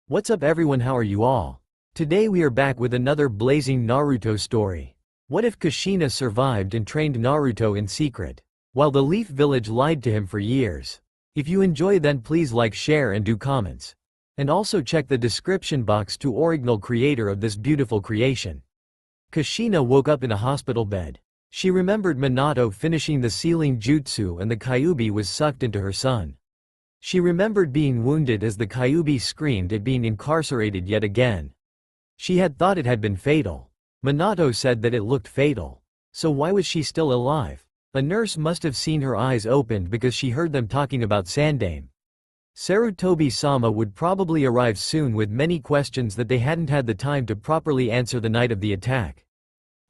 What's up everyone, how are you all? Today we are back with another blazing Naruto story. What if Kushina survived and trained Naruto in secret, while the Leaf Village lied to him for years? If you enjoy, then please like, share and do comments. And also check the description box to original creator of this beautiful creation. Kushina woke up in a hospital bed. She remembered Minato finishing the sealing jutsu and the Kyuubi was sucked into her son. She remembered being wounded as the Kyuubi screamed at being incarcerated yet again. She had thought it had been fatal. Minato said that it looked fatal. So why was she still alive? A nurse must have seen her eyes opened because she heard them talking about Sandaime. Sarutobi-sama would probably arrive soon with many questions that they hadn't had the time to properly answer the night of the attack.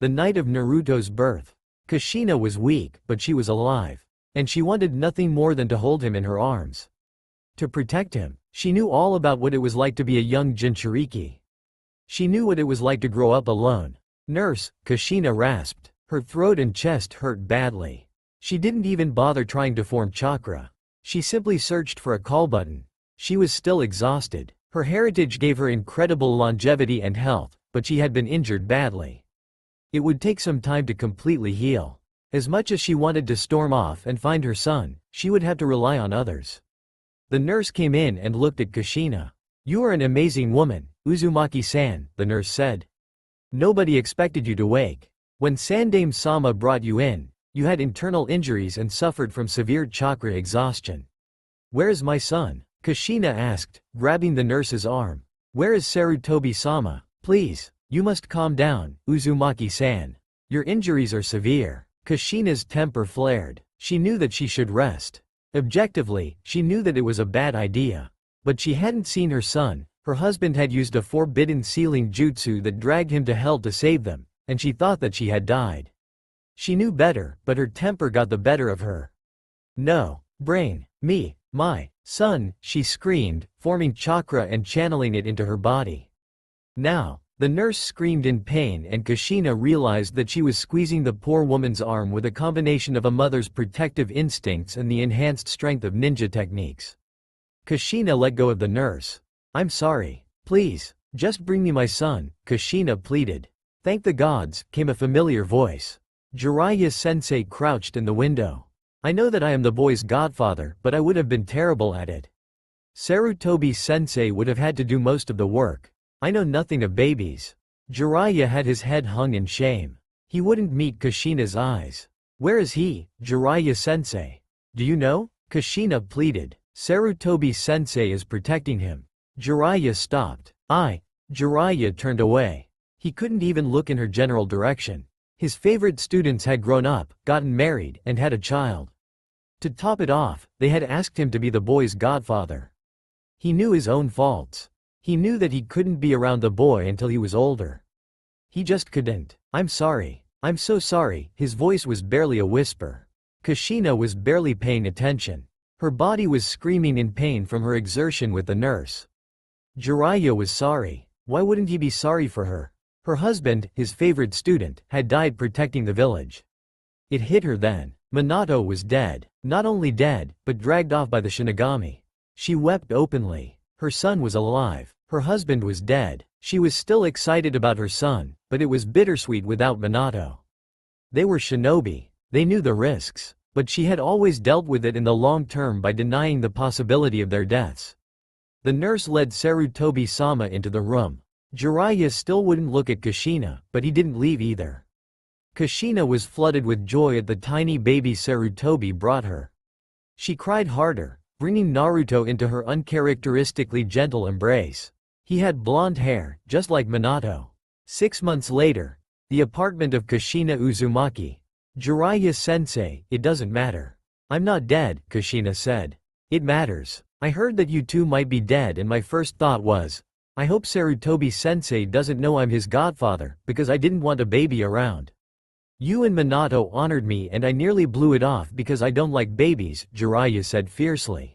The night of Naruto's birth. Kushina was weak, but she was alive. And she wanted nothing more than to hold him in her arms. To protect him. She knew all about what it was like to be a young Jinchuriki. She knew what it was like to grow up alone. Nurse, Kushina rasped. Her throat and chest hurt badly. She didn't even bother trying to form chakra. She simply searched for a call button. She was still exhausted. Her heritage gave her incredible longevity and health, but she had been injured badly. It would take some time to completely heal. As much as she wanted to storm off and find her son, she would have to rely on others. The nurse came in and looked at Kushina. "You are an amazing woman, Uzumaki-san," the nurse said. "Nobody expected you to wake. When Sandaime-sama brought you in, you had internal injuries and suffered from severe chakra exhaustion." "Where is my son?" Kushina asked, grabbing the nurse's arm. "Where is Sarutobi-sama? Please, you must calm down, Uzumaki-san. Your injuries are severe." Kushina's temper flared. She knew that she should rest. Objectively, she knew that it was a bad idea. But she hadn't seen her son. Her husband had used a forbidden sealing jutsu that dragged him to hell to save them, and she thought that she had died. She knew better, but her temper got the better of her. "No, brain, me, my son," she screamed, forming chakra and channeling it into her body. "Now." The nurse screamed in pain and Kushina realized that she was squeezing the poor woman's arm with a combination of a mother's protective instincts and the enhanced strength of ninja techniques. Kushina let go of the nurse. "I'm sorry. Please, just bring me my son," Kushina pleaded. "Thank the gods," came a familiar voice. Jiraiya-sensei crouched in the window. "I know that I am the boy's godfather, but I would have been terrible at it. Sarutobi-sensei would have had to do most of the work. I know nothing of babies." Jiraiya had his head hung in shame. He wouldn't meet Kushina's eyes. "Where is he, Jiraiya-sensei? Do you know?" Kushina pleaded. "Sarutobi-sensei is protecting him." Jiraiya stopped. Jiraiya turned away. He couldn't even look in her general direction. His favorite students had grown up, gotten married, and had a child. To top it off, they had asked him to be the boy's godfather. He knew his own faults. He knew that he couldn't be around the boy until he was older. He just couldn't. "I'm sorry. I'm so sorry." His voice was barely a whisper. Kushina was barely paying attention. Her body was screaming in pain from her exertion with the nurse. Jiraiya was sorry. Why wouldn't he be sorry for her? Her husband, his favorite student, had died protecting the village. It hit her then. Minato was dead. Not only dead, but dragged off by the Shinigami. She wept openly. Her son was alive. Her husband was dead. She was still excited about her son, but it was bittersweet without Minato. They were shinobi. They knew the risks, but she had always dealt with it in the long term by denying the possibility of their deaths. The nurse led Sarutobi-sama into the room. Jiraiya still wouldn't look at Kushina, but he didn't leave either. Kushina was flooded with joy at the tiny baby Sarutobi brought her. She cried harder, bringing Naruto into her uncharacteristically gentle embrace. He had blonde hair, just like Minato. 6 months later. The apartment of Kushina Uzumaki. "Jiraiya-sensei, it doesn't matter. I'm not dead," Kushina said. "It matters. I heard that you two might be dead and my first thought was, I hope Sarutobi-sensei doesn't know I'm his godfather, because I didn't want a baby around. You and Minato honored me and I nearly blew it off because I don't like babies," Jiraiya said fiercely.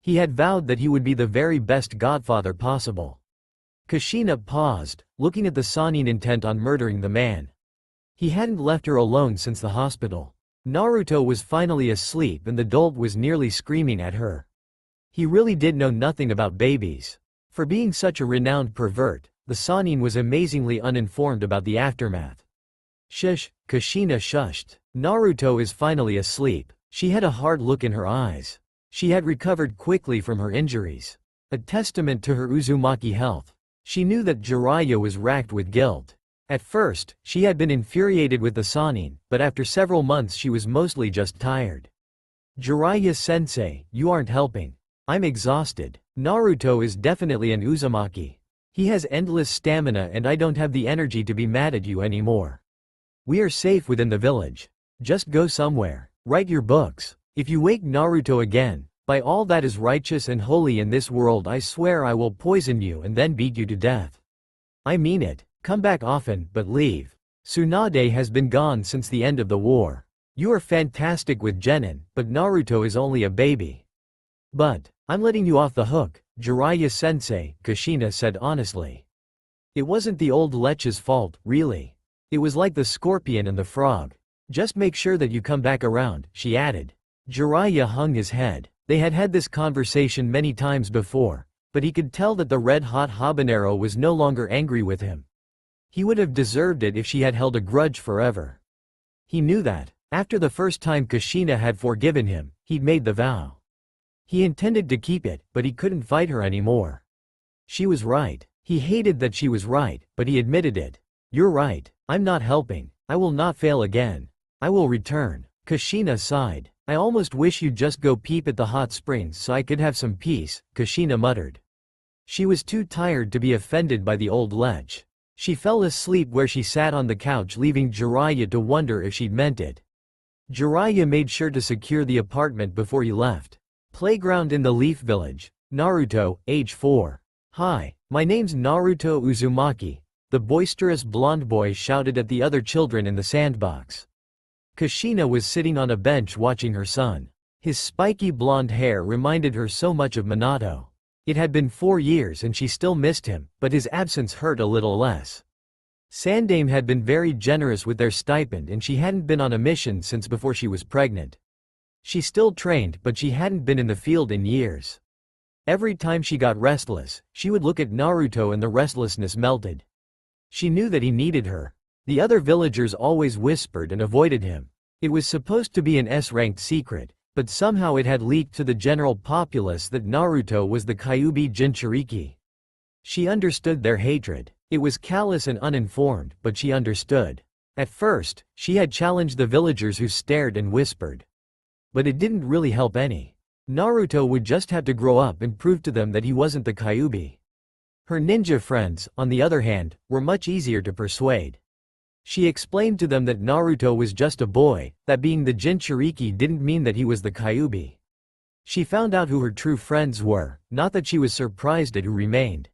He had vowed that he would be the very best godfather possible. Kushina paused, looking at the Sannin intent on murdering the man. He hadn't left her alone since the hospital. Naruto was finally asleep and the dolt was nearly screaming at her. He really did know nothing about babies. For being such a renowned pervert, the Sannin was amazingly uninformed about the aftermath. Shush, Kushina shushed. Naruto is finally asleep. She had a hard look in her eyes. She had recovered quickly from her injuries. A testament to her Uzumaki health. She knew that Jiraiya was racked with guilt. At first, she had been infuriated with the Sannin, but after several months she was mostly just tired. Jiraiya-sensei, you aren't helping. I'm exhausted. Naruto is definitely an Uzumaki. He has endless stamina and I don't have the energy to be mad at you anymore. We are safe within the village. Just go somewhere. Write your books. If you wake Naruto again, by all that is righteous and holy in this world I swear I will poison you and then beat you to death. I mean it. Come back often, but leave. Tsunade has been gone since the end of the war. You are fantastic with Genin, but Naruto is only a baby. But, I'm letting you off the hook, Jiraiya-sensei, Kushina said honestly. It wasn't the old lech's fault, really. It was like the scorpion and the frog. Just make sure that you come back around, she added. Jiraiya hung his head. They had had this conversation many times before, but he could tell that the red-hot habanero was no longer angry with him. He would have deserved it if she had held a grudge forever. He knew that, after the first time Kushina had forgiven him, he'd made the vow. He intended to keep it, but he couldn't fight her anymore. She was right. He hated that she was right, but he admitted it. You're right, I'm not helping. I will not fail again. I will return. Kushina sighed. I almost wish you'd just go peep at the hot springs so I could have some peace, Kushina muttered. She was too tired to be offended by the old lech. She fell asleep where she sat on the couch, leaving Jiraiya to wonder if she'd meant it. Jiraiya made sure to secure the apartment before he left. Playground in the Leaf Village. Naruto, age 4. Hi, my name's Naruto Uzumaki, the boisterous blonde boy shouted at the other children in the sandbox. Kushina was sitting on a bench watching her son. His spiky blonde hair reminded her so much of Minato. It had been 4 years and she still missed him, but his absence hurt a little less. Sandame had been very generous with their stipend and she hadn't been on a mission since before she was pregnant. She still trained, but she hadn't been in the field in years. Every time she got restless, she would look at Naruto and the restlessness melted. She knew that he needed her. The other villagers always whispered and avoided him. It was supposed to be an S-ranked secret, but somehow it had leaked to the general populace that Naruto was the Kyuubi Jinchuriki. She understood their hatred. It was callous and uninformed, but she understood. At first, she had challenged the villagers who stared and whispered. But it didn't really help any. Naruto would just have to grow up and prove to them that he wasn't the Kyuubi. Her ninja friends, on the other hand, were much easier to persuade. She explained to them that Naruto was just a boy, that being the Jinchuriki didn't mean that he was the Kyuubi. She found out who her true friends were, not that she was surprised at who remained.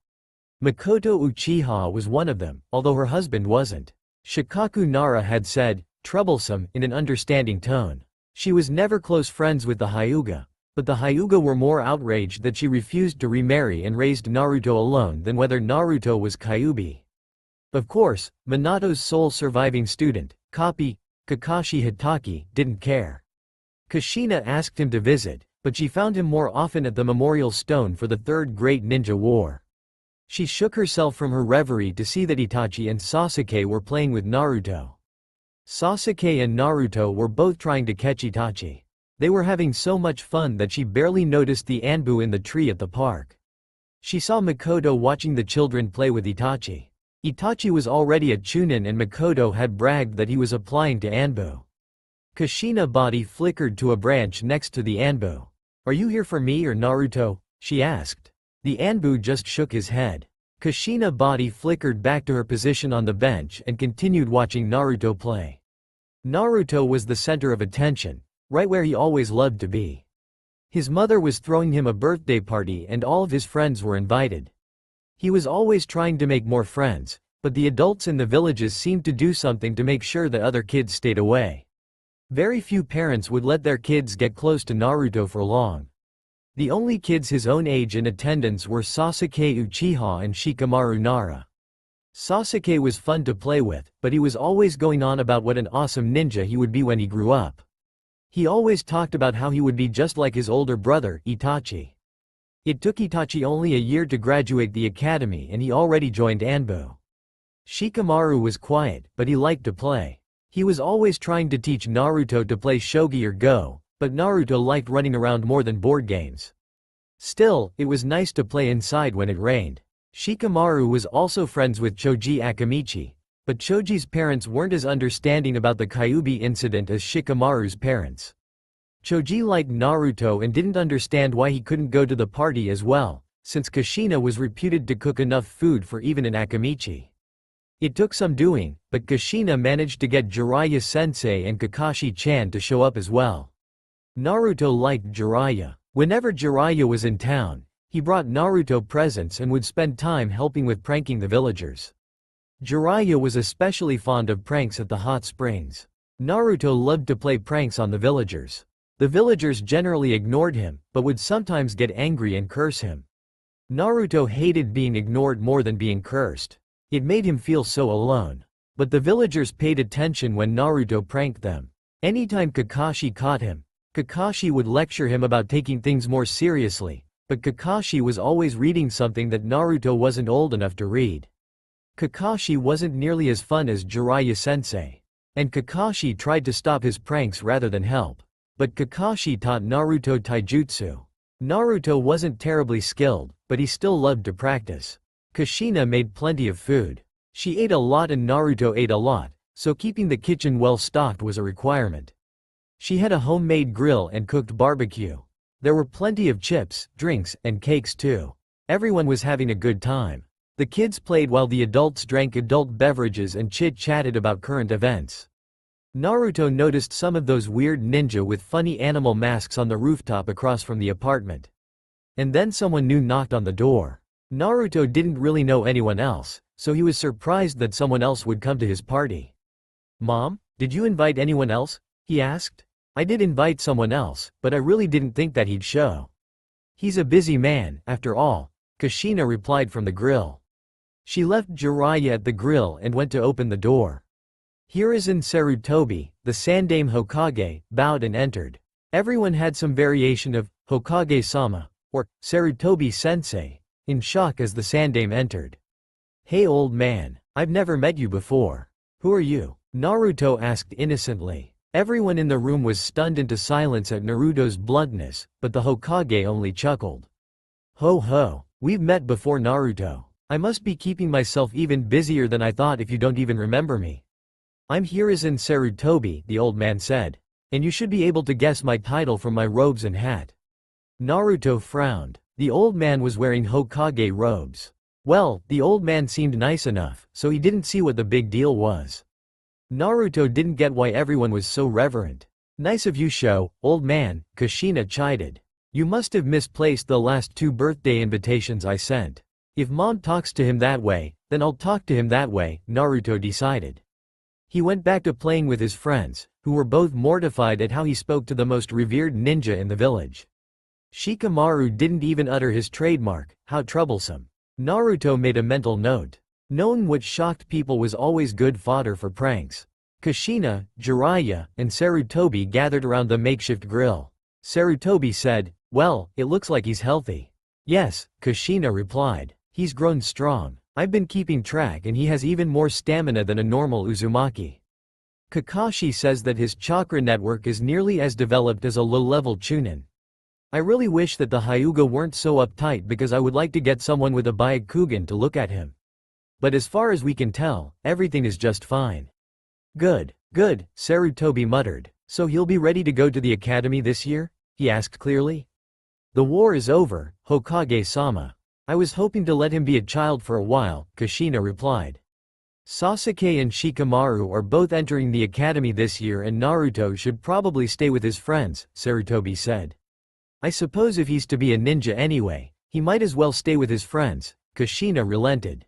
Makoto Uchiha was one of them, although her husband wasn't. Shikaku Nara had said, troublesome, in an understanding tone. She was never close friends with the Hyuga, but the Hyuga were more outraged that she refused to remarry and raised Naruto alone than whether Naruto was Kyuubi. Of course, Minato's sole surviving student, Kakashi Hitaki, didn't care. Kushina asked him to visit, but she found him more often at the memorial stone for the Third Great Ninja War. She shook herself from her reverie to see that Itachi and Sasuke were playing with Naruto. Sasuke and Naruto were both trying to catch Itachi. They were having so much fun that she barely noticed the Anbu in the tree at the park. She saw Makoto watching the children play with Itachi. Itachi was already a Chunin and Makoto had bragged that he was applying to Anbu. Kushina's body flickered to a branch next to the Anbu. Are you here for me or Naruto? She asked. The Anbu just shook his head. Kushina's body flickered back to her position on the bench and continued watching Naruto play. Naruto was the center of attention, right where he always loved to be. His mother was throwing him a birthday party and all of his friends were invited. He was always trying to make more friends, but the adults in the villages seemed to do something to make sure that other kids stayed away. Very few parents would let their kids get close to Naruto for long. The only kids his own age in attendance were Sasuke Uchiha and Shikamaru Nara. Sasuke was fun to play with, but he was always going on about what an awesome ninja he would be when he grew up. He always talked about how he would be just like his older brother, Itachi. It took Itachi only a year to graduate the academy and he already joined Anbu. Shikamaru was quiet, but he liked to play. He was always trying to teach Naruto to play shogi or go, but Naruto liked running around more than board games. Still, it was nice to play inside when it rained. Shikamaru was also friends with Choji Akamichi, but Choji's parents weren't as understanding about the Kyuubi incident as Shikamaru's parents. Choji liked Naruto and didn't understand why he couldn't go to the party as well, since Kushina was reputed to cook enough food for even an Akamichi. It took some doing, but Kushina managed to get Jiraiya-sensei and Kakashi-chan to show up as well. Naruto liked Jiraiya. Whenever Jiraiya was in town, he brought Naruto presents and would spend time helping with pranking the villagers. Jiraiya was especially fond of pranks at the hot springs. Naruto loved to play pranks on the villagers. The villagers generally ignored him, but would sometimes get angry and curse him. Naruto hated being ignored more than being cursed. It made him feel so alone. But the villagers paid attention when Naruto pranked them. Anytime Kakashi caught him, Kakashi would lecture him about taking things more seriously, but Kakashi was always reading something that Naruto wasn't old enough to read. Kakashi wasn't nearly as fun as Jiraiya-sensei. And Kakashi tried to stop his pranks rather than help. But Kakashi taught Naruto taijutsu. Naruto wasn't terribly skilled, but he still loved to practice. Kushina made plenty of food. She ate a lot and Naruto ate a lot, so keeping the kitchen well stocked was a requirement. She had a homemade grill and cooked barbecue. There were plenty of chips, drinks, and cakes too. Everyone was having a good time. The kids played while the adults drank adult beverages and chit-chatted about current events. Naruto noticed some of those weird ninja with funny animal masks on the rooftop across from the apartment. And then someone new knocked on the door. Naruto didn't really know anyone else, so he was surprised that someone else would come to his party. "Mom, did you invite anyone else?" he asked. "I did invite someone else, but I really didn't think that he'd show. He's a busy man, after all," Kushina replied from the grill. She left Jiraiya at the grill and went to open the door. Hiruzen Sarutobi, the Sandaime Hokage, bowed and entered. Everyone had some variation of Hokage-sama, or Sarutobi-sensei, in shock as the Sandaime entered. "Hey old man, I've never met you before. Who are you?" Naruto asked innocently. Everyone in the room was stunned into silence at Naruto's bluntness, but the Hokage only chuckled. "Ho ho, we've met before Naruto. I must be keeping myself even busier than I thought if you don't even remember me." "I'm Hiruzen Sarutobi," the old man said. "And you should be able to guess my title from my robes and hat." Naruto frowned. The old man was wearing Hokage robes. Well, the old man seemed nice enough, so he didn't see what the big deal was. Naruto didn't get why everyone was so reverent. "Nice of you, old man," Kushina chided. "You must have misplaced the last 2 birthday invitations I sent. If mom talks to him that way, then I'll talk to him that way," Naruto decided. He went back to playing with his friends, who were both mortified at how he spoke to the most revered ninja in the village. Shikamaru didn't even utter his trademark, "How troublesome." Naruto made a mental note. Knowing what shocked people was always good fodder for pranks. Kushina, Jiraiya, and Sarutobi gathered around the makeshift grill. Sarutobi said, "Well, it looks like he's healthy." "Yes," Kushina replied. "He's grown strong. I've been keeping track and he has even more stamina than a normal Uzumaki." Kakashi says that his chakra network is nearly as developed as a low-level Chunin. "I really wish that the Hyuga weren't so uptight because I would like to get someone with a Byakugan to look at him. But as far as we can tell, everything is just fine." Good, Sarutobi muttered. "So he'll be ready to go to the academy this year?" he asked clearly. "The war is over, Hokage-sama. I was hoping to let him be a child for a while," Kushina replied. "Sasuke and Shikamaru are both entering the academy this year and Naruto should probably stay with his friends," Sarutobi said. "I suppose if he's to be a ninja anyway, he might as well stay with his friends," Kushina relented.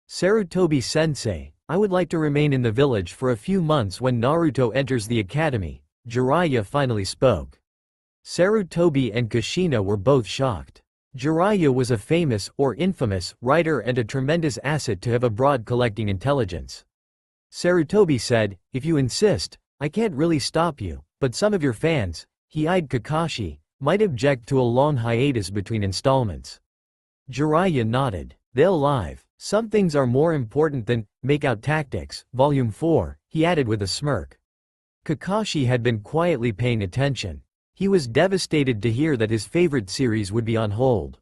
"Sarutobi-sensei, I would like to remain in the village for a few months when Naruto enters the academy," Jiraiya finally spoke. Sarutobi and Kushina were both shocked. Jiraiya was a famous, or infamous, writer and a tremendous asset to have a broad collecting intelligence. Sarutobi said, "If you insist, I can't really stop you, but some of your fans," he eyed Kakashi, might object to a long hiatus between installments. Jiraiya nodded. They'll live. Some things are more important than make-out tactics, Volume 4, he added with a smirk. Kakashi had been quietly paying attention. He was devastated to hear that his favorite series would be on hold.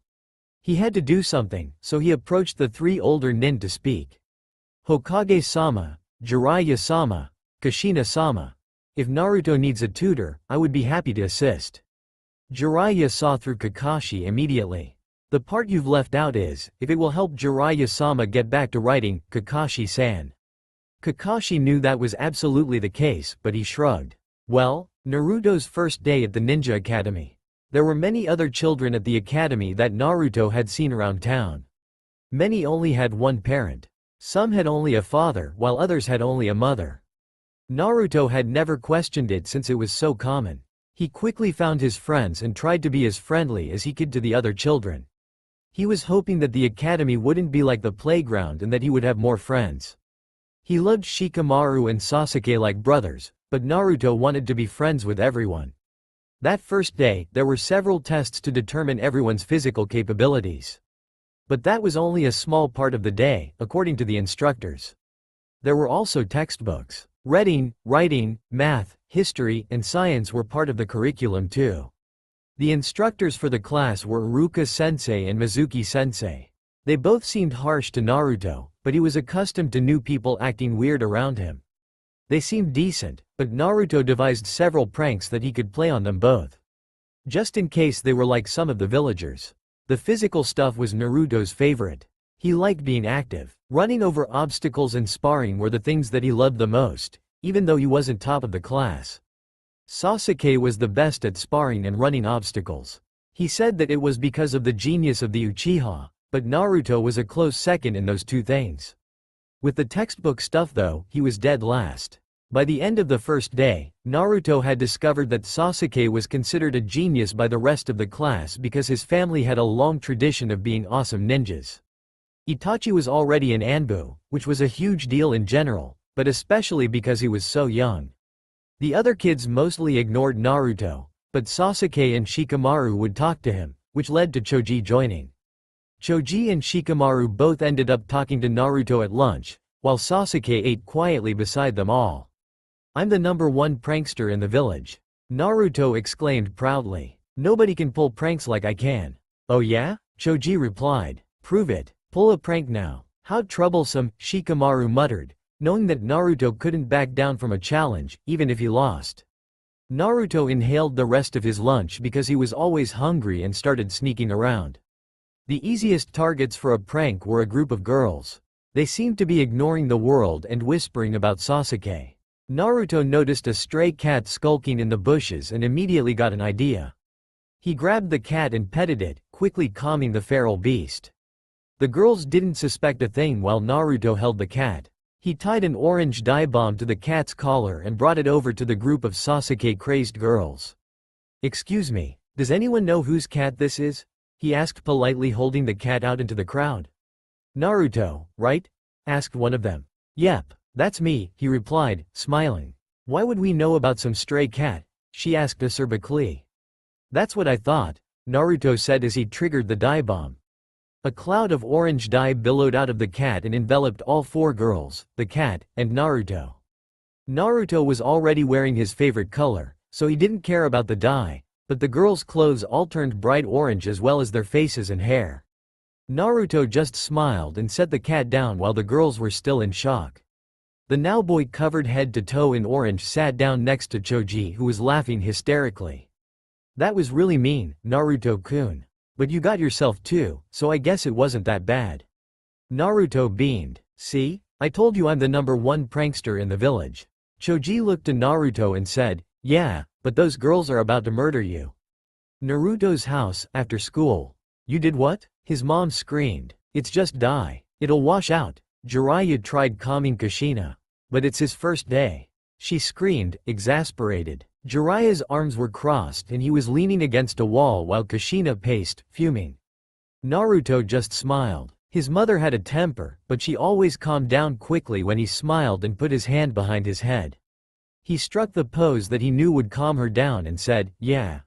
He had to do something, so he approached the three older nin to speak. Hokage-sama, Jiraiya-sama, Kushina-sama. If Naruto needs a tutor, I would be happy to assist. Jiraiya saw through Kakashi immediately. The part you've left out is, if it will help Jiraiya-sama get back to writing, Kakashi-san. Kakashi knew that was absolutely the case, but he shrugged. Well, Naruto's first day at the Ninja Academy. There were many other children at the academy that Naruto had seen around town. Many only had one parent. Some had only a father, while others had only a mother. Naruto had never questioned it since it was so common. He quickly found his friends and tried to be as friendly as he could to the other children. He was hoping that the academy wouldn't be like the playground and that he would have more friends. He loved Shikamaru and Sasuke like brothers, but Naruto wanted to be friends with everyone. That first day, there were several tests to determine everyone's physical capabilities. But that was only a small part of the day, according to the instructors. There were also textbooks. Reading, writing, math, history, and science were part of the curriculum too. The instructors for the class were Iruka-sensei and Mizuki-sensei. They both seemed harsh to Naruto, but he was accustomed to new people acting weird around him. They seemed decent, but Naruto devised several pranks that he could play on them both. Just in case they were like some of the villagers. The physical stuff was Naruto's favorite. He liked being active. Running over obstacles and sparring were the things that he loved the most, even though he wasn't top of the class. Sasuke was the best at sparring and running obstacles. He said that it was because of the genius of the Uchiha, but Naruto was a close second in those two things. With the textbook stuff though, he was dead last. By the end of the first day, Naruto had discovered that Sasuke was considered a genius by the rest of the class because his family had a long tradition of being awesome ninjas. Itachi was already an Anbu, which was a huge deal in general, but especially because he was so young. The other kids mostly ignored Naruto, but Sasuke and Shikamaru would talk to him, which led to Choji joining. Choji and Shikamaru both ended up talking to Naruto at lunch, while Sasuke ate quietly beside them all. I'm the #1 prankster in the village. Naruto exclaimed proudly. Nobody can pull pranks like I can. Oh yeah? Choji replied. Prove it. Pull a prank now. How troublesome, Shikamaru muttered, knowing that Naruto couldn't back down from a challenge, even if he lost. Naruto inhaled the rest of his lunch because he was always hungry and started sneaking around. The easiest targets for a prank were a group of girls. They seemed to be ignoring the world and whispering about Sasuke. Naruto noticed a stray cat skulking in the bushes and immediately got an idea. He grabbed the cat and petted it, quickly calming the feral beast. The girls didn't suspect a thing while Naruto held the cat. He tied an orange dye bomb to the cat's collar and brought it over to the group of Sasuke-crazed girls. Excuse me, does anyone know whose cat this is? He asked politely, holding the cat out into the crowd. Naruto, right? Asked one of them. Yep, that's me, he replied, smiling. Why would we know about some stray cat? She asked acerbically. That's what I thought, Naruto said as he triggered the dye bomb. A cloud of orange dye billowed out of the cat and enveloped all four girls, the cat, and Naruto. Naruto was already wearing his favorite color, so he didn't care about the dye, but the girls' clothes all turned bright orange as well as their faces and hair. Naruto just smiled and set the cat down while the girls were still in shock. The now boy covered head to toe in orange sat down next to Choji, who was laughing hysterically. That was really mean, Naruto-kun. But you got yourself too, so I guess it wasn't that bad. Naruto beamed. See? I told you I'm the #1 prankster in the village. Choji looked to Naruto and said, yeah, but those girls are about to murder you. Naruto's house, after school. You did what? His mom screamed. It's just dye. It'll wash out. Jiraiya tried calming Kushina. But it's his first day. She screamed, exasperated. Jiraiya's arms were crossed and he was leaning against a wall while Kushina paced, fuming. Naruto just smiled. His mother had a temper, but she always calmed down quickly when he smiled and put his hand behind his head. He struck the pose that he knew would calm her down and said, yeah.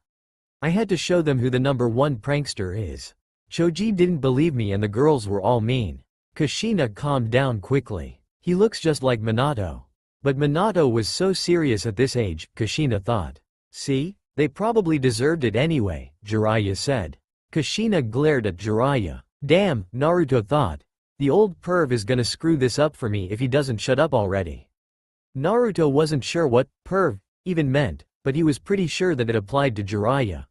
I had to show them who the #1 prankster is. Choji didn't believe me and the girls were all mean. Kushina calmed down quickly. He looks just like Minato. But Minato was so serious at this age, Kushina thought. See? They probably deserved it anyway, Jiraiya said. Kushina glared at Jiraiya. Damn, Naruto thought. The old perv is gonna screw this up for me if he doesn't shut up already. Naruto wasn't sure what perv even meant, but he was pretty sure that it applied to Jiraiya.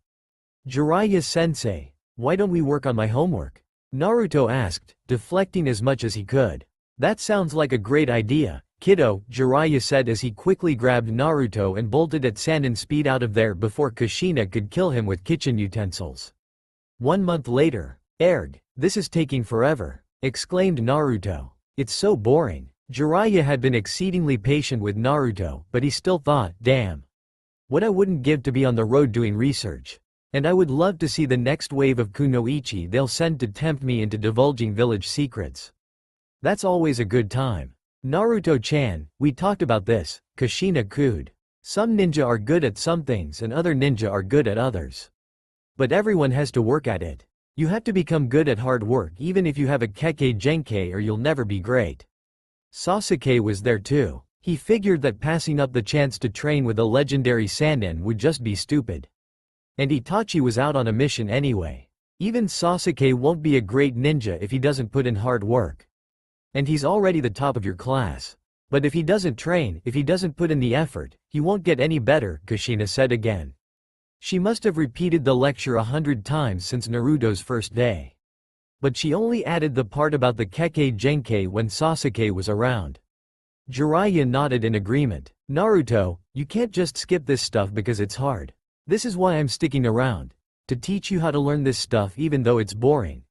Jiraiya-sensei, why don't we work on my homework? Naruto asked, deflecting as much as he could. That sounds like a great idea, kiddo, Jiraiya said as he quickly grabbed Naruto and bolted at Sannin speed out of there before Kushina could kill him with kitchen utensils. 1 month later. Erg, this is taking forever, exclaimed Naruto. It's so boring. Jiraiya had been exceedingly patient with Naruto, but he still thought, damn. What I wouldn't give to be on the road doing research. And I would love to see the next wave of kunoichi they'll send to tempt me into divulging village secrets. That's always a good time. Naruto-chan, we talked about this, Kushina cooed. Some ninja are good at some things and other ninja are good at others. But everyone has to work at it. You have to become good at hard work even if you have a Kekkei Genkei or you'll never be great. Sasuke was there too. He figured that passing up the chance to train with a legendary Sannin would just be stupid. And Itachi was out on a mission anyway. Even Sasuke won't be a great ninja if he doesn't put in hard work. And he's already the top of your class. But if he doesn't train, if he doesn't put in the effort, he won't get any better, Kushina said again. She must have repeated the lecture 100 times since Naruto's first day. But she only added the part about the Kekkei Genkei when Sasuke was around. Jiraiya nodded in agreement. Naruto, you can't just skip this stuff because it's hard. This is why I'm sticking around. To teach you how to learn this stuff even though it's boring.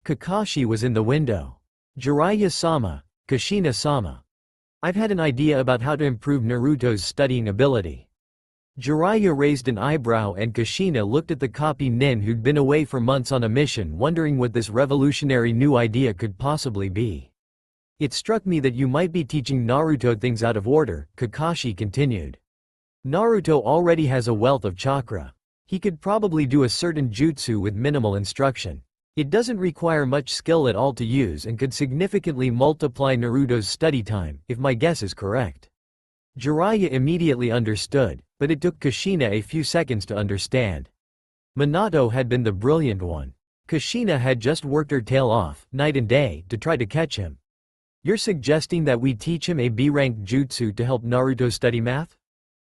Kakashi was in the window. Jiraiya-sama, Kushina-sama. I've had an idea about how to improve Naruto's studying ability. Jiraiya raised an eyebrow and Kushina looked at the copy nin who'd been away for months on a mission wondering what this revolutionary new idea could possibly be. It struck me that you might be teaching Naruto things out of order, Kakashi continued. Naruto already has a wealth of chakra. He could probably do a certain jutsu with minimal instruction. It doesn't require much skill at all to use and could significantly multiply Naruto's study time, if my guess is correct. Jiraiya immediately understood, but it took Kushina a few seconds to understand. Minato had been the brilliant one. Kushina had just worked her tail off, night and day, to try to catch him. You're suggesting that we teach him a B-rank jutsu to help Naruto study math?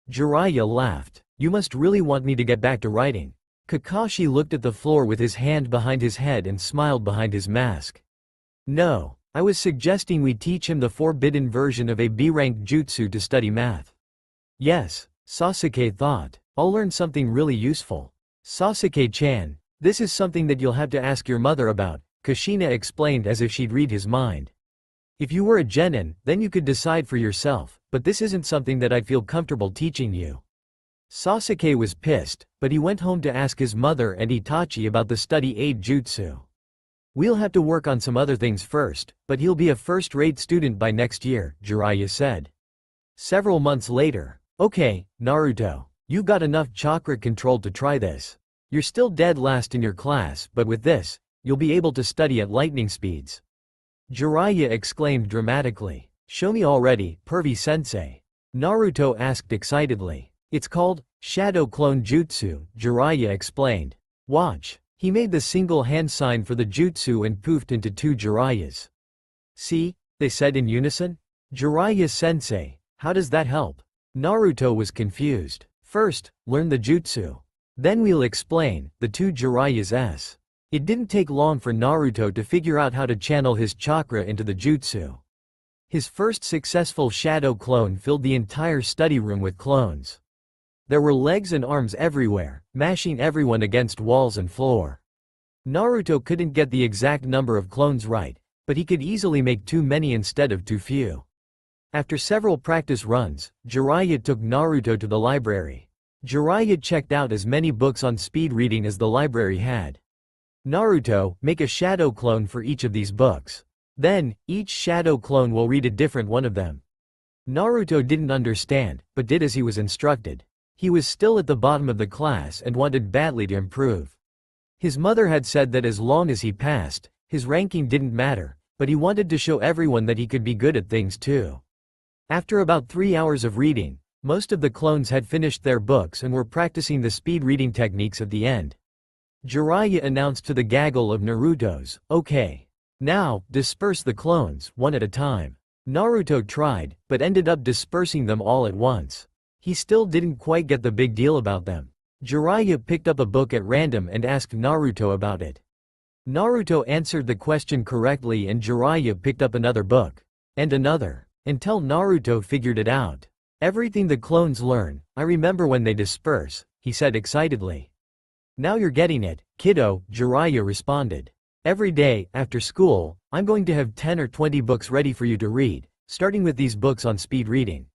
Jiraiya laughed. You must really want me to get back to writing. Kakashi looked at the floor with his hand behind his head and smiled behind his mask. No, I was suggesting we teach him the forbidden version of a B-rank jutsu to study math. Yes, Sasuke thought. I'll learn something really useful. Sasuke-chan, this is something that you'll have to ask your mother about, Kushina explained as if she'd read his mind. If you were a genin, then you could decide for yourself, but this isn't something that I'd feel comfortable teaching you. Sasuke was pissed, but he went home to ask his mother and Itachi about the study aid jutsu. We'll have to work on some other things first, but he'll be a first-rate student by next year, Jiraiya said. Several months later. Okay, Naruto, you got enough chakra control to try this. You're still dead last in your class, but with this, you'll be able to study at lightning speeds. Jiraiya exclaimed dramatically. Show me already, Pervy-sensei. Naruto asked excitedly. It's called Shadow Clone Jutsu, Jiraiya explained. Watch. He made the single hand sign for the jutsu and poofed into 2 Jiraiyas. See, they said in unison. Jiraiya-sensei, how does that help? Naruto was confused. First, learn the jutsu. Then we'll explain, the 2 Jiraiyas. It didn't take long for Naruto to figure out how to channel his chakra into the jutsu. His first successful shadow clone filled the entire study room with clones. There were legs and arms everywhere, mashing everyone against walls and floor. Naruto couldn't get the exact number of clones right, but he could easily make too many instead of too few. After several practice runs, Jiraiya took Naruto to the library. Jiraiya checked out as many books on speed reading as the library had. Naruto, make a shadow clone for each of these books. Then, each shadow clone will read a different one of them. Naruto didn't understand, but did as he was instructed. He was still at the bottom of the class and wanted badly to improve. His mother had said that as long as he passed, his ranking didn't matter, but he wanted to show everyone that he could be good at things too. After about 3 hours of reading, most of the clones had finished their books and were practicing the speed reading techniques at the end. Jiraiya announced to the gaggle of Narutos, "Okay. Now, disperse the clones, one at a time." Naruto tried, but ended up dispersing them all at once. He still didn't quite get the big deal about them. Jiraiya picked up a book at random and asked Naruto about it. Naruto answered the question correctly and Jiraiya picked up another book. And another. Until Naruto figured it out. "Everything the clones learn, I remember when they disperse," he said excitedly. "Now you're getting it, kiddo," Jiraiya responded. "Every day, after school, I'm going to have 10 or 20 books ready for you to read, starting with these books on speed reading.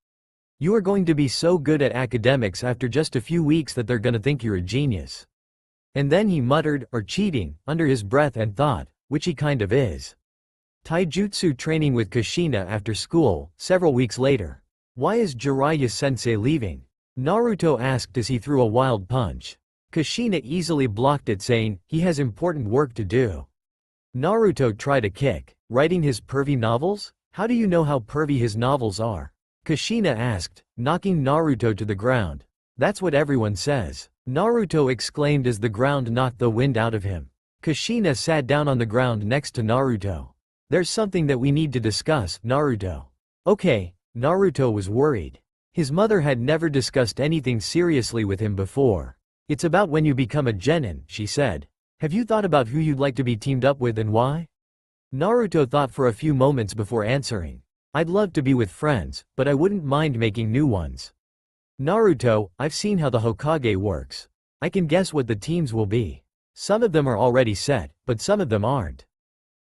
You are going to be so good at academics after just a few weeks that they're gonna think you're a genius." And then he muttered, "or cheating," under his breath and thought, which he kind of is. Taijutsu training with Kushina after school, several weeks later. "Why is Jiraiya-sensei leaving?" Naruto asked as he threw a wild punch. Kushina easily blocked it saying, "He has important work to do." Naruto tried a kick. "Writing his pervy novels? How do you know how pervy his novels are?" Kushina asked, knocking Naruto to the ground. "That's what everyone says," Naruto exclaimed as the ground knocked the wind out of him. Kushina sat down on the ground next to Naruto. "There's something that we need to discuss, Naruto." "Okay." Naruto was worried. His mother had never discussed anything seriously with him before. "It's about when you become a genin," she said. "Have you thought about who you'd like to be teamed up with and why?" Naruto thought for a few moments before answering. "I'd love to be with friends, but I wouldn't mind making new ones." "Naruto, I've seen how the Hokage works. I can guess what the teams will be. Some of them are already set, but some of them aren't.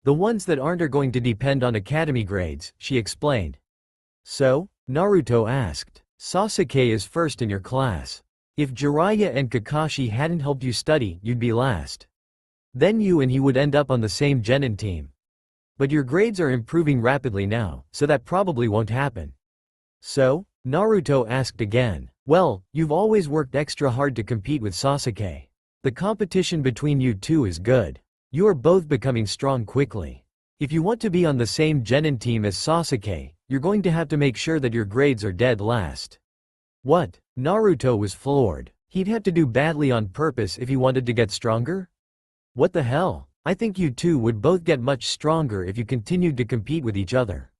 The ones that aren't are going to depend on academy grades," she explained. "So?" Naruto asked. "Sasuke is first in your class. If Jiraiya and Kakashi hadn't helped you study, you'd be last. Then you and he would end up on the same genin team. But your grades are improving rapidly now, so that probably won't happen." "So?" Naruto asked again. "Well, you've always worked extra hard to compete with Sasuke. The competition between you two is good. You are both becoming strong quickly. If you want to be on the same genin team as Sasuke, you're going to have to make sure that your grades are dead last." "What?" Naruto was floored. He'd have to do badly on purpose if he wanted to get stronger? "What the hell? I think you two would both get much stronger if you continued to compete with each other.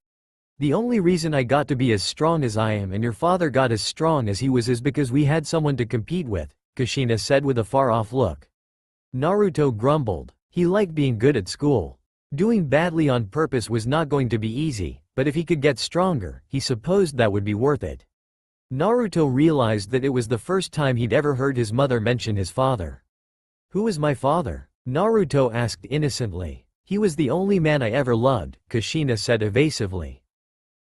The only reason I got to be as strong as I am and your father got as strong as he was is because we had someone to compete with," Kushina said with a far-off look. Naruto grumbled. He liked being good at school. Doing badly on purpose was not going to be easy, but if he could get stronger, he supposed that would be worth it. Naruto realized that it was the first time he'd ever heard his mother mention his father. "Who is my father?" Naruto asked innocently. "He was the only man I ever loved," Kushina said evasively.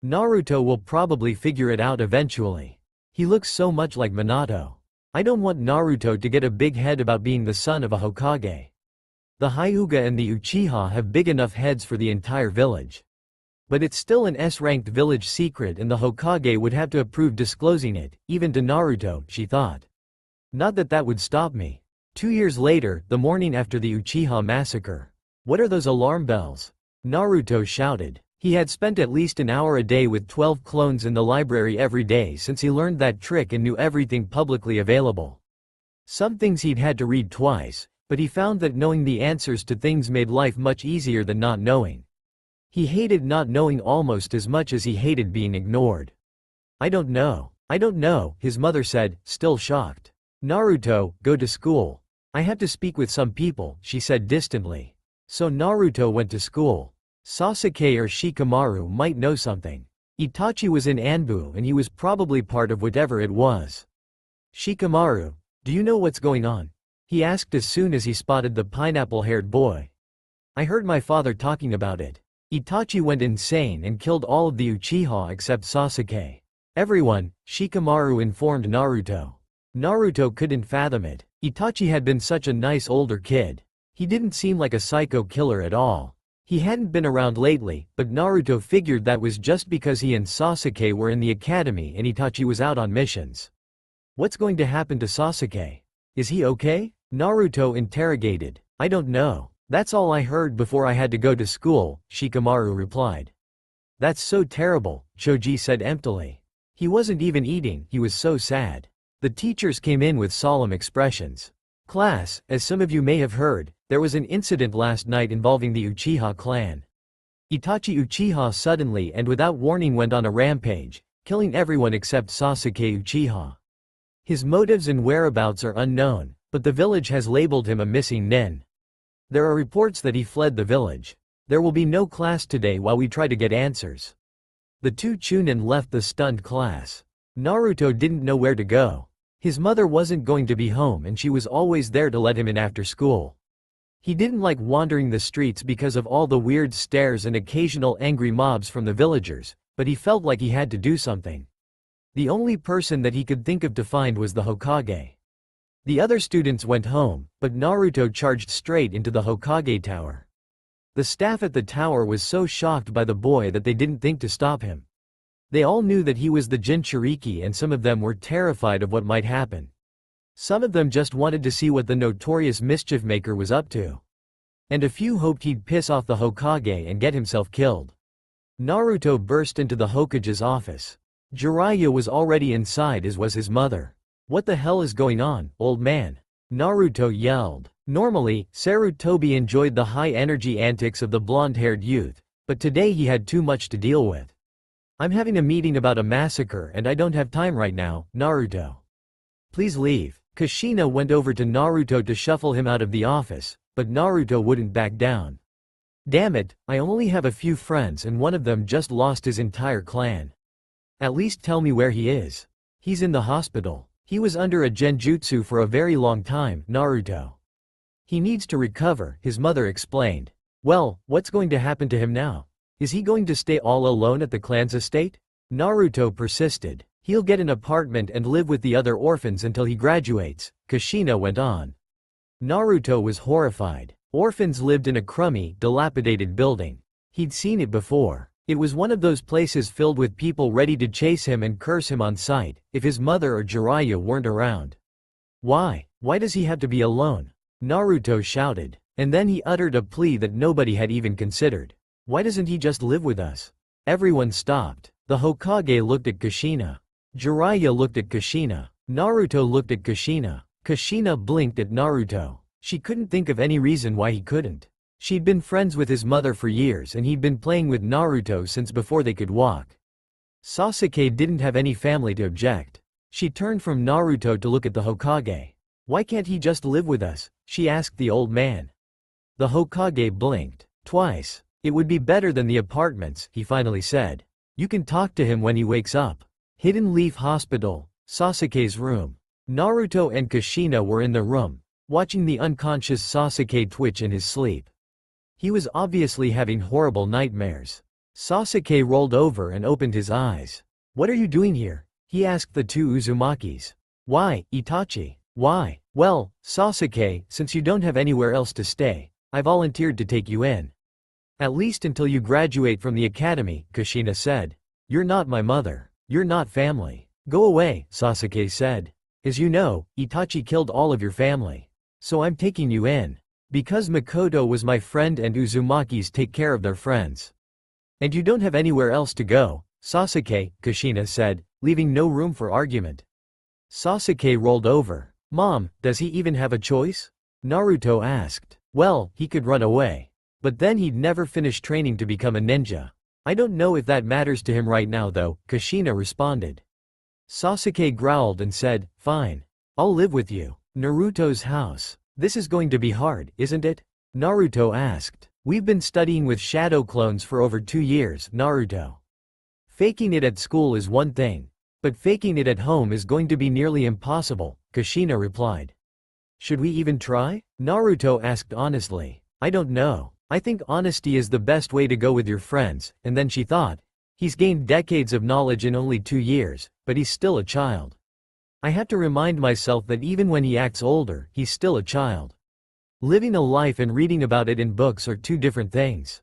"Naruto will probably figure it out eventually. He looks so much like Minato. I don't want Naruto to get a big head about being the son of a Hokage. The Hyuga and the Uchiha have big enough heads for the entire village. But it's still an S-ranked village secret and the Hokage would have to approve disclosing it, even to Naruto," she thought. "Not that that would stop me." 2 years later, the morning after the Uchiha massacre. "What are those alarm bells?" Naruto shouted. He had spent at least an hour a day with 12 clones in the library every day since he learned that trick and knew everything publicly available. Some things he'd had to read twice, but he found that knowing the answers to things made life much easier than not knowing. He hated not knowing almost as much as he hated being ignored. I don't know, his mother said, still shocked. "Naruto, go to school. I have to speak with some people," she said distantly. So Naruto went to school. Sasuke or Shikamaru might know something. Itachi was in Anbu and he was probably part of whatever it was. "Shikamaru, do you know what's going on?" he asked as soon as he spotted the pineapple-haired boy. "I heard my father talking about it. Itachi went insane and killed all of the Uchiha except Sasuke." "Everyone," Shikamaru informed Naruto. Naruto couldn't fathom it. Itachi had been such a nice older kid. He didn't seem like a psycho killer at all. He hadn't been around lately, but Naruto figured that was just because he and Sasuke were in the academy and Itachi was out on missions. What's going to happen to Sasuke? Is he okay? Naruto interrogated. I don't know. That's all I heard before I had to go to school, Shikamaru replied. That's so terrible, Choji said emptily. He wasn't even eating, he was so sad. The teachers came in with solemn expressions. Class, as some of you may have heard, there was an incident last night involving the Uchiha clan. Itachi Uchiha suddenly and without warning went on a rampage, killing everyone except Sasuke Uchiha. His motives and whereabouts are unknown, but the village has labeled him a missing nin. There are reports that he fled the village. There will be no class today while we try to get answers. The two Chunin left the stunned class. Naruto didn't know where to go. His mother wasn't going to be home and she was always there to let him in after school. He didn't like wandering the streets because of all the weird stares and occasional angry mobs from the villagers, but he felt like he had to do something. The only person that he could think of to find was the Hokage. The other students went home, but Naruto charged straight into the Hokage tower. The staff at the tower was so shocked by the boy that they didn't think to stop him. They all knew that he was the Jinchuriki and some of them were terrified of what might happen. Some of them just wanted to see what the notorious mischief maker was up to. And a few hoped he'd piss off the Hokage and get himself killed. Naruto burst into the Hokage's office. Jiraiya was already inside as was his mother. What the hell is going on, old man? Naruto yelled. Normally, Sarutobi enjoyed the high-energy antics of the blonde-haired youth, but today he had too much to deal with. I'm having a meeting about a massacre and I don't have time right now, Naruto. Please leave. Kushina went over to Naruto to shuffle him out of the office, but Naruto wouldn't back down. Damn it, I only have a few friends and one of them just lost his entire clan. At least tell me where he is. He's in the hospital. He was under a genjutsu for a very long time, Naruto. He needs to recover, his mother explained. Well, what's going to happen to him now? Is he going to stay all alone at the clan's estate? Naruto persisted. He'll get an apartment and live with the other orphans until he graduates, Kushina went on. Naruto was horrified. Orphans lived in a crummy, dilapidated building. He'd seen it before. It was one of those places filled with people ready to chase him and curse him on sight, if his mother or Jiraiya weren't around. Why? Why does he have to be alone? Naruto shouted. And then he uttered a plea that nobody had even considered. Why doesn't he just live with us? Everyone stopped. The Hokage looked at Kushina. Jiraiya looked at Kushina. Naruto looked at Kushina. Kushina blinked at Naruto. She couldn't think of any reason why he couldn't. She'd been friends with his mother for years and he'd been playing with Naruto since before they could walk. Sasuke didn't have any family to object. She turned from Naruto to look at the Hokage. Why can't he just live with us? She asked the old man. The Hokage blinked. Twice. It would be better than the apartments, he finally said. You can talk to him when he wakes up. Hidden Leaf Hospital, Sasuke's room. Naruto and Kushina were in the room, watching the unconscious Sasuke twitch in his sleep. He was obviously having horrible nightmares. Sasuke rolled over and opened his eyes. What are you doing here? He asked the two Uzumakis. Why, Itachi? Why? Well, Sasuke, since you don't have anywhere else to stay, I volunteered to take you in. At least until you graduate from the academy, Kushina said. You're not my mother. You're not family. Go away, Sasuke said. As you know, Itachi killed all of your family. So I'm taking you in. Because Makoto was my friend and Uzumakis take care of their friends. And you don't have anywhere else to go, Sasuke, Kushina said, leaving no room for argument. Sasuke rolled over. Mom, does he even have a choice? Naruto asked. Well, he could run away. But then he'd never finish training to become a ninja. I don't know if that matters to him right now though, Kushina responded. Sasuke growled and said, fine. I'll live with you. Naruto's house. This is going to be hard, isn't it? Naruto asked. We've been studying with shadow clones for over 2 years, Naruto. Faking it at school is one thing. But faking it at home is going to be nearly impossible, Kushina replied. Should we even try? Naruto asked honestly. I don't know. I think honesty is the best way to go with your friends, and then she thought. He's gained decades of knowledge in only 2 years, but he's still a child. I have to remind myself that even when he acts older, he's still a child. Living a life and reading about it in books are two different things.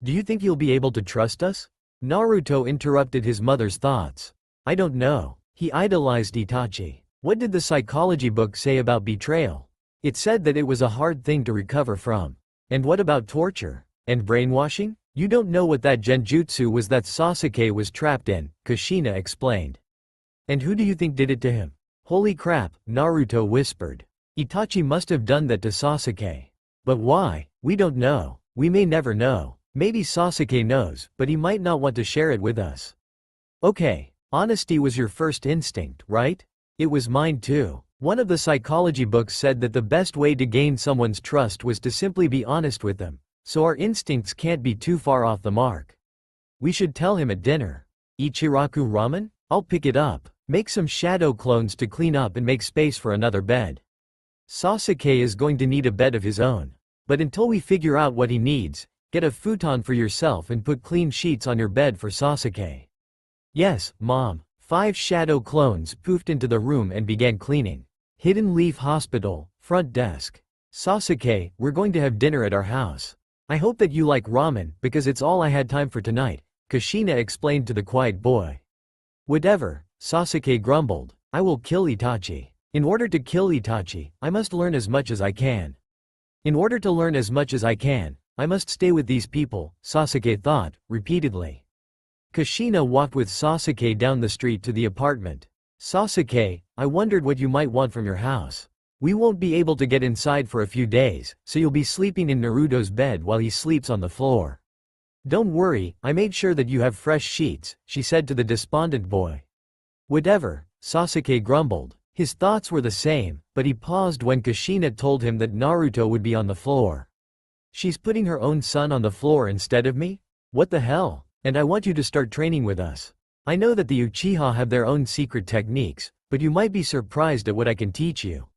Do you think he'll be able to trust us? Naruto interrupted his mother's thoughts. I don't know. He idolized Itachi. What did the psychology book say about betrayal? It said that it was a hard thing to recover from. And what about torture? And brainwashing? You don't know what that genjutsu was that Sasuke was trapped in, Kushina explained. And who do you think did it to him? Holy crap, Naruto whispered. Itachi must have done that to Sasuke. But why? We don't know. We may never know. Maybe Sasuke knows, but he might not want to share it with us. Okay, honesty was your first instinct, right? It was mine too. One of the psychology books said that the best way to gain someone's trust was to simply be honest with them, so our instincts can't be too far off the mark. We should tell him at dinner. Ichiraku ramen? I'll pick it up. Make some shadow clones to clean up and make space for another bed. Sasuke is going to need a bed of his own. But until we figure out what he needs, get a futon for yourself and put clean sheets on your bed for Sasuke. Yes, Mom. 5 shadow clones poofed into the room and began cleaning. Hidden Leaf Hospital, front desk. Sasuke, we're going to have dinner at our house. I hope that you like ramen because it's all I had time for tonight, Kushina explained to the quiet boy. Whatever, Sasuke grumbled. I will kill Itachi. In order to kill Itachi, I must learn as much as I can. In order to learn as much as I can, I must stay with these people, Sasuke thought, repeatedly. Kushina walked with Sasuke down the street to the apartment. Sasuke, I wondered what you might want from your house. We won't be able to get inside for a few days, so you'll be sleeping in Naruto's bed while he sleeps on the floor. Don't worry, I made sure that you have fresh sheets, she said to the despondent boy. Whatever, Sasuke grumbled. His thoughts were the same, but he paused when Kushina told him that Naruto would be on the floor. She's putting her own son on the floor instead of me? What the hell? And I want you to start training with us. I know that the Uchiha have their own secret techniques, but you might be surprised at what I can teach you.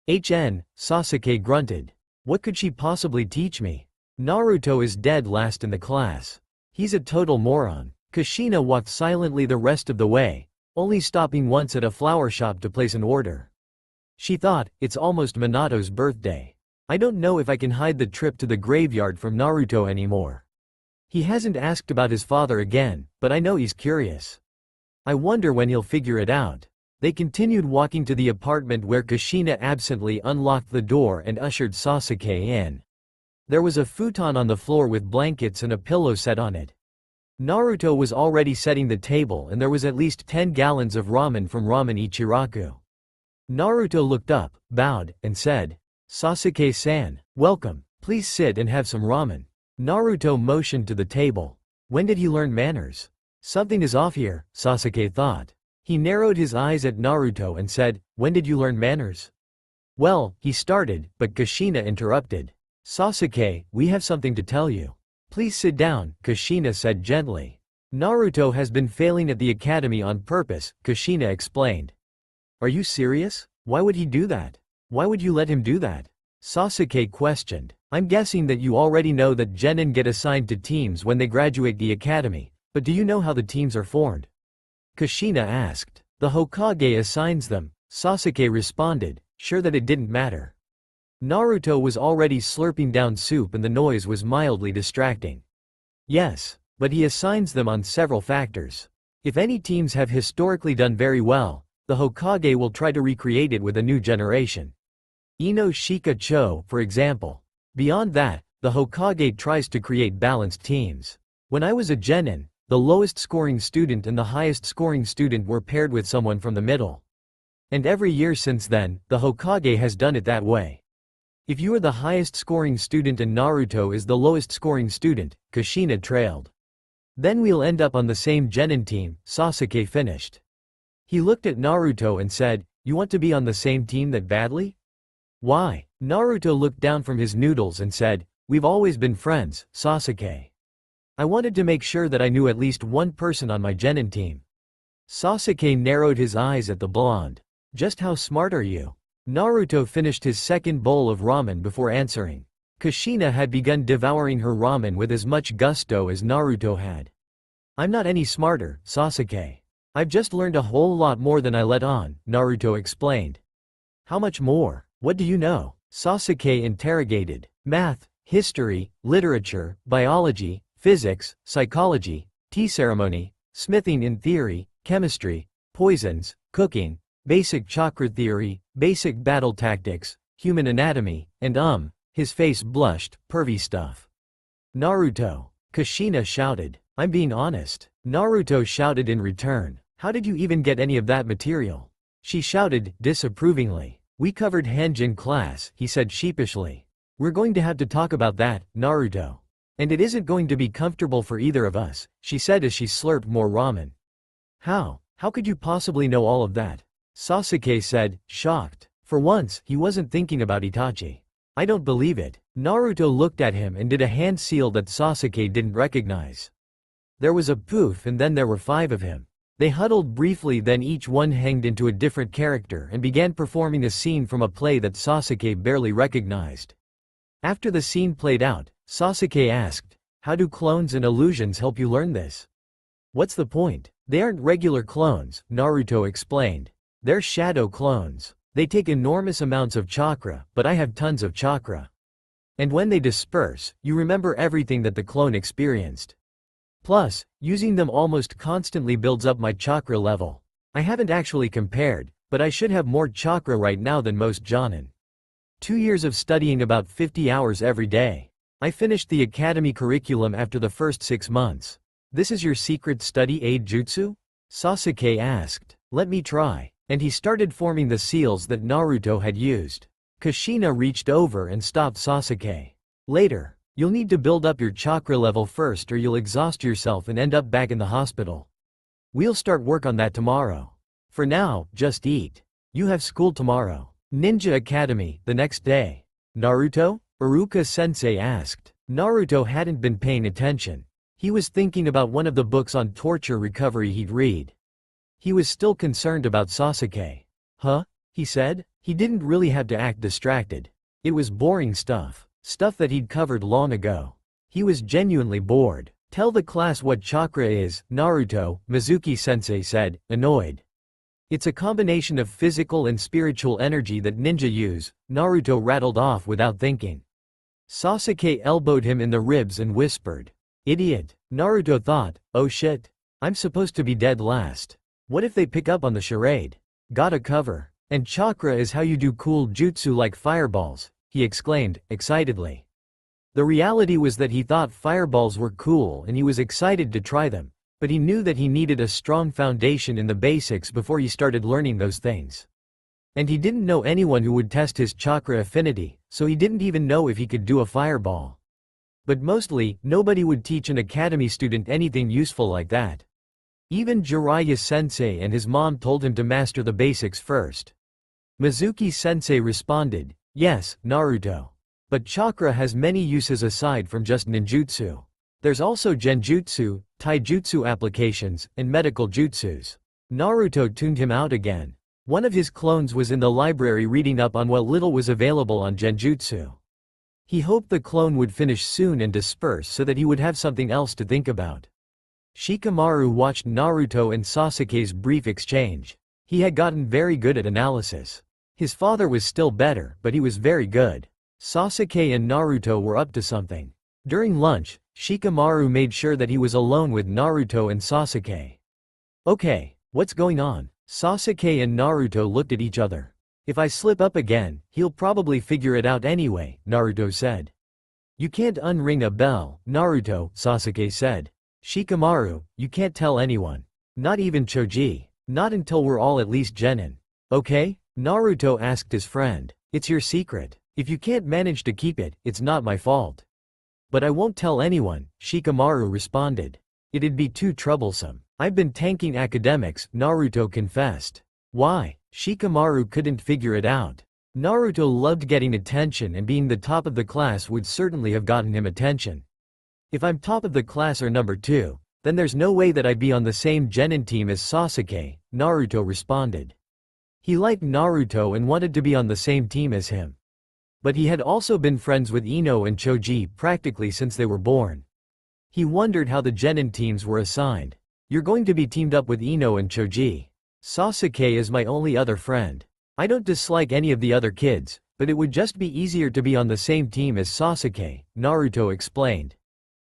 Sasuke grunted. What could she possibly teach me? Naruto is dead last in the class. He's a total moron. Kushina walked silently the rest of the way, only stopping once at a flower shop to place an order. She thought, it's almost Minato's birthday. I don't know if I can hide the trip to the graveyard from Naruto anymore. He hasn't asked about his father again, but I know he's curious. I wonder when he'll figure it out. They continued walking to the apartment where Kushina absently unlocked the door and ushered Sasuke in. There was a futon on the floor with blankets and a pillow set on it. Naruto was already setting the table and there was at least 10 gallons of ramen from Ramen Ichiraku. Naruto looked up, bowed, and said, Sasuke-san, welcome, please sit and have some ramen. Naruto motioned to the table. When did he learn manners? Something is off here, Sasuke thought. He narrowed his eyes at Naruto and said, when did you learn manners? Well, he started, but Kushina interrupted. Sasuke, we have something to tell you. Please sit down, Kushina said gently. Naruto has been failing at the academy on purpose, Kushina explained. Are you serious? Why would he do that? Why would you let him do that? Sasuke questioned. I'm guessing that you already know that genin get assigned to teams when they graduate the academy, but do you know how the teams are formed? Kushina asked. The Hokage assigns them, Sasuke responded, sure that it didn't matter. Naruto was already slurping down soup and the noise was mildly distracting. Yes, but he assigns them on several factors. If any teams have historically done very well, the Hokage will try to recreate it with a new generation. Ino Shika Cho, for example. Beyond that, the Hokage tries to create balanced teams. When I was a genin, the lowest scoring student and the highest scoring student were paired with someone from the middle. And every year since then, the Hokage has done it that way. If you are the highest scoring student and Naruto is the lowest scoring student, Kushina trailed. Then we'll end up on the same genin team, Sasuke finished. He looked at Naruto and said, you want to be on the same team that badly? Why? Naruto looked down from his noodles and said, we've always been friends, Sasuke. I wanted to make sure that I knew at least one person on my genin team. Sasuke narrowed his eyes at the blonde. Just how smart are you? Naruto finished his second bowl of ramen before answering. Kushina had begun devouring her ramen with as much gusto as Naruto had. I'm not any smarter, Sasuke. I've just learned a whole lot more than I let on, Naruto explained. How much more? What do you know? Sasuke interrogated. Math, history, literature, biology, physics, psychology, tea ceremony, smithing in theory, chemistry, poisons, cooking, Basic chakra theory, basic battle tactics, human anatomy, and his face blushed, pervy stuff. Naruto. Kushina shouted. I'm being honest. Naruto shouted in return. How did you even get any of that material? She shouted, disapprovingly. We covered henge in class, he said sheepishly. We're going to have to talk about that, Naruto. And it isn't going to be comfortable for either of us, she said as she slurped more ramen. How? How could you possibly know all of that? Sasuke said, shocked. For once, he wasn't thinking about Itachi. I don't believe it. Naruto looked at him and did a hand seal that Sasuke didn't recognize. There was a poof and then there were 5 of him. They huddled briefly, then each one hanged into a different character and began performing a scene from a play that Sasuke barely recognized. After the scene played out, Sasuke asked, how do clones and illusions help you learn this? What's the point? They aren't regular clones, Naruto explained. They're shadow clones. They take enormous amounts of chakra, but I have tons of chakra. And when they disperse, you remember everything that the clone experienced. Plus, using them almost constantly builds up my chakra level. I haven't actually compared, but I should have more chakra right now than most Jonin. 2 years of studying about 50 hours every day. I finished the academy curriculum after the first 6 months. This is your secret study aid jutsu? Sasuke asked. Let me try. And he started forming the seals that Naruto had used. Kushina reached over and stopped Sasuke. Later. You'll need to build up your chakra level first or you'll exhaust yourself and end up back in the hospital. We'll start work on that tomorrow. For now, just eat. You have school tomorrow. Ninja Academy, the next day. Naruto? Iruka-sensei asked. Naruto hadn't been paying attention. He was thinking about one of the books on torture recovery he'd read. He was still concerned about Sasuke. Huh? He said. He didn't really have to act distracted. It was boring stuff. Stuff that he'd covered long ago. He was genuinely bored. Tell the class what chakra is, Naruto, Mizuki-sensei said, annoyed. It's a combination of physical and spiritual energy that ninja use, Naruto rattled off without thinking. Sasuke elbowed him in the ribs and whispered. Idiot. Naruto thought, oh shit. I'm supposed to be dead last. What if they pick up on the charade? Gotta cover. And chakra is how you do cool jutsu like fireballs, he exclaimed, excitedly. The reality was that he thought fireballs were cool and he was excited to try them, but he knew that he needed a strong foundation in the basics before he started learning those things. And he didn't know anyone who would test his chakra affinity, so he didn't even know if he could do a fireball. But mostly, nobody would teach an academy student anything useful like that. Even Jiraiya-sensei and his mom told him to master the basics first. Mizuki-sensei responded, yes, Naruto. But chakra has many uses aside from just ninjutsu. There's also genjutsu, taijutsu applications, and medical jutsus. Naruto tuned him out again. One of his clones was in the library reading up on what little was available on genjutsu. He hoped the clone would finish soon and disperse so that he would have something else to think about. Shikamaru watched Naruto and Sasuke's brief exchange. He had gotten very good at analysis. His father was still better, but he was very good. Sasuke and Naruto were up to something. During lunch, Shikamaru made sure that he was alone with Naruto and Sasuke. Okay, what's going on? Sasuke and Naruto looked at each other. If I slip up again, he'll probably figure it out anyway, Naruto said. You can't unring a bell, Naruto, Sasuke said. Shikamaru, you can't tell anyone. Not even Choji. Not until we're all at least genin. Okay? Naruto asked his friend. It's your secret. If you can't manage to keep it, it's not my fault. But I won't tell anyone, Shikamaru responded. It'd be too troublesome. I've been tanking academics, Naruto confessed. Why? Shikamaru couldn't figure it out. Naruto loved getting attention and being the top of the class would certainly have gotten him attention. If I'm top of the class or number 2, then there's no way that I'd be on the same genin team as Sasuke, Naruto responded. He liked Naruto and wanted to be on the same team as him. But he had also been friends with Ino and Choji practically since they were born. He wondered how the genin teams were assigned. You're going to be teamed up with Ino and Choji. Sasuke is my only other friend. I don't dislike any of the other kids, but it would just be easier to be on the same team as Sasuke, Naruto explained.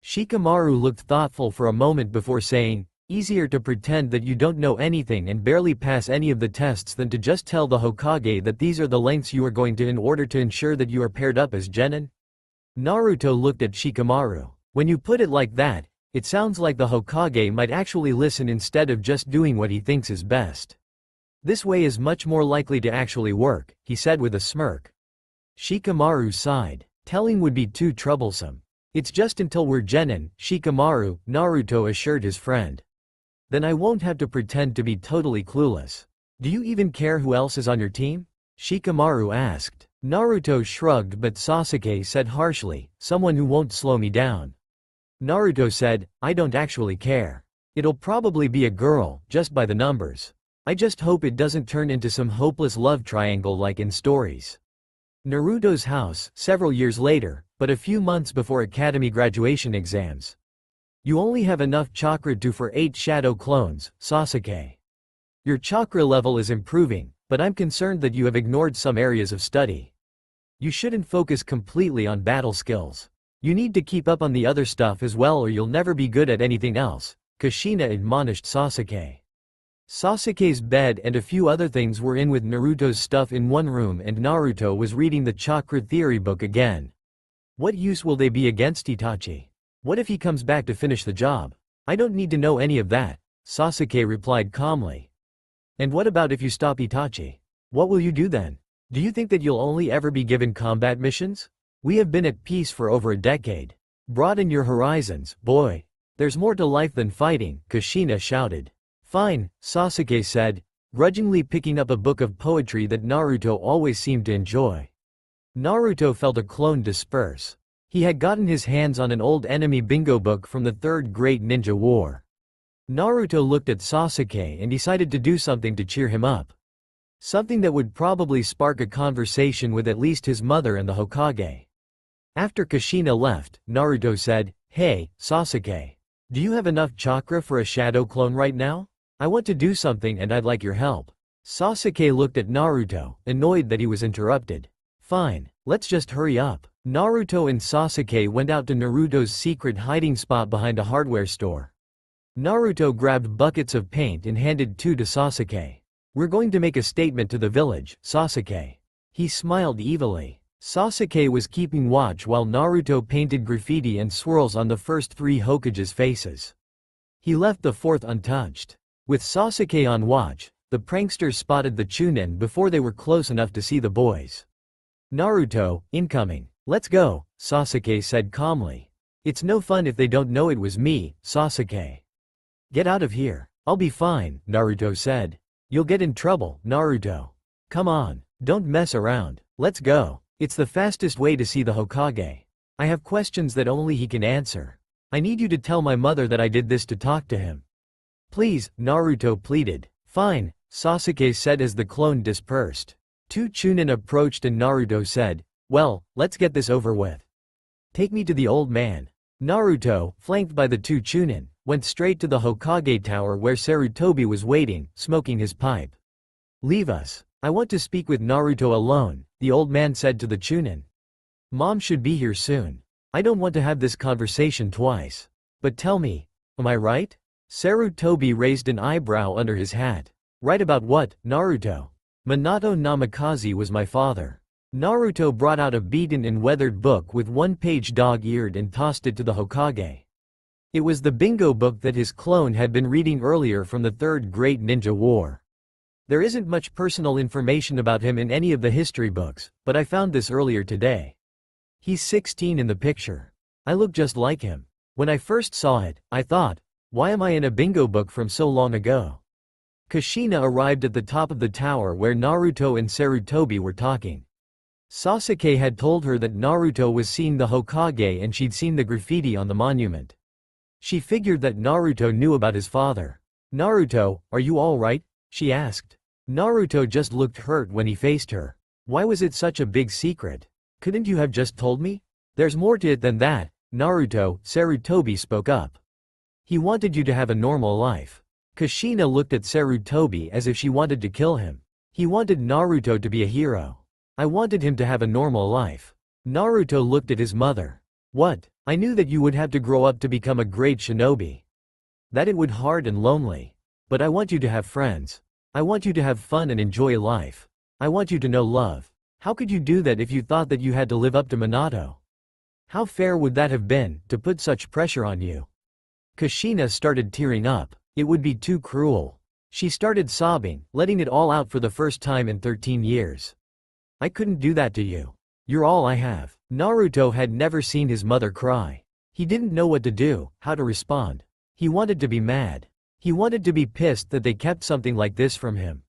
Shikamaru looked thoughtful for a moment before saying, Easier to pretend that you don't know anything and barely pass any of the tests than to just tell the Hokage that these are the lengths you are going to in order to ensure that you are paired up as genin? Naruto looked at Shikamaru. When you put it like that, it sounds like the Hokage might actually listen instead of just doing what he thinks is best. This way is much more likely to actually work, he said with a smirk. Shikamaru sighed. Telling would be too troublesome. It's just until we're genin, Shikamaru, Naruto assured his friend. Then I won't have to pretend to be totally clueless. Do you even care who else is on your team? Shikamaru asked. Naruto shrugged but Sasuke said harshly, someone who won't slow me down. Naruto said, I don't actually care. It'll probably be a girl, just by the numbers. I just hope it doesn't turn into some hopeless love triangle like in stories. Naruto's house, several years later, but a few months before academy graduation exams. You only have enough chakra for 8 shadow clones, Sasuke. Your chakra level is improving, but I'm concerned that you have ignored some areas of study. You shouldn't focus completely on battle skills. You need to keep up on the other stuff as well or you'll never be good at anything else, Kushina admonished Sasuke. Sasuke's bed and a few other things were in with Naruto's stuff in one room and Naruto was reading the chakra theory book again. What use will they be against Itachi? What if he comes back to finish the job? I don't need to know any of that, Sasuke replied calmly. And what about if you stop Itachi? What will you do then? Do you think that you'll only ever be given combat missions? We have been at peace for over a decade. Broaden your horizons, boy. There's more to life than fighting, Kushina shouted. Fine, Sasuke said, grudgingly picking up a book of poetry that Naruto always seemed to enjoy. Naruto felt a clone disperse. He had gotten his hands on an old enemy bingo book from the Third Great Ninja War. Naruto looked at Sasuke and decided to do something to cheer him up. Something that would probably spark a conversation with at least his mother and the Hokage. After Kushina left, Naruto said, Hey, Sasuke. Do you have enough chakra for a shadow clone right now? I want to do something and I'd like your help. Sasuke looked at Naruto, annoyed that he was interrupted. Fine, let's just hurry up. Naruto and Sasuke went out to Naruto's secret hiding spot behind a hardware store. Naruto grabbed buckets of paint and handed 2 to Sasuke. We're going to make a statement to the village, Sasuke. He smiled evilly. Sasuke was keeping watch while Naruto painted graffiti and swirls on the first 3 Hokage's faces. He left the 4th untouched. With Sasuke on watch, the pranksters spotted the Chunin before they were close enough to see the boys. Naruto, incoming. Let's go, Sasuke said calmly. It's no fun if they don't know it was me, Sasuke. Get out of here. I'll be fine, Naruto said. You'll get in trouble, Naruto. Come on, don't mess around. Let's go. It's the fastest way to see the Hokage. I have questions that only he can answer. I need you to tell my mother that I did this to talk to him. Please, Naruto pleaded. Fine, Sasuke said as the clone dispersed. 2 Chunin approached and Naruto said, well, let's get this over with. Take me to the old man. Naruto, flanked by the 2 Chunin, went straight to the Hokage tower where Sarutobi was waiting, smoking his pipe. Leave us. I want to speak with Naruto alone, the old man said to the Chunin. Mom should be here soon. I don't want to have this conversation twice. But tell me, am I right? Sarutobi raised an eyebrow under his hat. Right about what, Naruto? Minato Namikaze was my father. Naruto brought out a beaten and weathered book with 1-page dog-eared and tossed it to the Hokage. It was the bingo book that his clone had been reading earlier from the Third Great Ninja War. There isn't much personal information about him in any of the history books, but I found this earlier today. He's 16 in the picture. I look just like him. When I first saw it, I thought, why am I in a bingo book from so long ago? Kushina arrived at the top of the tower where Naruto and Sarutobi were talking. Sasuke had told her that Naruto was seeing the Hokage and she'd seen the graffiti on the monument. She figured that Naruto knew about his father. Naruto, are you all right? She asked. Naruto just looked hurt when he faced her. Why was it such a big secret? Couldn't you have just told me? There's more to it than that, Naruto, Sarutobi spoke up. He wanted you to have a normal life. Kushina looked at Sarutobi as if she wanted to kill him. He wanted Naruto to be a hero. I wanted him to have a normal life. Naruto looked at his mother. What? I knew that you would have to grow up to become a great shinobi. That it would hard and lonely. But I want you to have friends. I want you to have fun and enjoy life. I want you to know love. How could you do that if you thought that you had to live up to Minato? How fair would that have been, to put such pressure on you? Kushina started tearing up. It would be too cruel. She started sobbing, letting it all out for the first time in 13 years. I couldn't do that to you. You're all I have. Naruto had never seen his mother cry. He didn't know what to do, how to respond. He wanted to be mad. He wanted to be pissed that they kept something like this from him.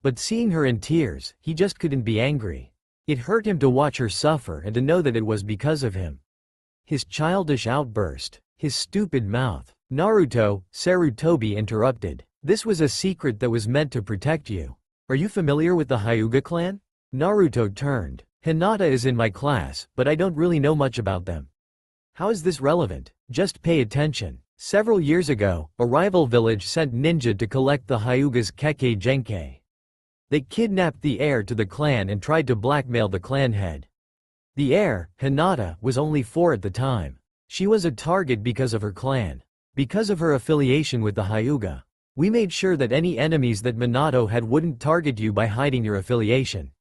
But seeing her in tears, he just couldn't be angry. It hurt him to watch her suffer and to know that it was because of him. His childish outburst, his stupid mouth. Naruto, Sarutobi interrupted. This was a secret that was meant to protect you. Are you familiar with the Hyuga clan? Naruto turned. Hinata is in my class, but I don't really know much about them. How is this relevant? Just pay attention. Several years ago, a rival village sent ninja to collect the Hyuga's Kekkei Genkei. They kidnapped the heir to the clan and tried to blackmail the clan head. The heir, Hinata, was only 4 at the time. She was a target because of her clan. Because of her affiliation with the Hyuga. We made sure that any enemies that Minato had wouldn't target you by hiding your affiliation.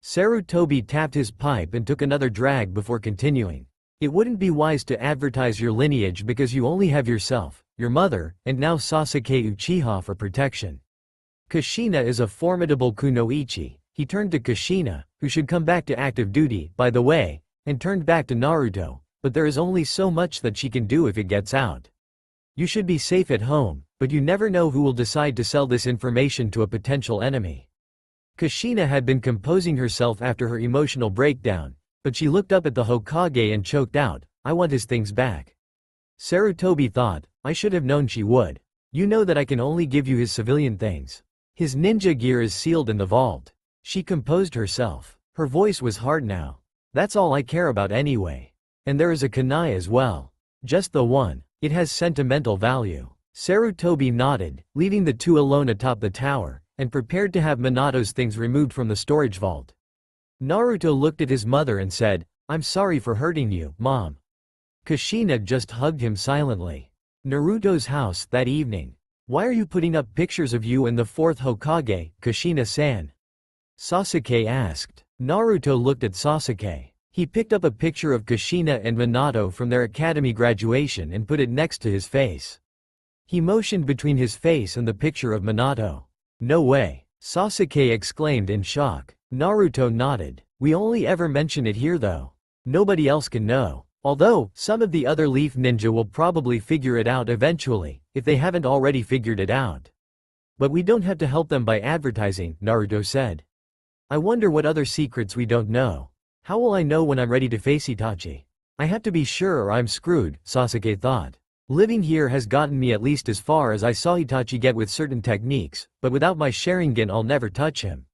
Sarutobi tapped his pipe and took another drag before continuing. It wouldn't be wise to advertise your lineage because you only have yourself, your mother, and now Sasuke Uchiha for protection. Kushina is a formidable kunoichi. He turned to Kushina, who should come back to active duty, by the way, and turned back to Naruto, but there is only so much that she can do if it gets out. You should be safe at home, but you never know who will decide to sell this information to a potential enemy. Kushina had been composing herself after her emotional breakdown, but she looked up at the Hokage and choked out, I want his things back. Sarutobi thought, I should have known she would. You know that I can only give you his civilian things. His ninja gear is sealed in the vault. She composed herself. Her voice was hard now. That's all I care about anyway. And there is a kunai as well. Just the one. It has sentimental value. Sarutobi nodded, leaving the two alone atop the tower, and prepared to have Minato's things removed from the storage vault. Naruto looked at his mother and said, I'm sorry for hurting you, Mom. Kushina just hugged him silently. Naruto's house that evening. Why are you putting up pictures of you and the 4th Hokage, Kushina-san? Sasuke asked. Naruto looked at Sasuke. He picked up a picture of Kushina and Minato from their academy graduation and put it next to his face. He motioned between his face and the picture of Minato. No way. Sasuke exclaimed in shock. Naruto nodded. We only ever mention it here though. Nobody else can know. Although, some of the other Leaf Ninja will probably figure it out eventually, if they haven't already figured it out. But we don't have to help them by advertising, Naruto said. I wonder what other secrets we don't know. How will I know when I'm ready to face Itachi? I have to be sure or I'm screwed, Sasuke thought. Living here has gotten me at least as far as I saw Itachi get with certain techniques, but without my Sharingan I'll never touch him.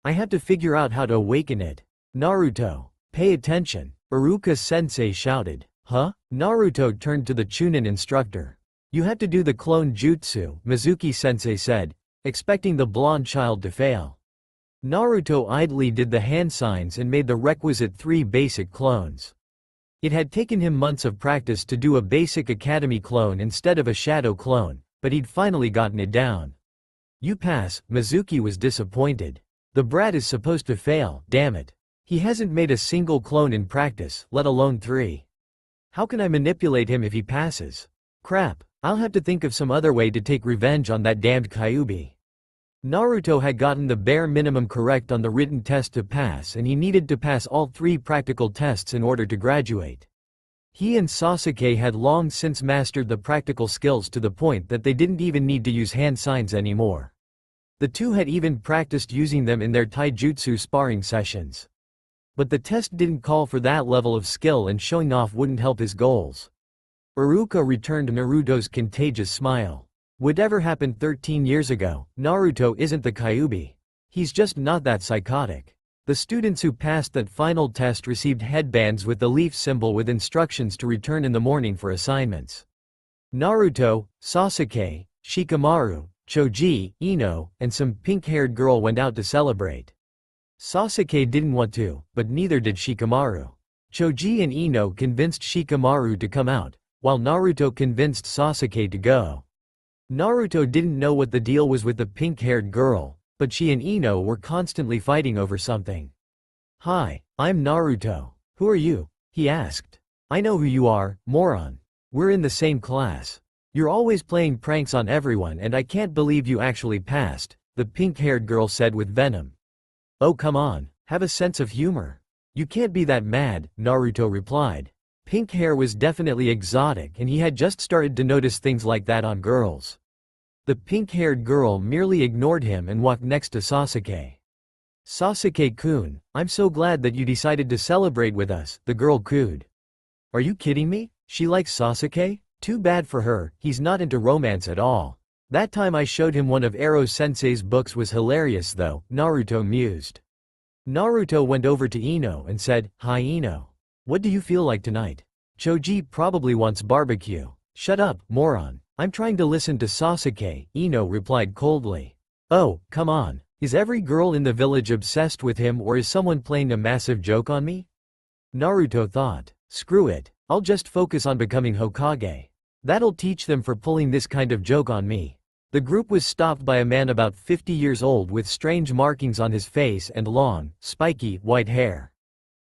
I have to figure out how to awaken it. Naruto, pay attention, Iruka-sensei shouted. Huh? Naruto turned to the Chunin instructor. You have to do the clone jutsu, Mizuki-sensei said, expecting the blonde child to fail. Naruto idly did the hand signs and made the requisite 3 basic clones. It had taken him months of practice to do a basic academy clone instead of a shadow clone, but he'd finally gotten it down. You pass, Mizuki was disappointed. The brat is supposed to fail, damn it. He hasn't made a single clone in practice, let alone 3. How can I manipulate him if he passes? Crap, I'll have to think of some other way to take revenge on that damned Kyuubi. Naruto had gotten the bare minimum correct on the written test to pass and he needed to pass all 3 practical tests in order to graduate. He and Sasuke had long since mastered the practical skills to the point that they didn't even need to use hand signs anymore. The two had even practiced using them in their taijutsu sparring sessions. But the test didn't call for that level of skill and showing off wouldn't help his goals. Iruka returned Naruto's contagious smile. Whatever happened 13 years ago, Naruto isn't the Kyuubi. He's just not that psychotic. The students who passed that final test received headbands with the leaf symbol with instructions to return in the morning for assignments. Naruto, Sasuke, Shikamaru, Choji, Ino, and some pink-haired girl went out to celebrate. Sasuke didn't want to, but neither did Shikamaru. Choji and Ino convinced Shikamaru to come out, while Naruto convinced Sasuke to go. Naruto didn't know what the deal was with the pink-haired girl, but she and Ino were constantly fighting over something. "Hi, I'm Naruto. Who are you?" he asked. "I know who you are, moron. We're in the same class. You're always playing pranks on everyone and I can't believe you actually passed," the pink-haired girl said with venom. "Oh come on, have a sense of humor. You can't be that mad," Naruto replied. Pink hair was definitely exotic and he had just started to notice things like that on girls. The pink-haired girl merely ignored him and walked next to Sasuke. "Sasuke-kun, I'm so glad that you decided to celebrate with us," the girl cooed. "Are you kidding me? She likes Sasuke? Too bad for her, he's not into romance at all. That time I showed him one of Ero-sensei's books was hilarious though," Naruto mused. Naruto went over to Ino and said, "Hi Ino. What do you feel like tonight?" "Choji probably wants barbecue." "Shut up, moron. I'm trying to listen to Sasuke," Ino replied coldly. "Oh, come on. Is every girl in the village obsessed with him or is someone playing a massive joke on me?" Naruto thought. Screw it. I'll just focus on becoming Hokage. That'll teach them for pulling this kind of joke on me. The group was stopped by a man about 50 years old with strange markings on his face and long, spiky, white hair.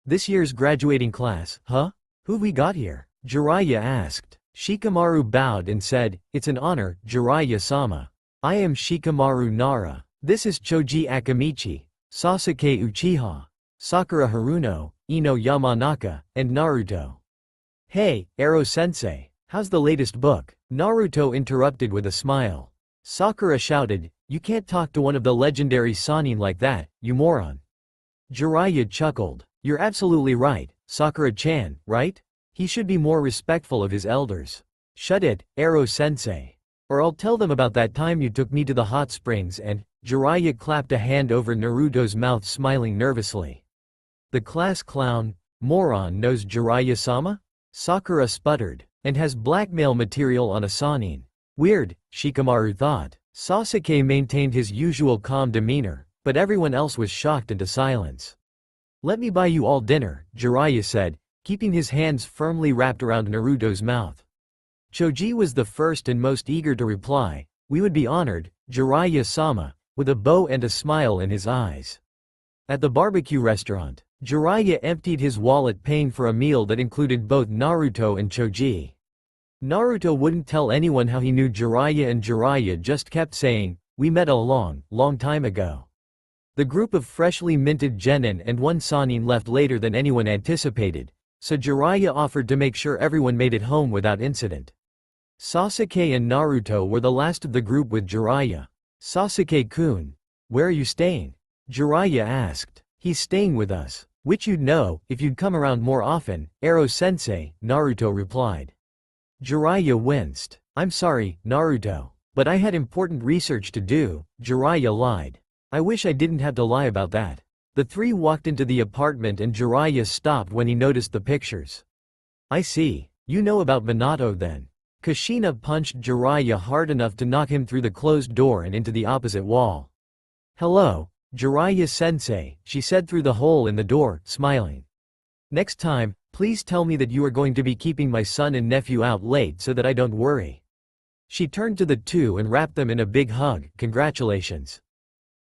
"This year's graduating class, huh? Who've we got here?" Jiraiya asked. Shikamaru bowed and said, "It's an honor, Jiraiya-sama. I am Shikamaru Nara. This is Choji Akamichi, Sasuke Uchiha, Sakura Haruno, Ino Yamanaka, and Naruto." "Hey, Ero-sensei, how's the latest book?" Naruto interrupted with a smile. Sakura shouted, "You can't talk to one of the legendary Sannin like that, you moron." Jiraiya chuckled. "You're absolutely right, Sakura-chan, right? He should be more respectful of his elders." "Shut it, Ero-sensei. Or I'll tell them about that time you took me to the hot springs and..." Jiraiya clapped a hand over Naruto's mouth smiling nervously. "The class clown, moron knows Jiraiya-sama?" Sakura sputtered. "And has blackmail material on a Sannin. Weird," Shikamaru thought. Sasuke maintained his usual calm demeanor, but everyone else was shocked into silence. "Let me buy you all dinner," Jiraiya said, keeping his hands firmly wrapped around Naruto's mouth. Choji was the first and most eager to reply, "We would be honored, Jiraiya-sama," with a bow and a smile in his eyes. At the barbecue restaurant, Jiraiya emptied his wallet paying for a meal that included both Naruto and Choji. Naruto wouldn't tell anyone how he knew Jiraiya and Jiraiya just kept saying, "We met a long time ago." The group of freshly minted genin and one Sannin left later than anyone anticipated, so Jiraiya offered to make sure everyone made it home without incident. Sasuke and Naruto were the last of the group with Jiraiya. "Sasuke-kun, where are you staying?" Jiraiya asked. "He's staying with us, which you'd know if you'd come around more often, Ero-sensei," Naruto replied. Jiraiya winced. "I'm sorry, Naruto, but I had important research to do," Jiraiya lied. "I wish I didn't have to lie about that." The three walked into the apartment and Jiraiya stopped when he noticed the pictures. "I see. You know about Minato then." Kushina punched Jiraiya hard enough to knock him through the closed door and into the opposite wall. "Hello, Jiraiya-sensei," she said through the hole in the door, smiling. "Next time, please tell me that you are going to be keeping my son and nephew out late so that I don't worry." She turned to the two and wrapped them in a big hug. "Congratulations.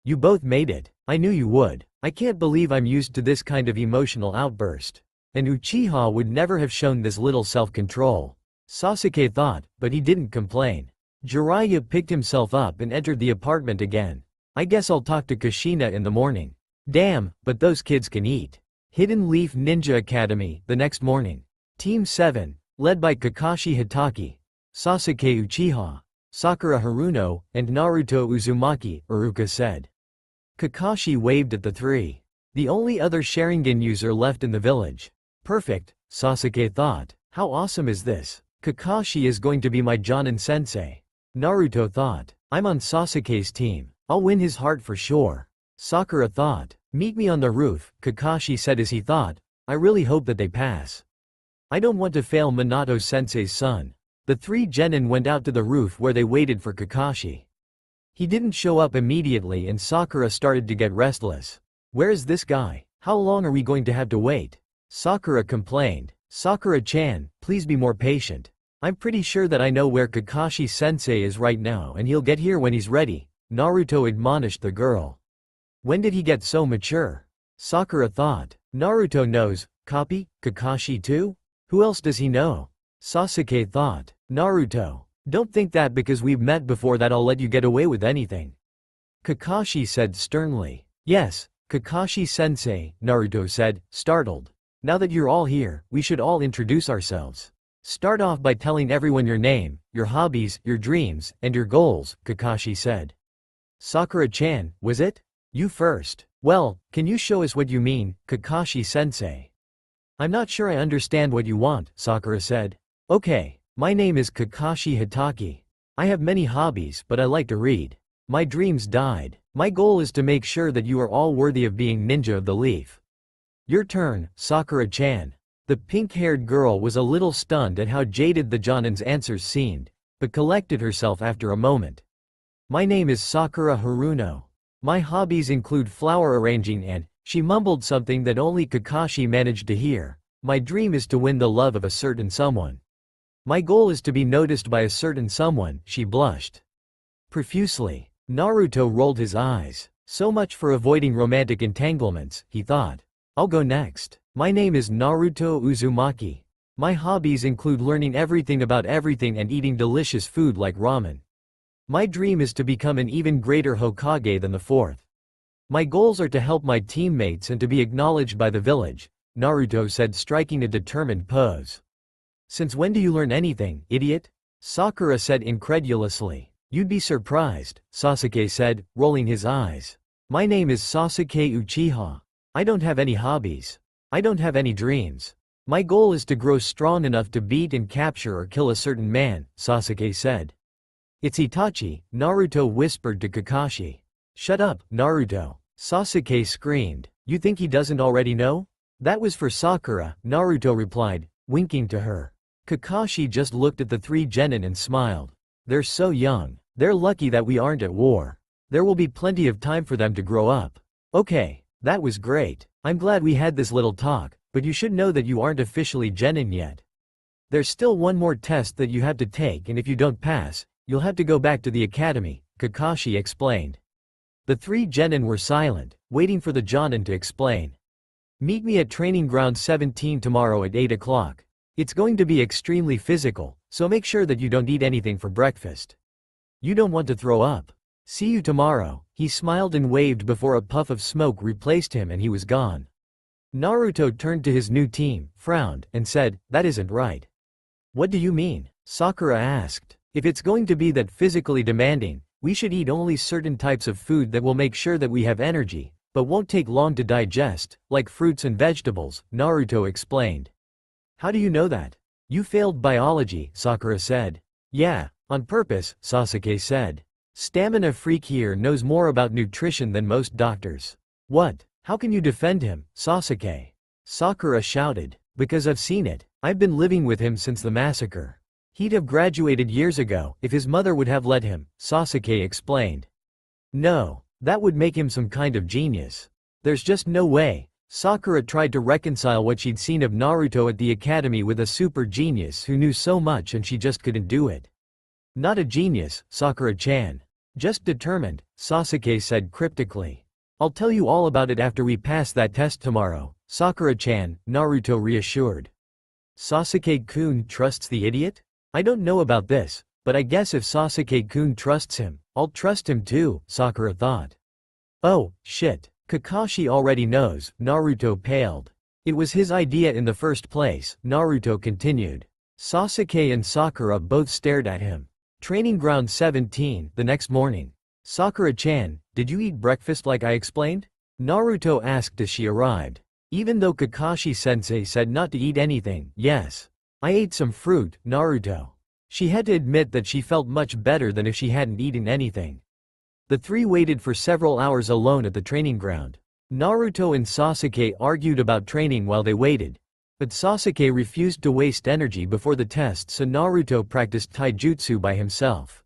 You both made it. I knew you would. I can't believe I'm used to this kind of emotional outburst. And Uchiha would never have shown this little self-control." Sasuke thought, but he didn't complain. Jiraiya picked himself up and entered the apartment again. "I guess I'll talk to Kushina in the morning." "Damn, but those kids can eat." Hidden Leaf Ninja Academy, the next morning. Team 7, led by Kakashi Hitaki, Sasuke Uchiha, Sakura Haruno, and Naruto Uzumaki, Iruka said. Kakashi waved at the three. The only other Sharingan user left in the village. "Perfect," Sasuke thought. "How awesome is this? Kakashi is going to be my Jonin-sensei." Naruto thought. "I'm on Sasuke's team. I'll win his heart for sure." Sakura thought. "Meet me on the roof," Kakashi said as he thought. "I really hope that they pass. I don't want to fail Minato-sensei's son." The three genin went out to the roof where they waited for Kakashi. He didn't show up immediately and Sakura started to get restless. "Where's this guy? How long are we going to have to wait?" Sakura complained. "Sakura-chan, please be more patient. I'm pretty sure that I know where Kakashi-sensei is right now and he'll get here when he's ready, Naruto admonished the girl. When did he get so mature? Sakura thought. Naruto knows, copy, Kakashi too? Who else does he know? Sasuke thought. Naruto. Don't think that because we've met before that I'll let you get away with anything. Kakashi said sternly. Yes, Kakashi-sensei, Naruto said, startled. Now that you're all here, we should all introduce ourselves. Start off by telling everyone your name, your hobbies, your dreams, and your goals, Kakashi said. Sakura-chan, was it? You first. Well, can you show us what you mean, Kakashi-sensei? I'm not sure I understand what you want, Sakura said. Okay, my name is Kakashi Hitaki. I have many hobbies but I like to read. My dreams died. My goal is to make sure that you are all worthy of being ninja of the leaf. Your turn, Sakura-chan. The pink-haired girl was a little stunned at how jaded the Jonin's answers seemed, but collected herself after a moment. My name is Sakura Haruno. My hobbies include flower arranging and, she mumbled something that only Kakashi managed to hear. My dream is to win the love of a certain someone. My goal is to be noticed by a certain someone, she blushed profusely. Naruto rolled his eyes. So much for avoiding romantic entanglements, he thought. I'll go next. My name is Naruto Uzumaki. My hobbies include learning everything about everything and eating delicious food like ramen. My dream is to become an even greater Hokage than the fourth. My goals are to help my teammates and to be acknowledged by the village, Naruto said, striking a determined pose. Since when do you learn anything, idiot? Sakura said incredulously. You'd be surprised, Sasuke said, rolling his eyes. My name is Sasuke Uchiha. I don't have any hobbies. I don't have any dreams. My goal is to grow strong enough to beat and capture or kill a certain man, Sasuke said. It's Itachi, Naruto whispered to Kakashi. Shut up, Naruto, Sasuke screamed. You think he doesn't already know? That was for Sakura, Naruto replied, winking to her. Kakashi just looked at the three genin and smiled. They're so young. They're lucky that we aren't at war. There will be plenty of time for them to grow up. Okay, that was great. I'm glad we had this little talk, but you should know that you aren't officially genin yet. There's still one more test that you have to take, and if you don't pass, you'll have to go back to the academy, Kakashi explained. The three genin were silent, waiting for the Jonin to explain. Meet me at training ground 17 tomorrow at 8 o'clock. It's going to be extremely physical, so make sure that you don't eat anything for breakfast. You don't want to throw up. See you tomorrow. He smiled and waved before a puff of smoke replaced him and he was gone. Naruto turned to his new team, frowned, and said, that isn't right. What do you mean? Sakura asked. If it's going to be that physically demanding, we should eat only certain types of food that will make sure that we have energy, but won't take long to digest, like fruits and vegetables, Naruto explained. How do you know that? You failed biology, Sakura said. Yeah, on purpose, Sasuke said. Stamina Freak here knows more about nutrition than most doctors. What? How can you defend him, Sasuke? Sakura shouted. Because I've seen it. I've been living with him since the massacre. He'd have graduated years ago if his mother would have let him, Sasuke explained. No, that would make him some kind of genius. There's just no way. Sakura tried to reconcile what she'd seen of Naruto at the academy with a super genius who knew so much and she just couldn't do it. Not a genius, Sakura-chan. Just determined, Sasuke said cryptically. I'll tell you all about it after we pass that test tomorrow, Sakura-chan, Naruto reassured. Sasuke-kun trusts the idiot? I don't know about this, but I guess if Sasuke-kun trusts him, I'll trust him too, Sakura thought. Oh, shit. Kakashi already knows, Naruto paled. It was his idea in the first place, Naruto continued. Sasuke and Sakura both stared at him. Training ground 17, the next morning. Sakura-chan, did you eat breakfast like I explained? Naruto asked as she arrived. Even though Kakashi-sensei said not to eat anything, yes. I ate some fruit, Naruto. She had to admit that she felt much better than if she hadn't eaten anything. The three waited for several hours alone at the training ground. Naruto and Sasuke argued about training while they waited. But Sasuke refused to waste energy before the test, so Naruto practiced taijutsu by himself.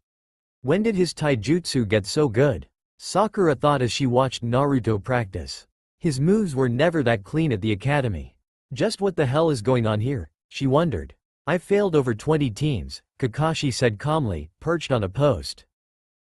When did his taijutsu get so good? Sakura thought as she watched Naruto practice. His moves were never that clean at the academy. Just what the hell is going on here? She wondered. "I've failed over 20 teams," Kakashi said calmly, perched on a post.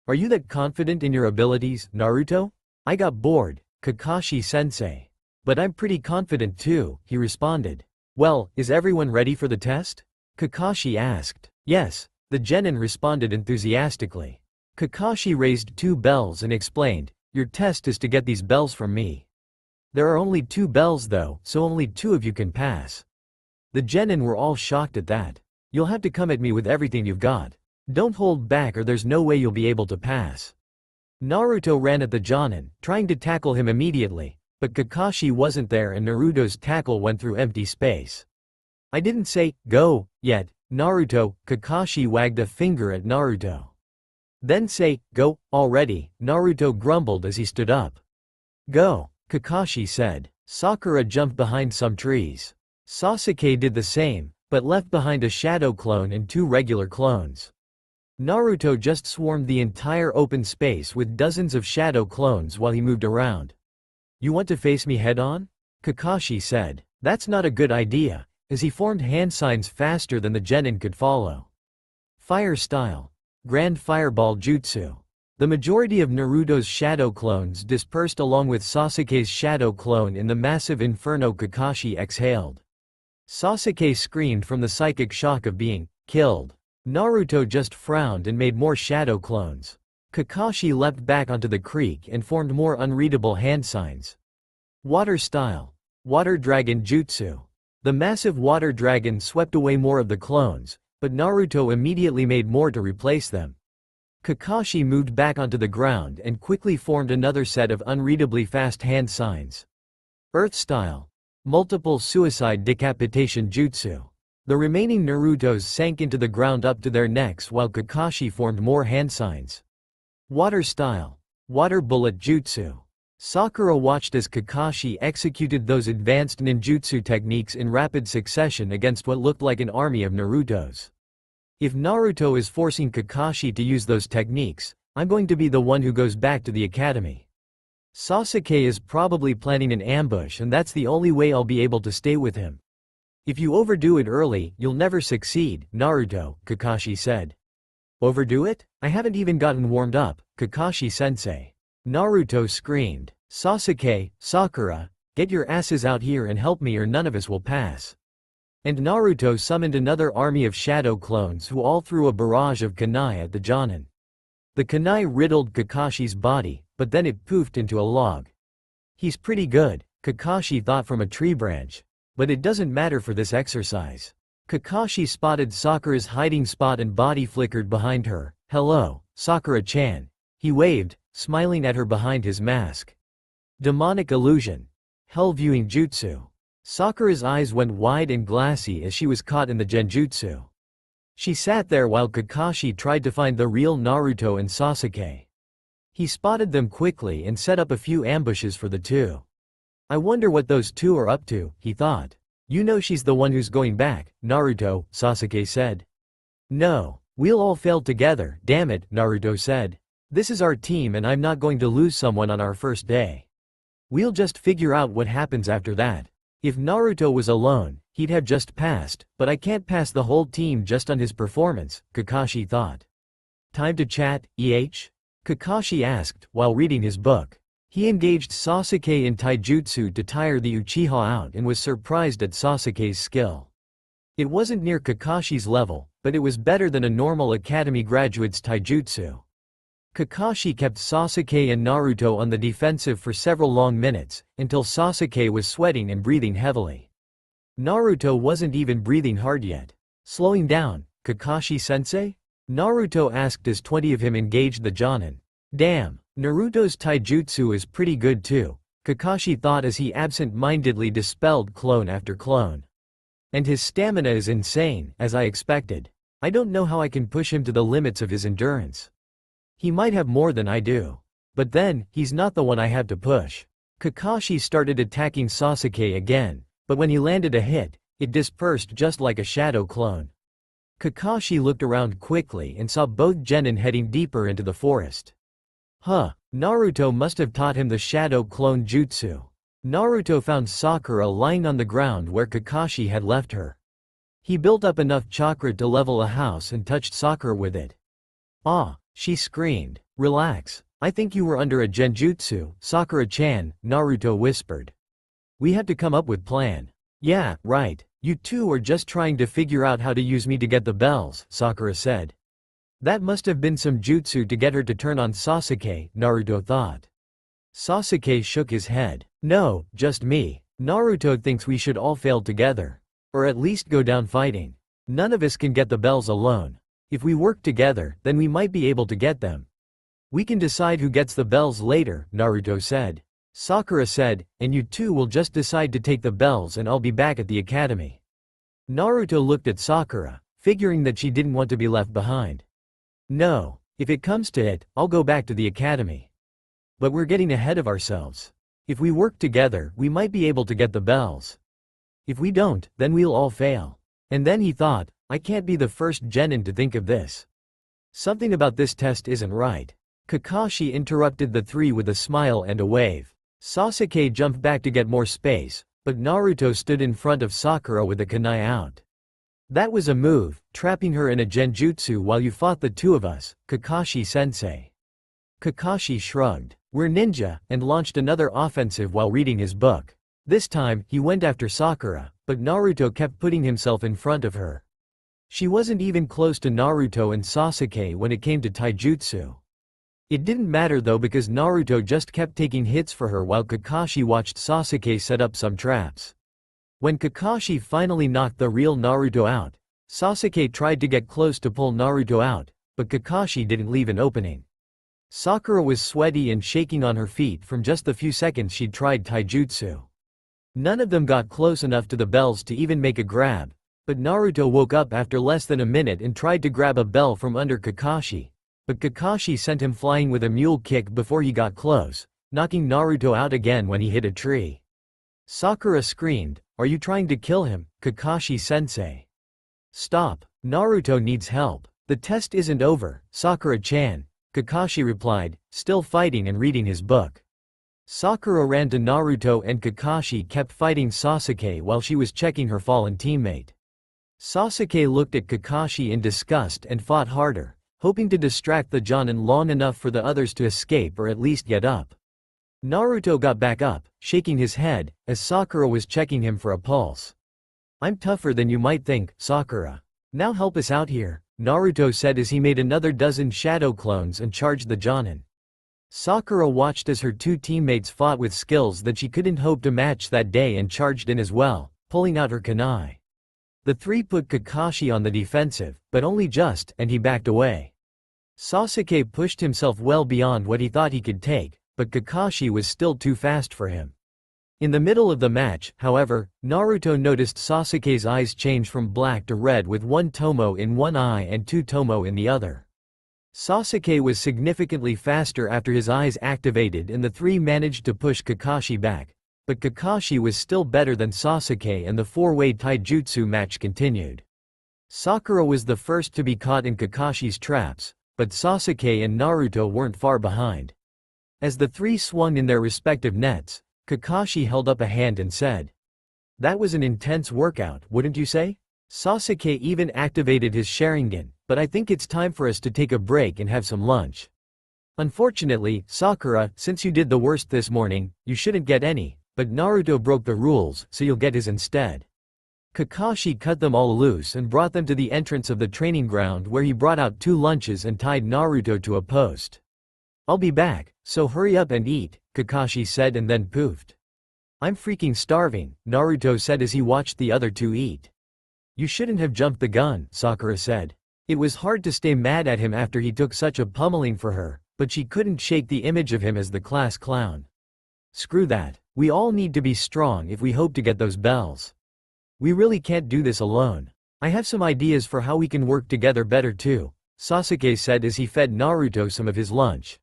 "Are you that confident in your abilities, Naruto?" "I got bored, Kakashi-sensei. But I'm pretty confident too," he responded. "Well, is everyone ready for the test?" Kakashi asked. "Yes," the genin responded enthusiastically. Kakashi raised 2 bells and explained, "Your test is to get these bells from me. There are only 2 bells though, so only 2 of you can pass." The genin were all shocked at that. "You'll have to come at me with everything you've got. Don't hold back or there's no way you'll be able to pass." Naruto ran at the Jonin, trying to tackle him immediately, but Kakashi wasn't there and Naruto's tackle went through empty space. "I didn't say, go, yet, Naruto," Kakashi wagged a finger at Naruto. "Then say, go, already," Naruto grumbled as he stood up. "Go," Kakashi said. Sakura jumped behind some trees. Sasuke did the same, but left behind a shadow clone and 2 regular clones. Naruto just swarmed the entire open space with dozens of shadow clones while he moved around. "You want to face me head-on?" Kakashi said. "That's not a good idea," as he formed hand signs faster than the genin could follow. Fire Style. Grand Fireball Jutsu. The majority of Naruto's shadow clones dispersed along with Sasuke's shadow clone in the massive inferno Kakashi exhaled. Sasuke screamed from the psychic shock of being killed. Naruto just frowned and made more shadow clones. Kakashi leapt back onto the creek and formed more unreadable hand signs. Water Style. Water Dragon Jutsu. The massive water dragon swept away more of the clones, but Naruto immediately made more to replace them. Kakashi moved back onto the ground and quickly formed another set of unreadably fast hand signs. Earth Style. Multiple Suicide Decapitation Jutsu. The remaining Narutos sank into the ground up to their necks while Kakashi formed more hand signs. Water Style. Water Bullet Jutsu. Sakura watched as Kakashi executed those advanced ninjutsu techniques in rapid succession against what looked like an army of Narutos. If Naruto is forcing Kakashi to use those techniques, I'm going to be the one who goes back to the academy. Sasuke is probably planning an ambush and that's the only way I'll be able to stay with him. If you overdo it early, you'll never succeed, Naruto, Kakashi said. Overdo it? I haven't even gotten warmed up, Kakashi-sensei. Naruto screamed. Sasuke, Sakura, get your asses out here and help me or none of us will pass. And Naruto summoned another army of shadow clones who all threw a barrage of kunai at the Jonin. The kunai riddled Kakashi's body, but then it poofed into a log. He's pretty good, Kakashi thought from a tree branch. But it doesn't matter for this exercise. Kakashi spotted Sakura's hiding spot and body flickered behind her. Hello, Sakura-chan. He waved, smiling at her behind his mask. Demonic Illusion. Hell Viewing Jutsu. Sakura's eyes went wide and glassy as she was caught in the genjutsu. She sat there while Kakashi tried to find the real Naruto and Sasuke. He spotted them quickly and set up a few ambushes for the two. I wonder what those two are up to, he thought. You know she's the one who's going back, Naruto, Sasuke said. No, we'll all fail together, damn it, Naruto said. This is our team and I'm not going to lose someone on our first day. We'll just figure out what happens after that. If Naruto was alone, he'd have just passed, but I can't pass the whole team just on his performance, Kakashi thought. Time to chat, Kakashi asked, while reading his book. He engaged Sasuke in taijutsu to tire the Uchiha out and was surprised at Sasuke's skill. It wasn't near Kakashi's level, but it was better than a normal academy graduate's taijutsu. Kakashi kept Sasuke and Naruto on the defensive for several long minutes, until Sasuke was sweating and breathing heavily. Naruto wasn't even breathing hard yet. Slowing down, Kakashi-sensei? Naruto asked as 20 of him engaged the Jonin. Damn, Naruto's taijutsu is pretty good too, Kakashi thought as he absent-mindedly dispelled clone after clone. And his stamina is insane, as I expected. I don't know how I can push him to the limits of his endurance. He might have more than I do. But then, he's not the one I have to push. Kakashi started attacking Sasuke again, but when he landed a hit, it dispersed just like a shadow clone. Kakashi looked around quickly and saw both genin heading deeper into the forest. Naruto must have taught him the shadow clone jutsu. Naruto found Sakura lying on the ground where Kakashi had left her. He built up enough chakra to level a house and touched Sakura with it. Ah, she screamed. Relax. I think you were under a genjutsu, Sakura-chan, Naruto whispered. We had to come up with plan. Yeah, right. You two are just trying to figure out how to use me to get the bells, Sakura said. That must have been some jutsu to get her to turn on Sasuke, Naruto thought. Sasuke shook his head. No, just me. Naruto thinks we should all fail together. Or at least go down fighting. None of us can get the bells alone. If we work together, then we might be able to get them. We can decide who gets the bells later, Naruto said. Sakura said, and you two will just decide to take the bells and I'll be back at the academy. Naruto looked at Sakura, figuring that she didn't want to be left behind. No, if it comes to it, I'll go back to the academy. But we're getting ahead of ourselves. If we work together, we might be able to get the bells. If we don't, then we'll all fail. And then he thought, I can't be the first genin to think of this. Something about this test isn't right. Kakashi interrupted the three with a smile and a wave. Sasuke jumped back to get more space, but Naruto stood in front of Sakura with a kunai out. That was a move, trapping her in a genjutsu while you fought the two of us, Kakashi-sensei. Kakashi shrugged. We're ninja, and launched another offensive while reading his book. This time, he went after Sakura, but Naruto kept putting himself in front of her. She wasn't even close to Naruto and Sasuke when it came to taijutsu. It didn't matter though because Naruto just kept taking hits for her while Kakashi watched Sasuke set up some traps. When Kakashi finally knocked the real Naruto out, Sasuke tried to get close to pull Naruto out, but Kakashi didn't leave an opening. Sakura was sweaty and shaking on her feet from just the few seconds she'd tried taijutsu. None of them got close enough to the bells to even make a grab, but Naruto woke up after less than a minute and tried to grab a bell from under Kakashi, but Kakashi sent him flying with a mule kick before he got close, knocking Naruto out again when he hit a tree. Sakura screamed, "Are you trying to kill him, Kakashi-sensei? Stop, Naruto needs help. The test isn't over, Sakura-chan," Kakashi replied, still fighting and reading his book. Sakura ran to Naruto and Kakashi kept fighting Sasuke while she was checking her fallen teammate. Sasuke looked at Kakashi in disgust and fought harder, hoping to distract the Jonin long enough for the others to escape or at least get up. Naruto got back up, shaking his head, as Sakura was checking him for a pulse. "I'm tougher than you might think, Sakura. Now help us out here," Naruto said as he made another dozen shadow clones and charged the Jonin. Sakura watched as her two teammates fought with skills that she couldn't hope to match that day and charged in as well, pulling out her kunai. The three put Kakashi on the defensive, but only just, and he backed away. Sasuke pushed himself well beyond what he thought he could take, but Kakashi was still too fast for him. In the middle of the match, however, Naruto noticed Sasuke's eyes change from black to red with one tomo in one eye and two tomo in the other. Sasuke was significantly faster after his eyes activated and the three managed to push Kakashi back, but Kakashi was still better than Sasuke and the four-way taijutsu match continued. Sakura was the first to be caught in Kakashi's traps, but Sasuke and Naruto weren't far behind. As the three swung in their respective nets, Kakashi held up a hand and said, "That was an intense workout, wouldn't you say?" Sasuke even activated his Sharingan, "But I think it's time for us to take a break and have some lunch." "Unfortunately, Sakura, since you did the worst this morning, you shouldn't get any, but Naruto broke the rules, so you'll get his instead." Kakashi cut them all loose and brought them to the entrance of the training ground where he brought out two lunches and tied Naruto to a post. "I'll be back, so hurry up and eat," Kakashi said and then poofed. "I'm freaking starving," Naruto said as he watched the other two eat. "You shouldn't have jumped the gun," Sakura said. It was hard to stay mad at him after he took such a pummeling for her, but she couldn't shake the image of him as the class clown. "Screw that. We all need to be strong if we hope to get those bells. We really can't do this alone. I have some ideas for how we can work together better too," Sasuke said as he fed Naruto some of his lunch.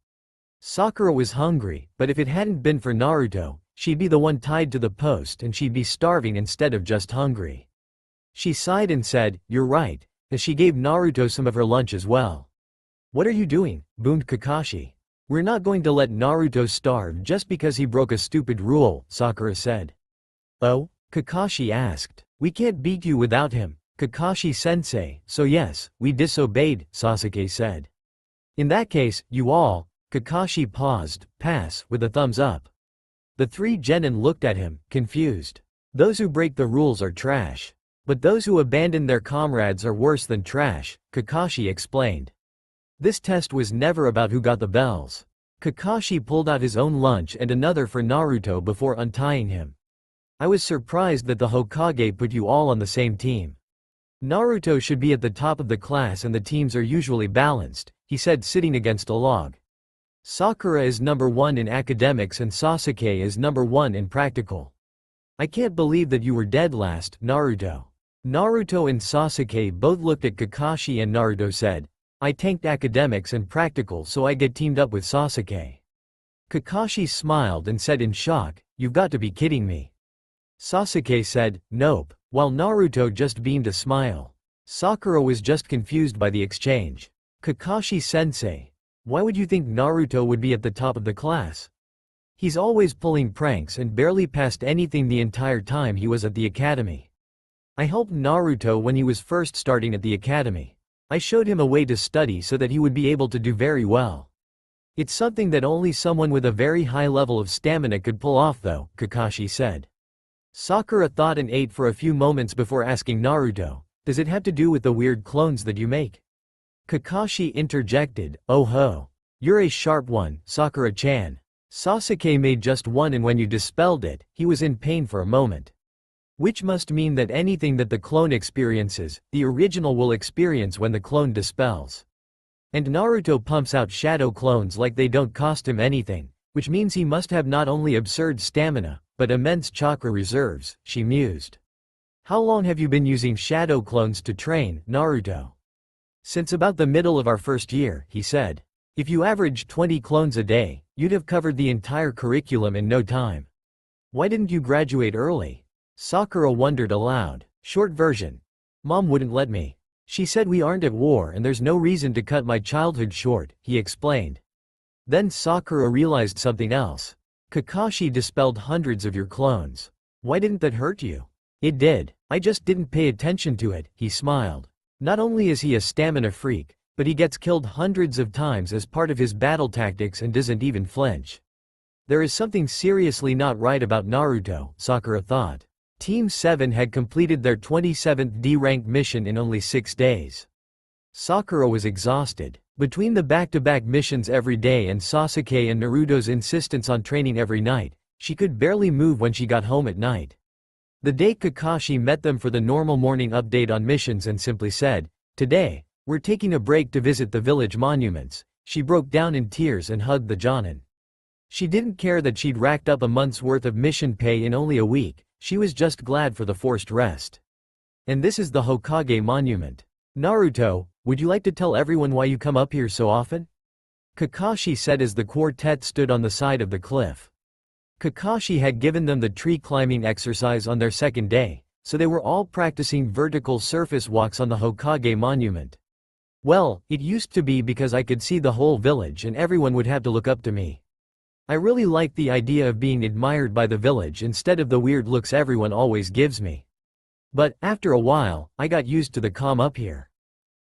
Sakura was hungry, but if it hadn't been for Naruto, she'd be the one tied to the post and she'd be starving instead of just hungry. She sighed and said, "You're right," as she gave Naruto some of her lunch as well. "What are you doing?" boomed Kakashi. "We're not going to let Naruto starve just because he broke a stupid rule," Sakura said. "Oh?" Kakashi asked. "We can't beat you without him," Kakashi-sensei, so yes, we disobeyed, Sasuke said. In that case, you all, Kakashi paused, pass, with a thumbs up. The three genin looked at him, confused. Those who break the rules are trash. But those who abandon their comrades are worse than trash, Kakashi explained. This test was never about who got the bells. Kakashi pulled out his own lunch and another for Naruto before untying him. I was surprised that the Hokage put you all on the same team. Naruto should be at the top of the class and the teams are usually balanced, he said sitting against a log. Sakura is number 1 in academics and Sasuke is number 1 in practical. I can't believe that you were dead last, Naruto. Naruto and Sasuke both looked at Kakashi and Naruto said, I tanked academics and practical so I get teamed up with Sasuke. Kakashi smiled and said in shock, you've got to be kidding me. Sasuke said, nope, while Naruto just beamed a smile. Sakura was just confused by the exchange. Kakashi-sensei, why would you think Naruto would be at the top of the class? He's always pulling pranks and barely passed anything the entire time he was at the academy. I helped Naruto when he was first starting at the academy. I showed him a way to study so that he would be able to do very well. It's something that only someone with a very high level of stamina could pull off though, Kakashi said. Sakura thought and ate for a few moments before asking Naruto, does it have to do with the weird clones that you make? Kakashi interjected, oh ho. You're a sharp one, Sakura-chan. Sasuke made just one and when you dispelled it, he was in pain for a moment. Which must mean that anything that the clone experiences, the original will experience when the clone dispels. And Naruto pumps out shadow clones like they don't cost him anything, which means he must have not only absurd stamina, but immense chakra reserves, she mused. How long have you been using shadow clones to train, Naruto? Since about the middle of our first year, he said. If you averaged 20 clones a day, you'd have covered the entire curriculum in no time. Why didn't you graduate early? Sakura wondered aloud. Short version. Mom wouldn't let me. She said we aren't at war and there's no reason to cut my childhood short, he explained. Then Sakura realized something else. Kakashi dispelled hundreds of your clones. Why didn't that hurt you? It did. I just didn't pay attention to it, he smiled. Not only is he a stamina freak, but he gets killed hundreds of times as part of his battle tactics and doesn't even flinch. There is something seriously not right about Naruto, Sakura thought. Team 7 had completed their 27th D-rank mission in only 6 days. Sakura was exhausted. Between the back-to-back missions every day and Sasuke and Naruto's insistence on training every night, she could barely move when she got home at night. The day Kakashi met them for the normal morning update on missions and simply said, today, we're taking a break to visit the village monuments, she broke down in tears and hugged the Jonin. She didn't care that she'd racked up a month's worth of mission pay in only a week, she was just glad for the forced rest. And this is the Hokage monument. Naruto, would you like to tell everyone why you come up here so often? Kakashi said as the quartet stood on the side of the cliff. Kakashi had given them the tree climbing exercise on their second day, so they were all practicing vertical surface walks on the Hokage monument. Well, it used to be because I could see the whole village and everyone would have to look up to me. I really liked the idea of being admired by the village instead of the weird looks everyone always gives me. But, after a while, I got used to the calm up here.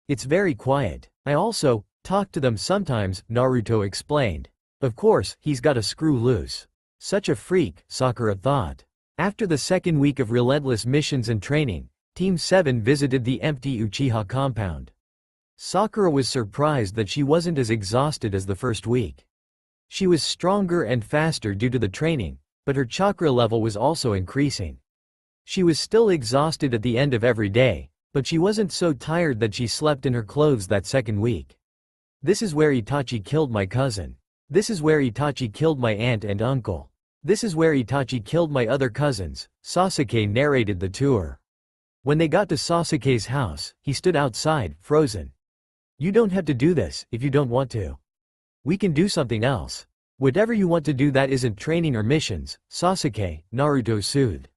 It's very quiet. I also talk to them sometimes, Naruto explained. Of course, he's got a screw loose. Such a freak, Sakura thought. After the second week of relentless missions and training, Team 7 visited the empty Uchiha compound. Sakura was surprised that she wasn't as exhausted as the first week. She was stronger and faster due to the training, but her chakra level was also increasing. She was still exhausted at the end of every day, but she wasn't so tired that she slept in her clothes that second week. This is where Itachi killed my cousin. This is where Itachi killed my aunt and uncle. This is where Itachi killed my other cousins, Sasuke narrated the tour. When they got to Sasuke's house, he stood outside, frozen. You don't have to do this, if you don't want to. We can do something else. Whatever you want to do that isn't training or missions, Sasuke, Naruto soothed.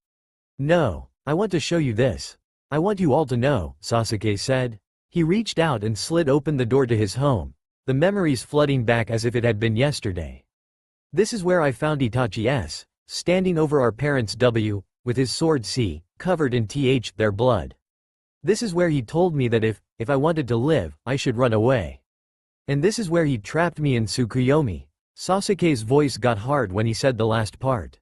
No, I want to show you this. I want you all to know, Sasuke said. He reached out and slid open the door to his home, the memories flooding back as if it had been yesterday. This is where I found Itachi S, standing over our parents' W, with his sword C, covered in their blood. This is where he told me that if I wanted to live, I should run away. And this is where he trapped me in Tsukuyomi. Sasuke's voice got hard when he said the last part.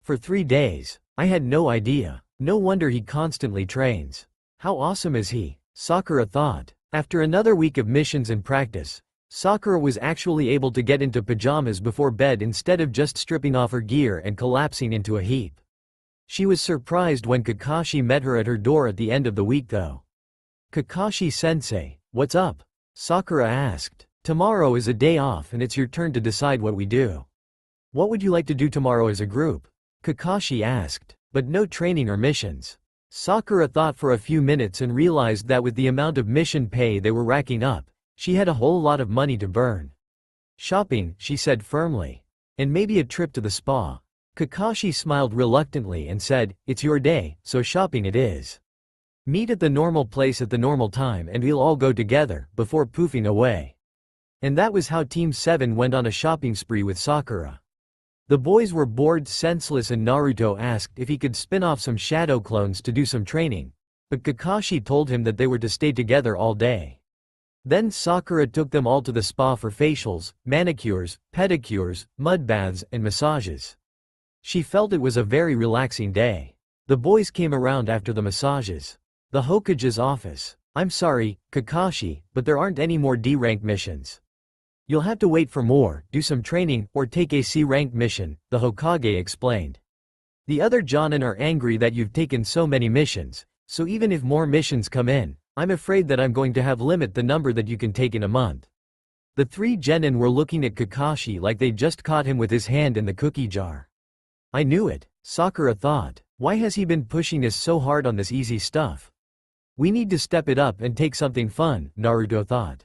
For 3 days. I had no idea. No wonder he constantly trains. How awesome is he? Sakura thought. After another week of missions and practice, Sakura was actually able to get into pajamas before bed instead of just stripping off her gear and collapsing into a heap. She was surprised when Kakashi met her at her door at the end of the week though. Kakashi-sensei, what's up? Sakura asked. Tomorrow is a day off and it's your turn to decide what we do. What would you like to do tomorrow as a group? Kakashi asked. But no training or missions. Sakura thought for a few minutes and realized that with the amount of mission pay they were racking up, she had a whole lot of money to burn. Shopping, she said firmly. And maybe a trip to the spa. Kakashi smiled reluctantly and said, it's your day, so shopping it is. Meet at the normal place at the normal time and we'll all go together, before poofing away. And that was how Team 7 went on a shopping spree with Sakura. The boys were bored senseless and Naruto asked if he could spin off some shadow clones to do some training, but Kakashi told him that they were to stay together all day. Then Sakura took them all to the spa for facials, manicures, pedicures, mud baths and massages. She felt it was a very relaxing day. The boys came around after the massages. The Hokage's office. I'm sorry, Kakashi, but there aren't any more D-rank missions. You'll have to wait for more, do some training, or take a C-rank mission, the Hokage explained. The other Jonin are angry that you've taken so many missions, so even if more missions come in, I'm afraid that I'm going to have limit the number that you can take in a month. The 3 genin were looking at Kakashi like they just caught him with his hand in the cookie jar. I knew it, Sakura thought. Why has he been pushing us so hard on this easy stuff? We need to step it up and take something fun, Naruto thought.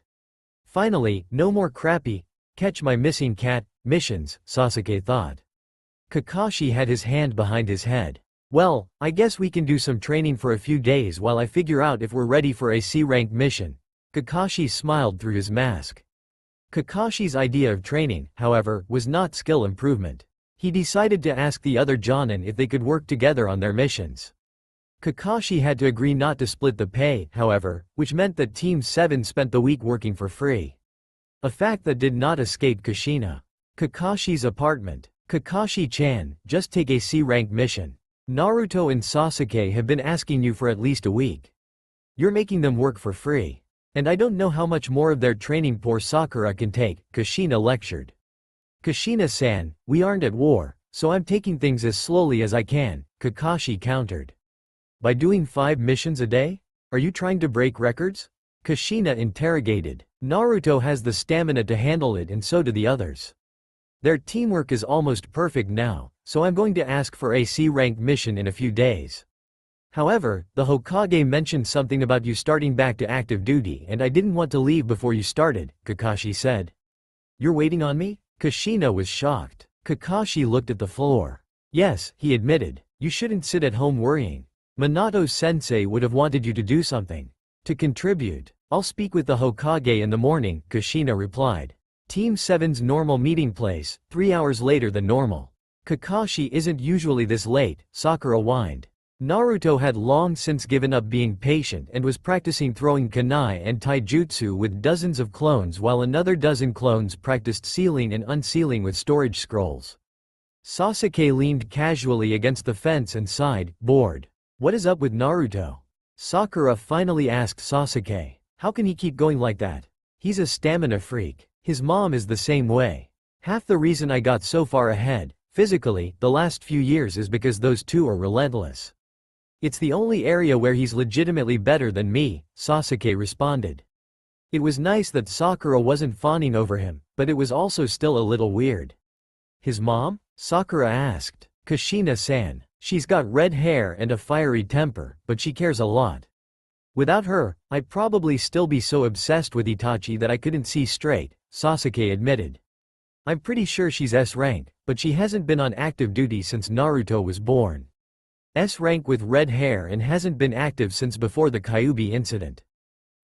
Finally, no more crappy, catch my missing cat, missions, Sasuke thought. Kakashi had his hand behind his head. Well, I guess we can do some training for a few days while I figure out if we're ready for a C-rank mission. Kakashi smiled through his mask. Kakashi's idea of training, however, was not skill improvement. He decided to ask the other Jonin if they could work together on their missions. Kakashi had to agree not to split the pay, however, which meant that Team 7 spent the week working for free. A fact that did not escape Kushina. Kakashi's apartment. Kakashi-chan, just take a C-rank mission. Naruto and Sasuke have been asking you for at least a week. You're making them work for free. And I don't know how much more of their training poor Sakura can take, Kushina lectured. Kushina-san, we aren't at war, so I'm taking things as slowly as I can, Kakashi countered. By doing 5 missions a day? Are you trying to break records? Kushina interrogated. Naruto has the stamina to handle it and so do the others. Their teamwork is almost perfect now, so I'm going to ask for a C-rank mission in a few days. However, the Hokage mentioned something about you starting back to active duty and I didn't want to leave before you started, Kakashi said. You're waiting on me? Kushina was shocked. Kakashi looked at the floor. Yes, he admitted. You shouldn't sit at home worrying. Minato-sensei would have wanted you to do something. To contribute. I'll speak with the Hokage in the morning, Kushina replied. Team 7's normal meeting place, 3 hours later than normal. Kakashi isn't usually this late, Sakura whined. Naruto had long since given up being patient and was practicing throwing kunai and taijutsu with dozens of clones while another dozen clones practiced sealing and unsealing with storage scrolls. Sasuke leaned casually against the fence and sighed, bored. What is up with Naruto? Sakura finally asked Sasuke. How can he keep going like that? He's a stamina freak. His mom is the same way. Half the reason I got so far ahead, physically, the last few years is because those two are relentless. It's the only area where he's legitimately better than me, Sasuke responded. It was nice that Sakura wasn't fawning over him, but it was also still a little weird. His mom? Sakura asked. Kushina-san. She's got red hair and a fiery temper, but she cares a lot. Without her, I'd probably still be so obsessed with Itachi that I couldn't see straight, Sasuke admitted. I'm pretty sure she's S-rank, but she hasn't been on active duty since Naruto was born. S-rank with red hair and hasn't been active since before the Kyuubi incident.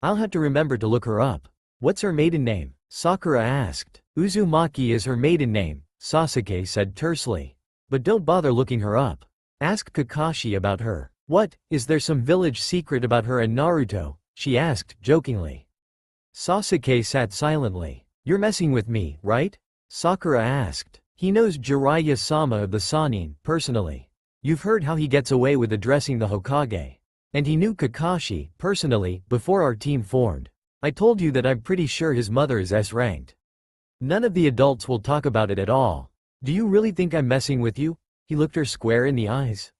I'll have to remember to look her up. What's her maiden name? Sakura asked. Uzumaki is her maiden name, Sasuke said tersely. But don't bother looking her up. Ask Kakashi about her. What, is there some village secret about her and Naruto? She asked, jokingly. Sasuke sat silently. You're messing with me, right? Sakura asked. He knows Jiraiya-sama of the Sannin, personally. You've heard how he gets away with addressing the Hokage. And he knew Kakashi, personally, before our team formed. I told you that I'm pretty sure his mother is S-ranked. None of the adults will talk about it at all. Do you really think I'm messing with you? He looked her square in the eyes.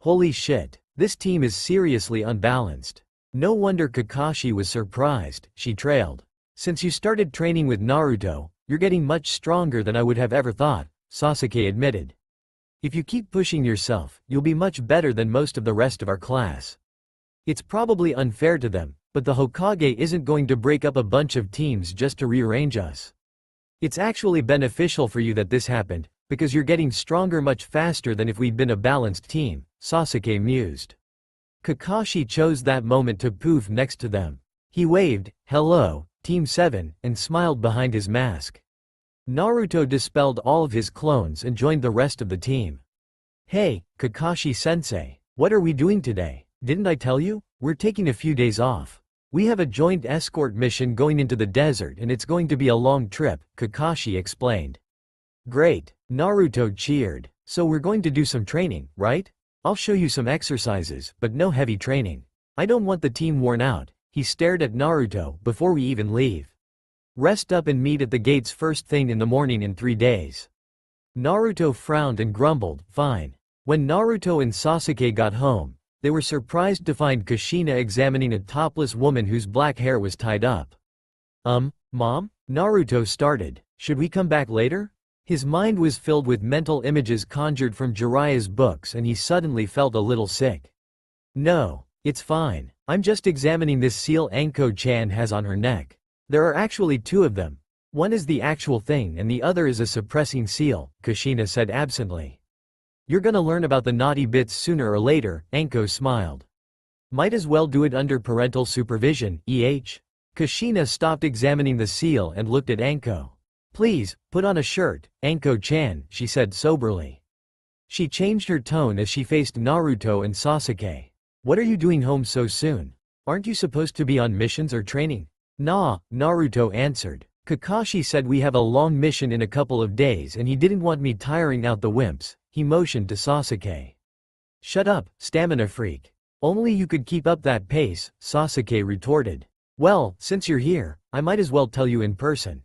Holy shit, this team is seriously unbalanced. No wonder Kakashi was surprised, she trailed. Since you started training with Naruto, you're getting much stronger than I would have ever thought, Sasuke admitted. If you keep pushing yourself, you'll be much better than most of the rest of our class. It's probably unfair to them, but the Hokage isn't going to break up a bunch of teams just to rearrange us. It's actually beneficial for you that this happened, because you're getting stronger much faster than if we'd been a balanced team, Sasuke mused. Kakashi chose that moment to poof next to them. He waved, hello, Team 7, and smiled behind his mask. Naruto dispelled all of his clones and joined the rest of the team. Hey, Kakashi-sensei, what are we doing today? Didn't I tell you? We're taking a few days off. We have a joint escort mission going into the desert and it's going to be a long trip, Kakashi explained. Great, Naruto cheered. So we're going to do some training, right? I'll show you some exercises, but no heavy training. I don't want the team worn out. He stared at Naruto before we even leave. Rest up and meet at the gates first thing in the morning in 3 days. Naruto frowned and grumbled, fine. When Naruto and Sasuke got home, they were surprised to find Kushina examining a topless woman whose black hair was tied up. Mom? Naruto started. Should we come back later? His mind was filled with mental images conjured from Jiraiya's books and he suddenly felt a little sick. No, it's fine. I'm just examining this seal Anko-chan has on her neck. There are actually 2 of them. One is the actual thing and the other is a suppressing seal, Kushina said absently. You're gonna learn about the naughty bits sooner or later, Anko smiled. Might as well do it under parental supervision, Kushina stopped examining the seal and looked at Anko. Please, put on a shirt, Anko-chan, she said soberly. She changed her tone as she faced Naruto and Sasuke. What are you doing home so soon? Aren't you supposed to be on missions or training? Nah, Naruto answered. Kakashi said we have a long mission in a couple of days and he didn't want me tiring out the wimps, he motioned to Sasuke. Shut up, stamina freak. Only you could keep up that pace, Sasuke retorted. Well, since you're here, I might as well tell you in person.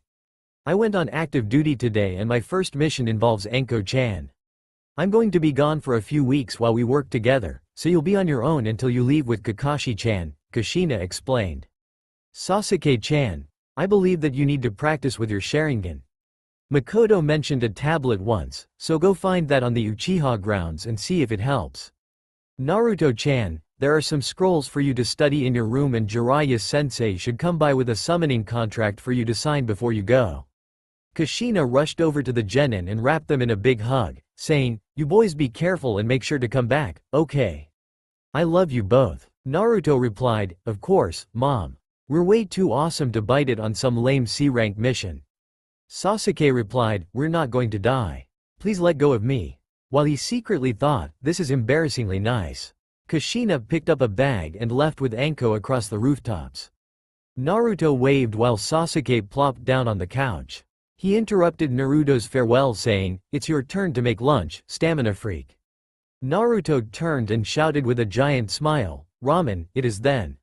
I went on active duty today and my first mission involves Anko-chan. I'm going to be gone for a few weeks while we work together, so you'll be on your own until you leave with Kakashi-chan, Kushina explained. Sasuke-chan, I believe that you need to practice with your Sharingan. Makoto mentioned a tablet once, so go find that on the Uchiha grounds and see if it helps. Naruto-chan, there are some scrolls for you to study in your room and Jiraiya-sensei should come by with a summoning contract for you to sign before you go. Kushina rushed over to the genin and wrapped them in a big hug, saying, you boys be careful and make sure to come back, okay? I love you both. Naruto replied, of course, Mom. We're way too awesome to bite it on some lame C-rank mission. Sasuke replied, we're not going to die. Please let go of me. While he secretly thought, this is embarrassingly nice. Kushina picked up a bag and left with Anko across the rooftops. Naruto waved while Sasuke plopped down on the couch. He interrupted Naruto's farewell saying, it's your turn to make lunch, stamina freak. Naruto turned and shouted with a giant smile, ramen, it is then.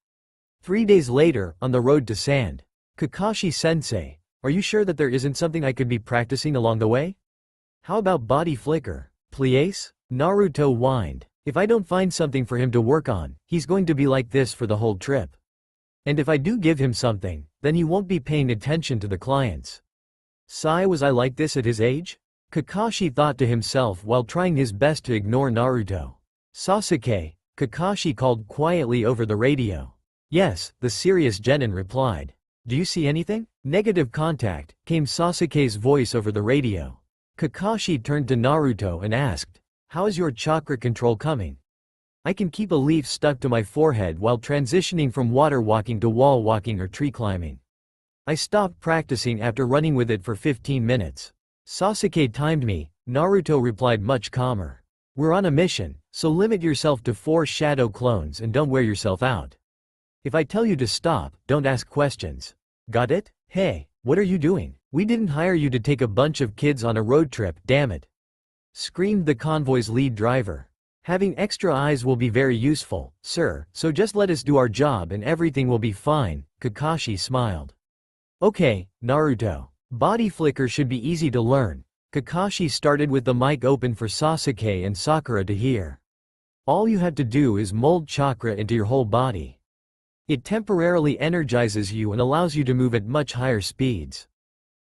3 days later, on the road to sand. Kakashi-sensei, are you sure that there isn't something I could be practicing along the way? How about body flicker, please? Naruto whined. If I don't find something for him to work on, he's going to be like this for the whole trip. And if I do give him something, then he won't be paying attention to the clients. Sigh, was I like this at his age? Kakashi thought to himself while trying his best to ignore Naruto. Sasuke, Kakashi called quietly over the radio. Yes, the serious genin replied. Do you see anything? Negative contact, came Sasuke's voice over the radio. Kakashi turned to Naruto and asked, how is your chakra control coming? I can keep a leaf stuck to my forehead while transitioning from water walking to wall walking or tree climbing. I stopped practicing after running with it for 15 minutes. Sasuke timed me, Naruto replied much calmer. We're on a mission, So limit yourself to 4 shadow clones and don't wear yourself out. If I tell you to stop, don't ask questions. Got it? Hey, what are you doing? We didn't hire you to take a bunch of kids on a road trip, damn it. Screamed the convoy's lead driver. Having extra eyes will be very useful, sir, so just let us do our job and everything will be fine, Kakashi smiled. Okay, Naruto. Body flicker should be easy to learn. Kakashi started with the mic open for Sasuke and Sakura to hear. All you have to do is mold chakra into your whole body. It temporarily energizes you and allows you to move at much higher speeds.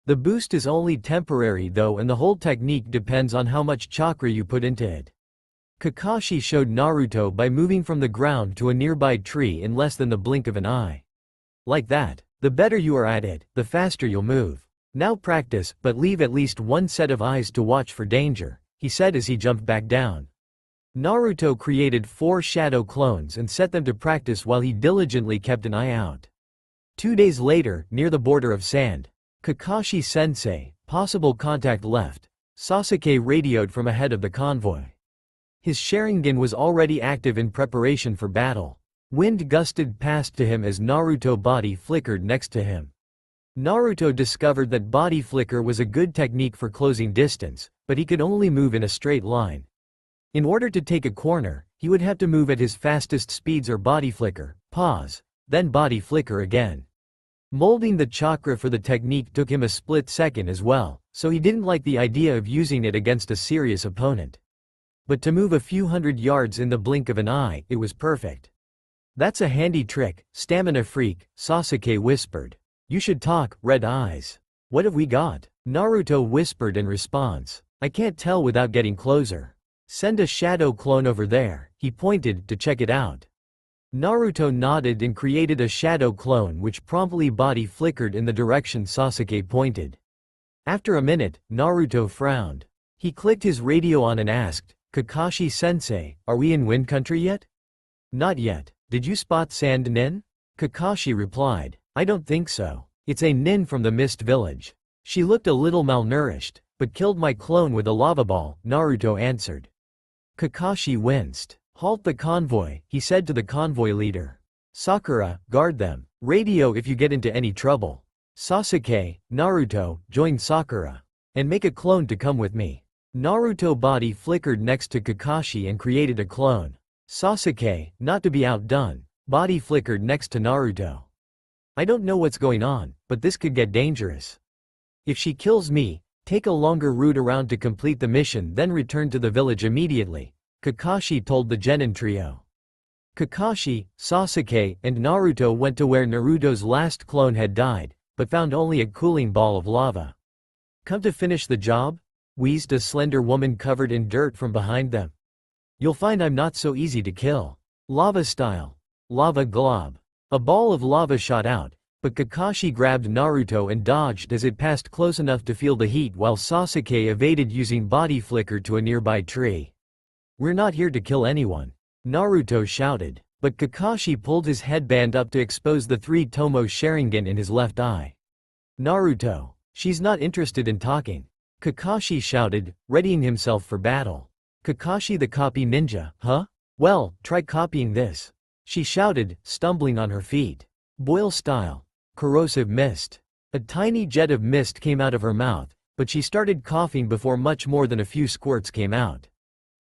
The boost is only temporary though, and the whole technique depends on how much chakra you put into it. Kakashi showed Naruto by moving from the ground to a nearby tree in less than the blink of an eye. Like that. The better you are at it, the faster you'll move. Now practice, but leave at least one set of eyes to watch for danger, he said as he jumped back down. Naruto created 4 shadow clones and set them to practice while he diligently kept an eye out. 2 days later, near the border of sand, Kakashi-sensei, possible contact left. Sasuke radioed from ahead of the convoy. His Sharingan was already active in preparation for battle. Wind gusted past to him as Naruto body flickered next to him. Naruto discovered that body flicker was a good technique for closing distance, but he could only move in a straight line. In order to take a corner, he would have to move at his fastest speeds or body flicker, pause, then body flicker again. Molding the chakra for the technique took him a split second as well, so he didn't like the idea of using it against a serious opponent. But to move a few hundred yards in the blink of an eye, it was perfect. That's a handy trick, stamina freak, Sasuke whispered. You should talk, red eyes. What have we got? Naruto whispered in response. I can't tell without getting closer. Send a shadow clone over there, he pointed, to check it out. Naruto nodded and created a shadow clone which promptly body flickered in the direction Sasuke pointed. After a minute, Naruto frowned. He clicked his radio on and asked, Kakashi-sensei, are we in wind country yet? Not yet. Did you spot Sand Nin? Kakashi replied. I don't think so. It's a nin from the Mist Village. She looked a little malnourished, but killed my clone with a lava ball, Naruto answered. Kakashi winced. Halt the convoy, he said to the convoy leader. Sakura, guard them. Radio if you get into any trouble. Sasuke, Naruto, join Sakura. And make a clone to come with me. Naruto body flickered next to Kakashi and created a clone. Sasuke, not to be outdone, body flickered next to Naruto. I don't know what's going on, but this could get dangerous. If she kills me, take a longer route around to complete the mission, then return to the village immediately, Kakashi told the Genin trio. Kakashi, Sasuke, and Naruto went to where Naruto's last clone had died, but found only a cooling ball of lava. Come to finish the job? Wheezed a slender woman covered in dirt from behind them. You'll find I'm not so easy to kill. Lava style. Lava glob. A ball of lava shot out, but Kakashi grabbed Naruto and dodged as it passed close enough to feel the heat while Sasuke evaded using body flicker to a nearby tree. We're not here to kill anyone, Naruto shouted, but Kakashi pulled his headband up to expose the 3 Tomo Sharingan in his left eye. Naruto, she's not interested in talking, Kakashi shouted, readying himself for battle. Kakashi the copy ninja, huh? Well, try copying this, she shouted, stumbling on her feet. Boil style. Corrosive mist. A tiny jet of mist came out of her mouth, but she started coughing before much more than a few squirts came out.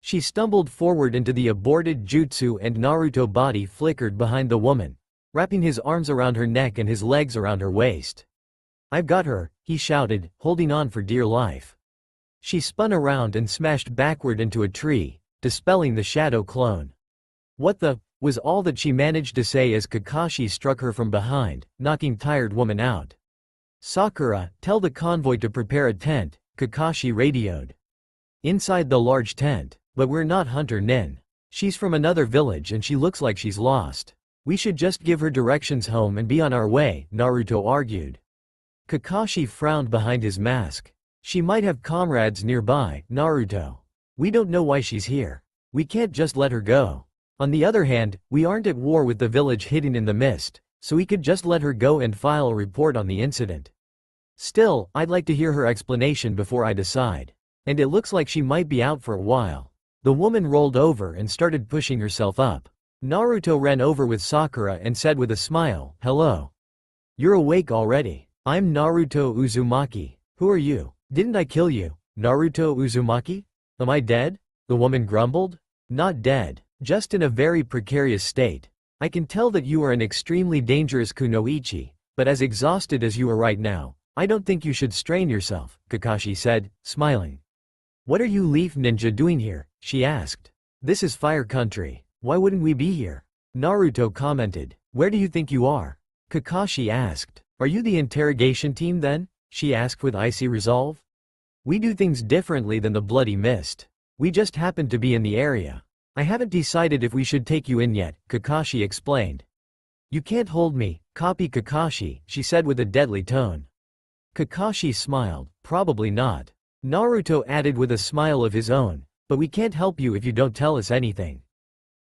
She stumbled forward into the aborted jutsu and Naruto body flickered behind the woman, wrapping his arms around her neck and his legs around her waist. I've got her, he shouted, holding on for dear life. She spun around and smashed backward into a tree, dispelling the shadow clone. What the, was all that she managed to say as Kakashi struck her from behind, knocking tired woman out. Sakura, tell the convoy to prepare a tent, Kakashi radioed. Inside the large tent, but we're not Hunter Nin. She's from another village and she looks like she's lost. We should just give her directions home and be on our way, Naruto argued. Kakashi frowned behind his mask. She might have comrades nearby, Naruto. We don't know why she's here. We can't just let her go. On the other hand, we aren't at war with the village hidden in the mist, so we could just let her go and file a report on the incident. Still, I'd like to hear her explanation before I decide. And it looks like she might be out for a while. The woman rolled over and started pushing herself up. Naruto ran over with Sakura and said with a smile, "Hello. You're awake already. I'm Naruto Uzumaki. Who are you? Didn't I kill you, Naruto Uzumaki? Am I dead?" The woman grumbled. "Not dead, just in a very precarious state. I can tell that you are an extremely dangerous kunoichi, but as exhausted as you are right now, I don't think you should strain yourself," Kakashi said, smiling. "What are you Leaf Ninja doing here?" she asked. "This is Fire Country. Why wouldn't we be here?" Naruto commented. "Where do you think you are?" Kakashi asked. "Are you the interrogation team then?" she asked with icy resolve. "We do things differently than the Bloody Mist. We just happen to be in the area. I haven't decided if we should take you in yet," Kakashi explained. "You can't hold me, copy Kakashi," she said with a deadly tone. Kakashi smiled. "Probably not." Naruto added with a smile of his own, "But we can't help you if you don't tell us anything."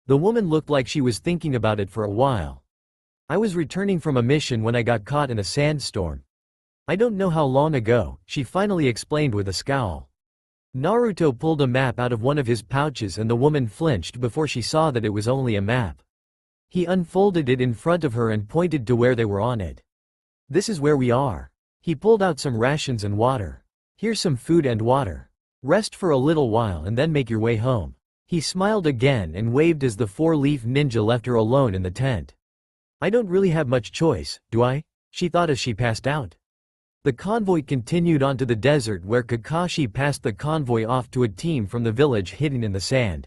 The woman looked like she was thinking about it for a while. "I was returning from a mission when I got caught in a sandstorm. I don't know how long ago," she finally explained with a scowl. Naruto pulled a map out of one of his pouches and the woman flinched before she saw that it was only a map. He unfolded it in front of her and pointed to where they were on it. "This is where we are." He pulled out some rations and water. "Here's some food and water. Rest for a little while and then make your way home." He smiled again and waved as the four-leaf ninja left her alone in the tent. "I don't really have much choice, do I?" she thought as she passed out. The convoy continued onto the desert where Kakashi passed the convoy off to a team from the village hidden in the sand.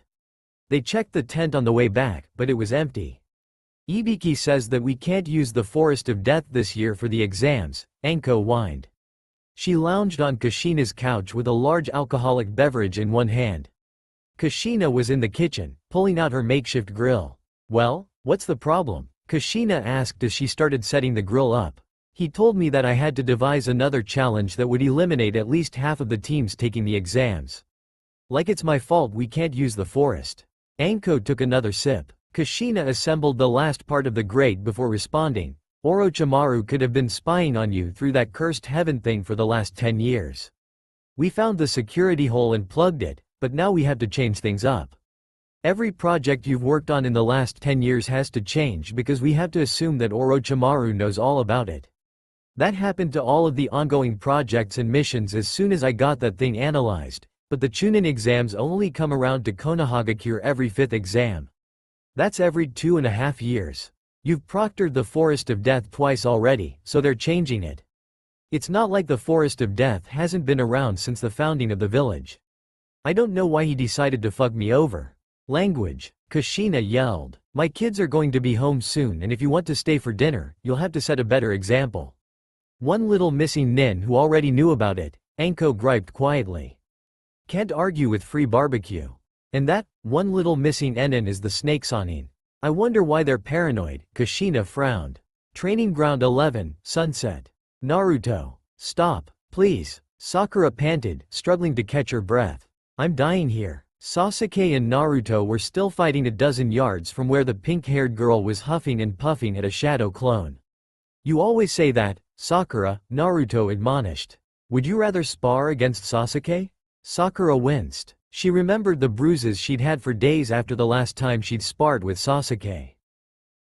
They checked the tent on the way back, but it was empty. "Ibiki says that we can't use the Forest of Death this year for the exams," Anko whined. She lounged on Kushina's couch with a large alcoholic beverage in one hand. Kushina was in the kitchen, pulling out her makeshift grill. "Well, what's the problem?" Kushina asked as she started setting the grill up. "He told me that I had to devise another challenge that would eliminate at least half of the teams taking the exams. Like it's my fault we can't use the forest." Anko took another sip. Kushina assembled the last part of the grate before responding. "Orochimaru could have been spying on you through that cursed heaven thing for the last 10 years. We found the security hole and plugged it, but now we have to change things up. Every project you've worked on in the last 10 years has to change because we have to assume that Orochimaru knows all about it. That happened to all of the ongoing projects and missions as soon as I got that thing analyzed, but the Chunin exams only come around to Konohagakure every 5th exam. That's every 2.5 years. You've proctored the Forest of Death twice already, so they're changing it. It's not like the Forest of Death hasn't been around since the founding of the village. I don't know why he decided to fuck me over." "Language," Kushina yelled. "My kids are going to be home soon and if you want to stay for dinner, you'll have to set a better example." "One little missing nin who already knew about it," Anko griped quietly. "Can't argue with free barbecue. And that, one little missing enin is the snake Sanin. I wonder why they're paranoid," Kushina frowned. Training Ground 11, Sunset. "Naruto. Stop, please," Sakura panted, struggling to catch her breath. "I'm dying here." Sasuke and Naruto were still fighting a dozen yards from where the pink-haired girl was huffing and puffing at a shadow clone. "You always say that, Sakura," Naruto admonished. "Would you rather spar against Sasuke?" Sakura winced. She remembered the bruises she'd had for days after the last time she'd sparred with Sasuke.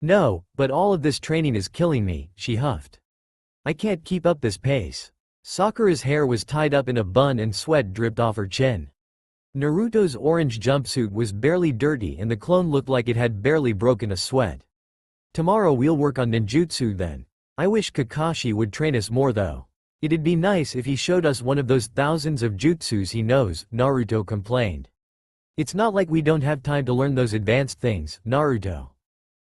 "No, but all of this training is killing me," she huffed. "I can't keep up this pace." Sakura's hair was tied up in a bun and sweat dripped off her chin. Naruto's orange jumpsuit was barely dirty and the clone looked like it had barely broken a sweat. "Tomorrow we'll work on ninjutsu then. I wish Kakashi would train us more though. It'd be nice if he showed us one of those thousands of jutsus he knows," Naruto complained. "It's not like we don't have time to learn those advanced things, Naruto."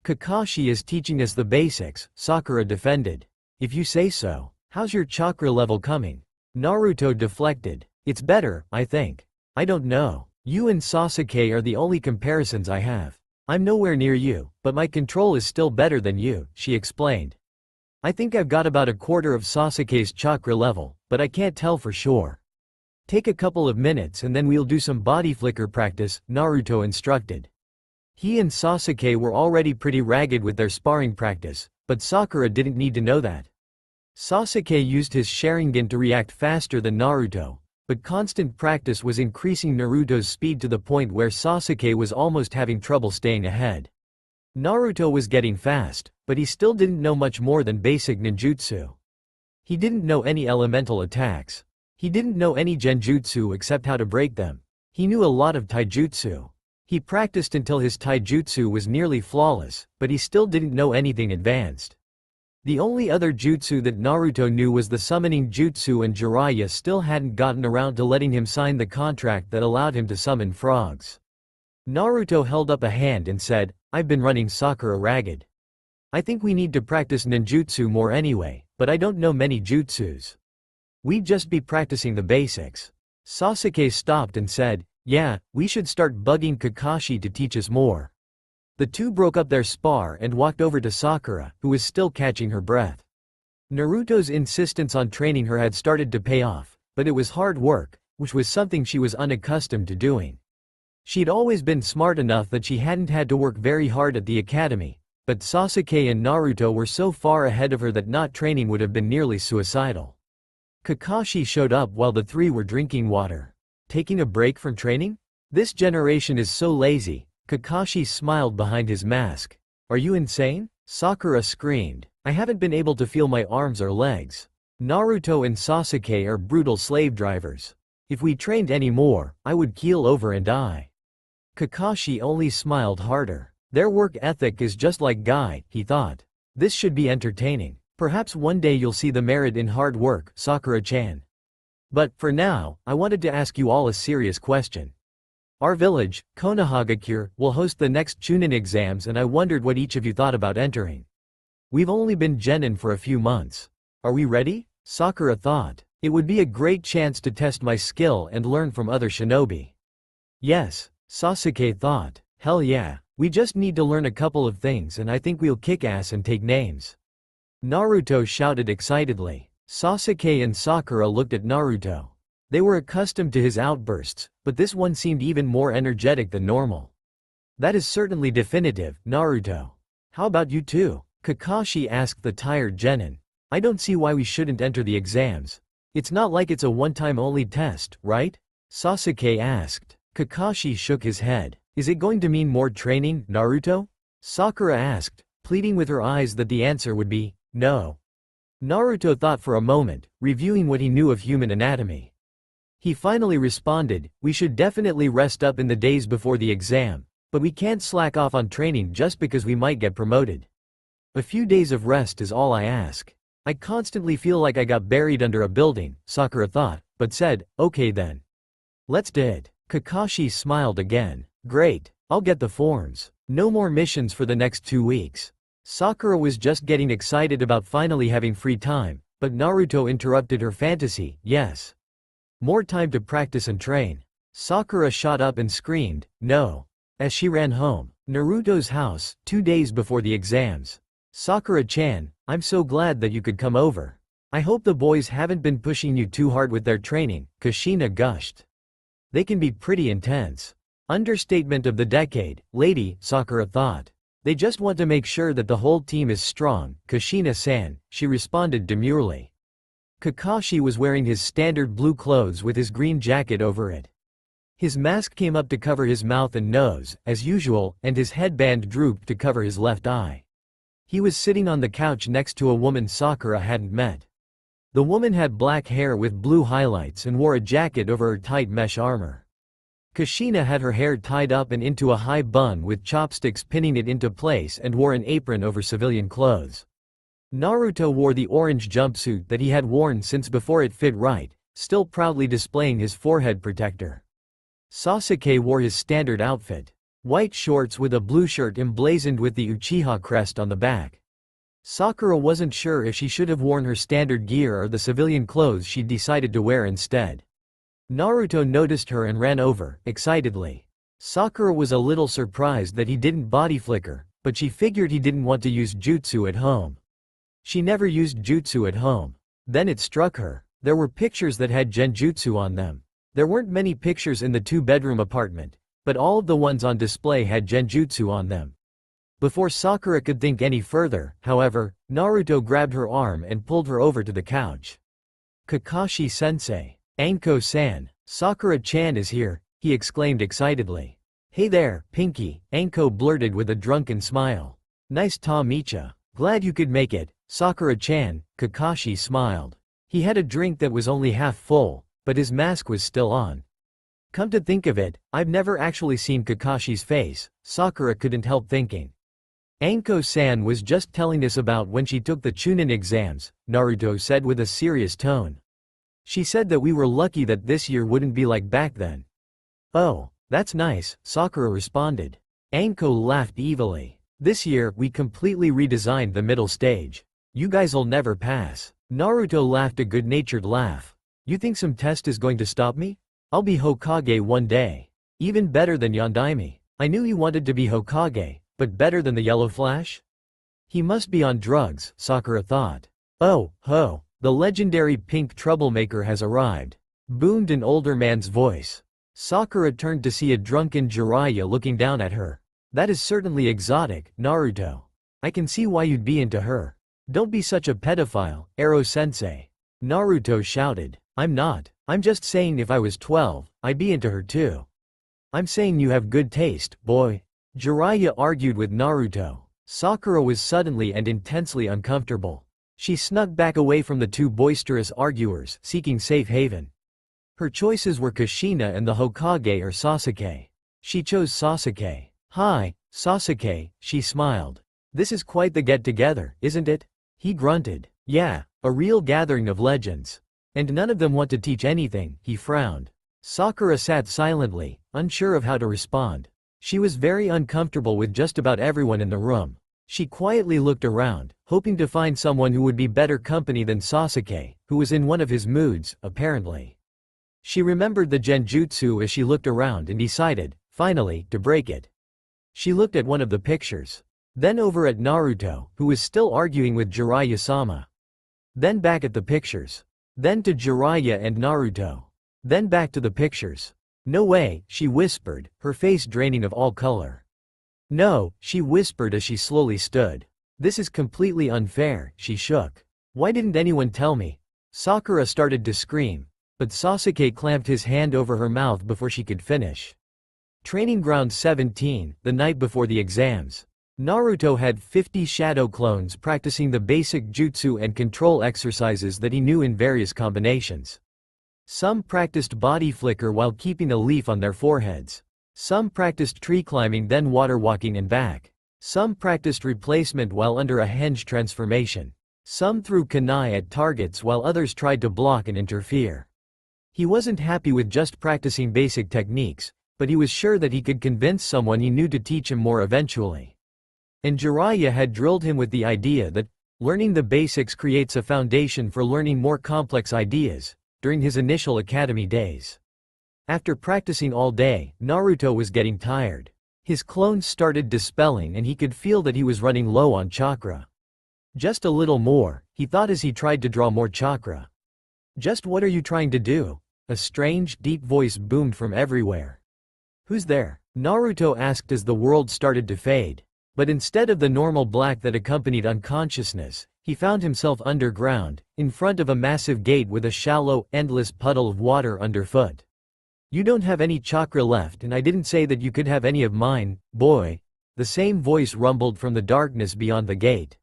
"Kakashi is teaching us the basics," Sakura defended. "If you say so. How's your chakra level coming?" Naruto deflected. "It's better, I think. I don't know. You and Sasuke are the only comparisons I have. I'm nowhere near you, but my control is still better than you," she explained. "I think I've got about a quarter of Sasuke's chakra level, but I can't tell for sure. Take a couple of minutes and then we'll do some body flicker practice," Naruto instructed. He and Sasuke were already pretty ragged with their sparring practice, but Sakura didn't need to know that. Sasuke used his Sharingan to react faster than Naruto, but constant practice was increasing Naruto's speed to the point where Sasuke was almost having trouble staying ahead. Naruto was getting fast, but he still didn't know much more than basic ninjutsu. He didn't know any elemental attacks. He didn't know any genjutsu except how to break them. He knew a lot of taijutsu. He practiced until his taijutsu was nearly flawless, but he still didn't know anything advanced. The only other jutsu that Naruto knew was the summoning jutsu, and Jiraiya still hadn't gotten around to letting him sign the contract that allowed him to summon frogs. Naruto held up a hand and said, "I've been running Sakura ragged. I think we need to practice ninjutsu more anyway, but I don't know many jutsus. We'd just be practicing the basics." Sasuke stopped and said, "Yeah, we should start bugging Kakashi to teach us more." The two broke up their spar and walked over to Sakura, who was still catching her breath. Naruto's insistence on training her had started to pay off, but it was hard work, which was something she was unaccustomed to doing. She'd always been smart enough that she hadn't had to work very hard at the academy, but Sasuke and Naruto were so far ahead of her that not training would have been nearly suicidal. Kakashi showed up while the three were drinking water. Taking a break from training? This generation is so lazy. Kakashi smiled behind his mask. "Are you insane?" Sakura screamed. "I haven't been able to feel my arms or legs. Naruto and Sasuke are brutal slave drivers. If we trained any more, I would keel over and die." Kakashi only smiled harder. Their work ethic is just like Guy, he thought. This should be entertaining. Perhaps one day you'll see the merit in hard work, Sakura-chan. But, for now, I wanted to ask you all a serious question. Our village, Konohagakure, will host the next Chunin exams, and I wondered what each of you thought about entering. We've only been genin for a few months. Are we ready? Sakura thought. It would be a great chance to test my skill and learn from other shinobi. Yes, Sasuke thought. Hell yeah, we just need to learn a couple of things and I think we'll kick ass and take names. Naruto shouted excitedly. Sasuke and Sakura looked at Naruto. They were accustomed to his outbursts, but this one seemed even more energetic than normal. That is certainly definitive, Naruto. How about you two? Kakashi asked the tired genin. I don't see why we shouldn't enter the exams. It's not like it's a one-time only test, right? Sasuke asked. Kakashi shook his head. Is it going to mean more training, Naruto? Sakura asked, pleading with her eyes that the answer would be, no. Naruto thought for a moment, reviewing what he knew of human anatomy. He finally responded, we should definitely rest up in the days before the exam, but we can't slack off on training just because we might get promoted. A few days of rest is all I ask. I constantly feel like I got buried under a building, Sakura thought, but said, okay then. Let's do it. Kakashi smiled again. Great, I'll get the forms. No more missions for the next 2 weeks. Sakura was just getting excited about finally having free time, but Naruto interrupted her fantasy, yes. More time to practice and train. Sakura shot up and screamed, no. As she ran home. Naruto's house, 2 days before the exams. Sakura-chan, I'm so glad that you could come over. I hope the boys haven't been pushing you too hard with their training, Kushina gushed. They can be pretty intense. Understatement of the decade, lady, Sakura thought. They just want to make sure that the whole team is strong, Kushina-san, she responded demurely. Kakashi was wearing his standard blue clothes with his green jacket over it. His mask came up to cover his mouth and nose, as usual, and his headband drooped to cover his left eye. He was sitting on the couch next to a woman Sakura hadn't met. The woman had black hair with blue highlights and wore a jacket over her tight mesh armor. Kushina had her hair tied up and into a high bun with chopsticks pinning it into place and wore an apron over civilian clothes. Naruto wore the orange jumpsuit that he had worn since before it fit right, still proudly displaying his forehead protector. Sasuke wore his standard outfit. White shorts with a blue shirt emblazoned with the Uchiha crest on the back. Sakura wasn't sure if she should have worn her standard gear or the civilian clothes she'd decided to wear instead. Naruto noticed her and ran over, excitedly. Sakura was a little surprised that he didn't body flicker, but she figured he didn't want to use jutsu at home. She never used jutsu at home. Then it struck her. There were pictures that had genjutsu on them. There weren't many pictures in the 2-bedroom apartment, but all of the ones on display had genjutsu on them. Before Sakura could think any further, however, Naruto grabbed her arm and pulled her over to the couch. Kakashi-sensei. Anko-san, Sakura-chan is here, he exclaimed excitedly. Hey there, Pinky, Anko blurted with a drunken smile. Nice to meet ya. Glad you could make it, Sakura-chan, Kakashi smiled. He had a drink that was only half full, but his mask was still on. Come to think of it, I've never actually seen Kakashi's face, Sakura couldn't help thinking. Anko-san was just telling us about when she took the Chunin exams, Naruto said with a serious tone. She said that we were lucky that this year wouldn't be like back then. Oh, that's nice, Sakura responded. Anko laughed evilly. This year, we completely redesigned the middle stage. You guys'll never pass. Naruto laughed a good-natured laugh. You think some test is going to stop me? I'll be Hokage one day. Even better than Yondaime. I knew he wanted to be Hokage, but better than the Yellow Flash? He must be on drugs, Sakura thought. Oh, ho, the legendary pink troublemaker has arrived, boomed an older man's voice. Sakura turned to see a drunken Jiraiya looking down at her. That is certainly exotic, Naruto. I can see why you'd be into her. Don't be such a pedophile, Ero-sensei. Naruto shouted. I'm not. I'm just saying if I was 12, I'd be into her too. I'm saying you have good taste, boy. Jiraiya argued with Naruto. Sakura was suddenly and intensely uncomfortable. She snuck back away from the two boisterous arguers, seeking safe haven. Her choices were Kushina and the Hokage or Sasuke. She chose Sasuke. Hi, Sasuke, she smiled. This is quite the get-together, isn't it? He grunted. Yeah, a real gathering of legends. And none of them want to teach anything, he frowned. Sakura sat silently, unsure of how to respond. She was very uncomfortable with just about everyone in the room. She quietly looked around, hoping to find someone who would be better company than Sasuke, who was in one of his moods, apparently. She remembered the genjutsu as she looked around and decided, finally, to break it. She looked at one of the pictures. Then over at Naruto, who was still arguing with Jiraiya-sama. Then back at the pictures. Then to Jiraiya and Naruto. Then back to the pictures. No way, she whispered, her face draining of all color. No, she whispered as she slowly stood. This is completely unfair, she shook. Why didn't anyone tell me? Sakura started to scream, but Sasuke clamped his hand over her mouth before she could finish. Training Ground 17, the night before the exams. Naruto had 50 shadow clones practicing the basic jutsu and control exercises that he knew in various combinations. Some practiced body flicker while keeping a leaf on their foreheads. Some practiced tree climbing then water walking and back. Some practiced replacement while under a henge transformation. Some threw kunai at targets while others tried to block and interfere. He wasn't happy with just practicing basic techniques, but he was sure that he could convince someone he knew to teach him more eventually. And Jiraiya had drilled him with the idea that learning the basics creates a foundation for learning more complex ideas, during his initial academy days. After practicing all day, Naruto was getting tired. His clones started dispelling and he could feel that he was running low on chakra. Just a little more, he thought as he tried to draw more chakra. Just what are you trying to do? A strange, deep voice boomed from everywhere. Who's there? Naruto asked as the world started to fade. But instead of the normal black that accompanied unconsciousness, he found himself underground, in front of a massive gate with a shallow, endless puddle of water underfoot. You don't have any chakra left and I didn't say that you could have any of mine, boy. The same voice rumbled from the darkness beyond the gate.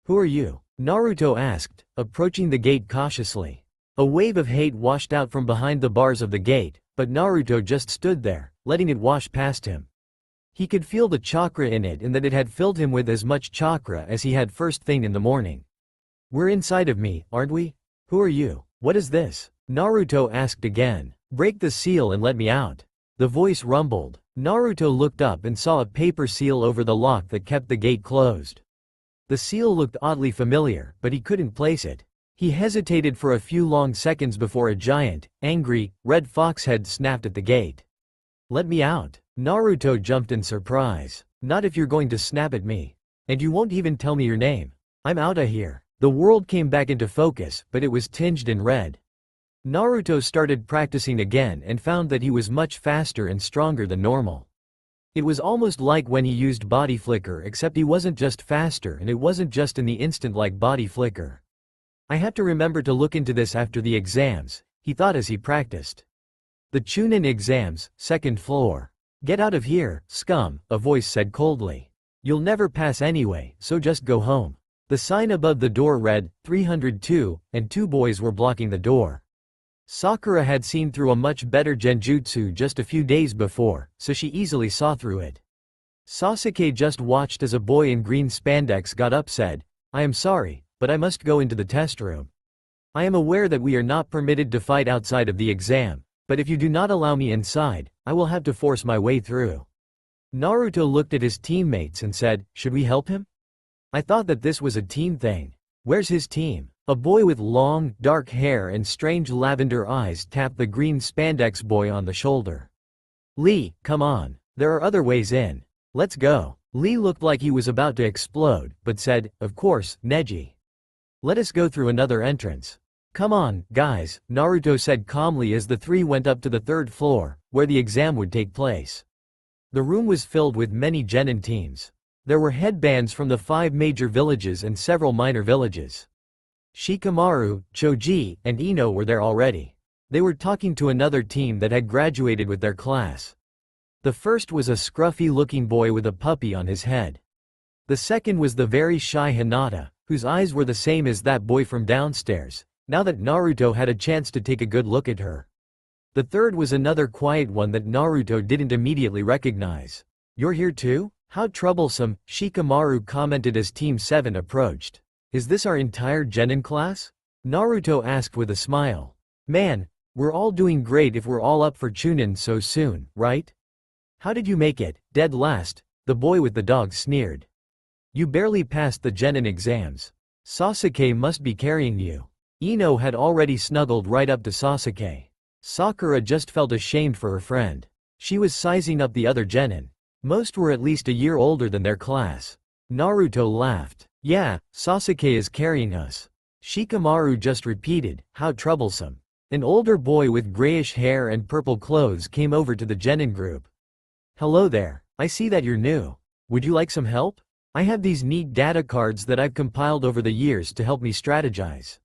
Who are you? Naruto asked, approaching the gate cautiously. A wave of hate washed out from behind the bars of the gate, but Naruto just stood there, letting it wash past him. He could feel the chakra in it and that it had filled him with as much chakra as he had first thing in the morning. We're inside of me, aren't we? Who are you? What is this? Naruto asked again. Break the seal and let me out. The voice rumbled. Naruto looked up and saw a paper seal over the lock that kept the gate closed. The seal looked oddly familiar, but he couldn't place it. He hesitated for a few long seconds before a giant, angry, red fox head snapped at the gate. Let me out. Naruto jumped in surprise. Not if you're going to snap at me. And you won't even tell me your name. I'm outta here. The world came back into focus, but it was tinged in red. Naruto started practicing again and found that he was much faster and stronger than normal. It was almost like when he used body flicker, except he wasn't just faster and it wasn't just in the instant like body flicker. I have to remember to look into this after the exams, he thought as he practiced. The Chunin exams, second floor. Get out of here, scum, a voice said coldly. You'll never pass anyway, so just go home. The sign above the door read, 302, and two boys were blocking the door. Sakura had seen through a much better genjutsu just a few days before, so she easily saw through it. Sasuke just watched as a boy in green spandex got up said, I am sorry, but I must go into the test room. I am aware that we are not permitted to fight outside of the exam, but if you do not allow me inside, I will have to force my way through. Naruto looked at his teammates and said, should we help him? I thought that this was a team thing. Where's his team? A boy with long, dark hair and strange lavender eyes tapped the green spandex boy on the shoulder. Lee, come on. There are other ways in. Let's go. Lee looked like he was about to explode, but said, of course, Neji. Let us go through another entrance. Come on, guys, Naruto said calmly as the three went up to the third floor, where the exam would take place. The room was filled with many genin teams. There were headbands from the 5 major villages and several minor villages. Shikamaru, Choji, and Ino were there already. They were talking to another team that had graduated with their class. The first was a scruffy-looking boy with a puppy on his head. The second was the very shy Hinata, whose eyes were the same as that boy from downstairs, now that Naruto had a chance to take a good look at her. The third was another quiet one that Naruto didn't immediately recognize. You're here too? How troublesome, Shikamaru commented as Team 7 approached. Is this our entire genin class? Naruto asked with a smile. Man, we're all doing great if we're all up for Chunin so soon, right? How did you make it, dead last? The boy with the dog sneered. You barely passed the genin exams. Sasuke must be carrying you. Ino had already snuggled right up to Sasuke. Sakura just felt ashamed for her friend. She was sizing up the other genin. Most were at least a year older than their class. Naruto laughed. Yeah, Sasuke is carrying us. Shikamaru just repeated, how troublesome. An older boy with grayish hair and purple clothes came over to the genin group. Hello there, I see that you're new. Would you like some help? I have these neat data cards that I've compiled over the years to help me strategize.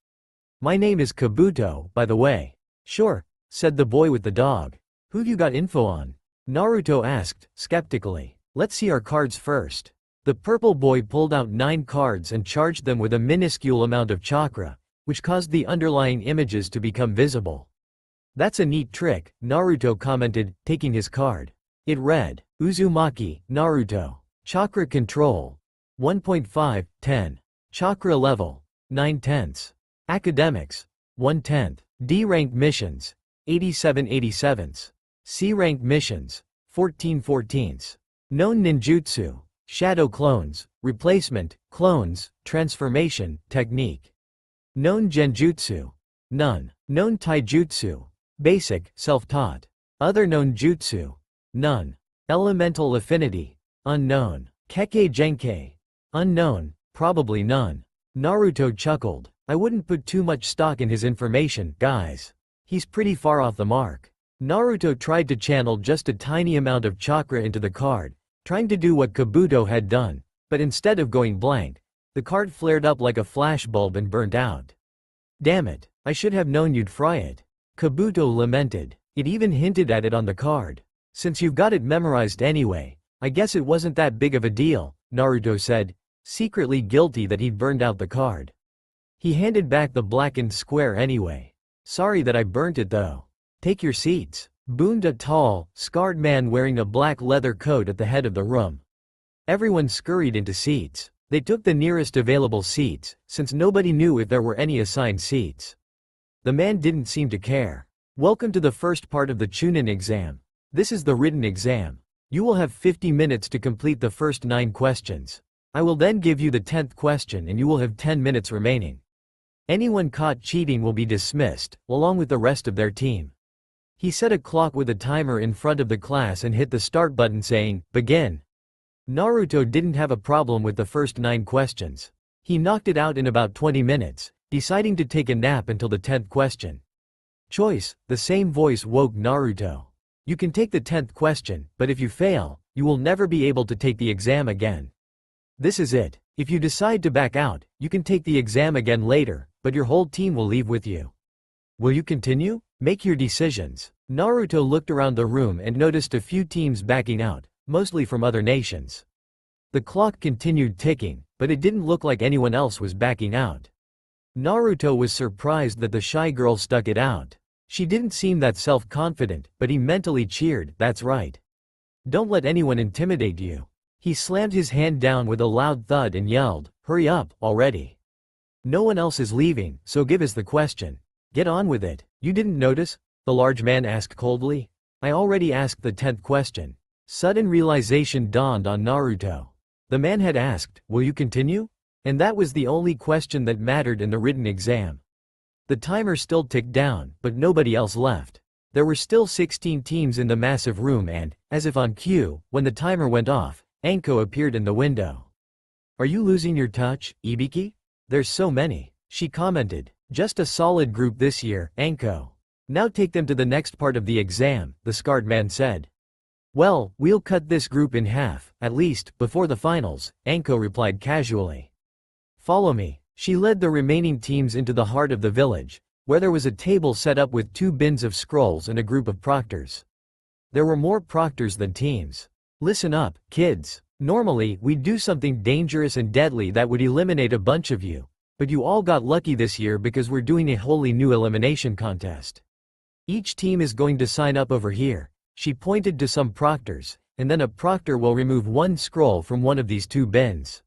My name is Kabuto, by the way. Sure, said the boy with the dog. Who've you got info on? Naruto asked, skeptically. Let's see our cards first. The purple boy pulled out 9 cards and charged them with a minuscule amount of chakra, which caused the underlying images to become visible. That's a neat trick, Naruto commented, taking his card. It read, Uzumaki, Naruto. Chakra control. 1.5, 10. Chakra level. 9/10. Academics. 1/10. D-rank missions. 87/87. C-rank missions. 14/14. Known ninjutsu. Shadow clones. Replacement. Clones. Transformation. Technique. Known genjutsu. None. Known taijutsu. Basic. Self-taught. Other known jutsu. None. Elemental affinity. Unknown. Kekkei Genkei. Unknown. Probably none. Naruto chuckled. I wouldn't put too much stock in his information, guys. He's pretty far off the mark. Naruto tried to channel just a tiny amount of chakra into the card, trying to do what Kabuto had done, but instead of going blank, the card flared up like a flashbulb and burnt out. Damn it, I should have known you'd fry it. Kabuto lamented. It even hinted at it on the card. Since you've got it memorized anyway, I guess it wasn't that big of a deal, Naruto said, secretly guilty that he'd burned out the card. He handed back the blackened square anyway. Sorry that I burnt it though. Take your seats, boomed a tall, scarred man wearing a black leather coat at the head of the room. Everyone scurried into seats. They took the nearest available seats, since nobody knew if there were any assigned seats. The man didn't seem to care. Welcome to the first part of the Chunin exam. This is the written exam. You will have 50 minutes to complete the first 9 questions. I will then give you the 10th question and you will have 10 minutes remaining. Anyone caught cheating will be dismissed, along with the rest of their team. He set a clock with a timer in front of the class and hit the start button saying, begin. Naruto didn't have a problem with the first 9 questions. He knocked it out in about 20 minutes, deciding to take a nap until the 10th question. Choice, the same voice woke Naruto. You can take the 10th question, but if you fail, you will never be able to take the exam again. This is it. If you decide to back out, you can take the exam again later, but your whole team will leave with you. Will you continue? Make your decisions. Naruto looked around the room and noticed a few teams backing out, mostly from other nations. The clock continued ticking, but it didn't look like anyone else was backing out. Naruto was surprised that the shy girl stuck it out. She didn't seem that self-confident, but he mentally cheered, "That's right. Don't let anyone intimidate you." He slammed his hand down with a loud thud and yelled, "Hurry up, already. No one else is leaving, so give us the question. Get on with it." "You didn't notice?" the large man asked coldly. "I already asked the 10th question." Sudden realization dawned on Naruto. The man had asked, "Will you continue?" And that was the only question that mattered in the written exam. The timer still ticked down, but nobody else left. There were still 16 teams in the massive room and, as if on cue, when the timer went off, Anko appeared in the window. "Are you losing your touch, Ibiki? There's so many," she commented. "Just a solid group this year, Anko. Now take them to the next part of the exam," the scarred man said. "Well, we'll cut this group in half, at least, before the finals," Anko replied casually. "Follow me." She led the remaining teams into the heart of the village, where there was a table set up with 2 bins of scrolls and a group of proctors. There were more proctors than teams. "Listen up, kids. Normally, we'd do something dangerous and deadly that would eliminate a bunch of you, but you all got lucky this year because we're doing a wholly new elimination contest. Each team is going to sign up over here." She pointed to some proctors, "and then a proctor will remove 1 scroll from one of these 2 bins.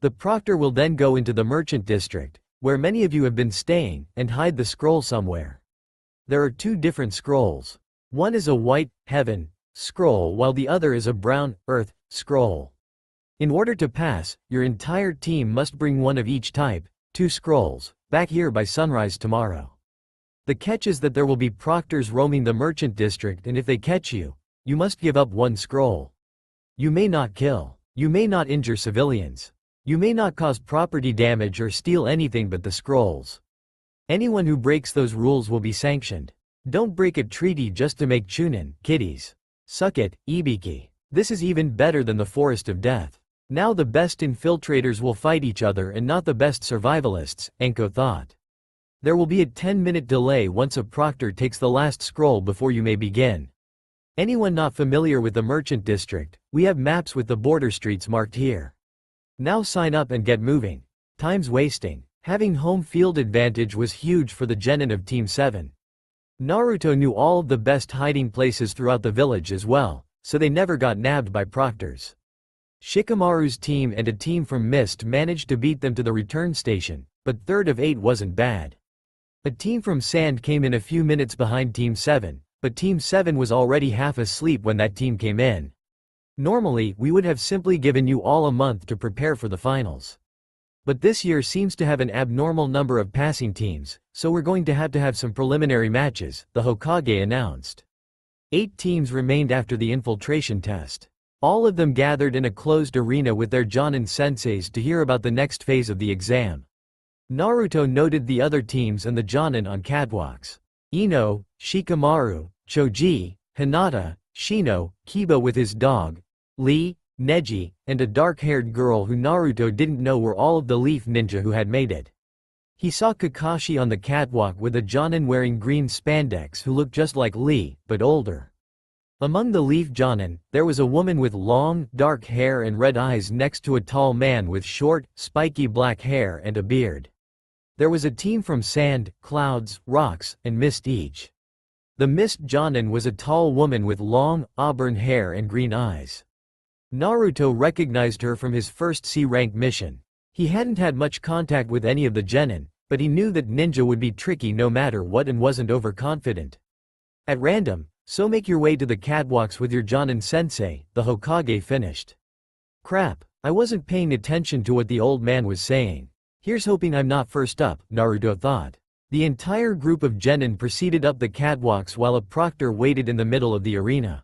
The proctor will then go into the merchant district, where many of you have been staying, and hide the scroll somewhere. There are 2 different scrolls. One is a white, heaven, scroll while the other is a brown, earth, scroll. In order to pass, your entire team must bring one of each type, 2 scrolls, back here by sunrise tomorrow. The catch is that there will be proctors roaming the merchant district, and if they catch you, you must give up 1 scroll. You may not kill. You may not injure civilians. You may not cause property damage or steal anything but the scrolls. Anyone who breaks those rules will be sanctioned. Don't break a treaty just to make chunin, kiddies. Suck it, Ibiki. This is even better than the Forest of Death. Now the best infiltrators will fight each other and not the best survivalists," Anko thought. "There will be a 10-minute delay once a proctor takes the last scroll before you may begin. Anyone not familiar with the merchant district, we have maps with the border streets marked here. Now sign up and get moving. Time's wasting." Having home field advantage was huge for the genin of Team 7. Naruto knew all of the best hiding places throughout the village as well, so they never got nabbed by proctors. Shikamaru's team and a team from Mist managed to beat them to the return station, but 3rd of 8 wasn't bad. A team from Sand came in a few minutes behind Team 7, but Team 7 was already half asleep when that team came in. Normally, we would have simply given you all a month to prepare for the finals. But this year seems to have an abnormal number of passing teams, so we're going to have some preliminary matches, the Hokage announced. 8 teams remained after the infiltration test. All of them gathered in a closed arena with their Jonin senseis to hear about the next phase of the exam. Naruto noted the other teams and the Jonin on catwalks. Ino, Shikamaru, Choji, Hinata, Shino, Kiba with his dog, Lee, Neji, and a dark-haired girl who Naruto didn't know were all of the Leaf Ninja who had made it. He saw Kakashi on the catwalk with a Jonin wearing green spandex who looked just like Lee, but older. Among the Leaf Jonin, there was a woman with long, dark hair and red eyes next to a tall man with short, spiky black hair and a beard. There was a team from Sand, Clouds, Rocks, and Mist each. The Mist Jonin was a tall woman with long, auburn hair and green eyes. Naruto recognized her from his first C-rank mission. He hadn't had much contact with any of the genin, but he knew that ninja would be tricky no matter what and wasn't overconfident. At random, so make your way to the catwalks with your Jonin sensei, the Hokage finished. Crap, I wasn't paying attention to what the old man was saying. Here's hoping I'm not first up, Naruto thought. The entire group of genin proceeded up the catwalks while a proctor waited in the middle of the arena.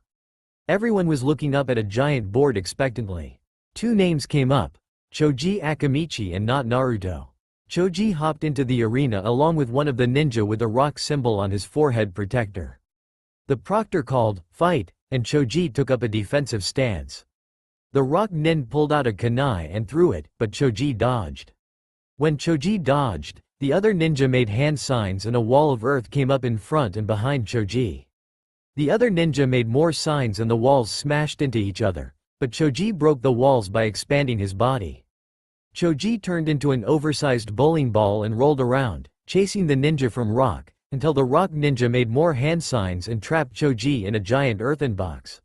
Everyone was looking up at a giant board expectantly. 2 names came up, Choji Akamichi and not Naruto. Choji hopped into the arena along with one of the ninja with a rock symbol on his forehead protector. The proctor called, "Fight," and Choji took up a defensive stance. The rock nin pulled out a kunai and threw it, but Choji dodged. When Choji dodged, The other ninja made hand signs and a wall of earth came up in front and behind Choji. The other ninja made more signs and the walls smashed into each other, but Choji broke the walls by expanding his body. Choji turned into an oversized bowling ball and rolled around, chasing the ninja from rock, until the rock ninja made more hand signs and trapped Choji in a giant earthen box.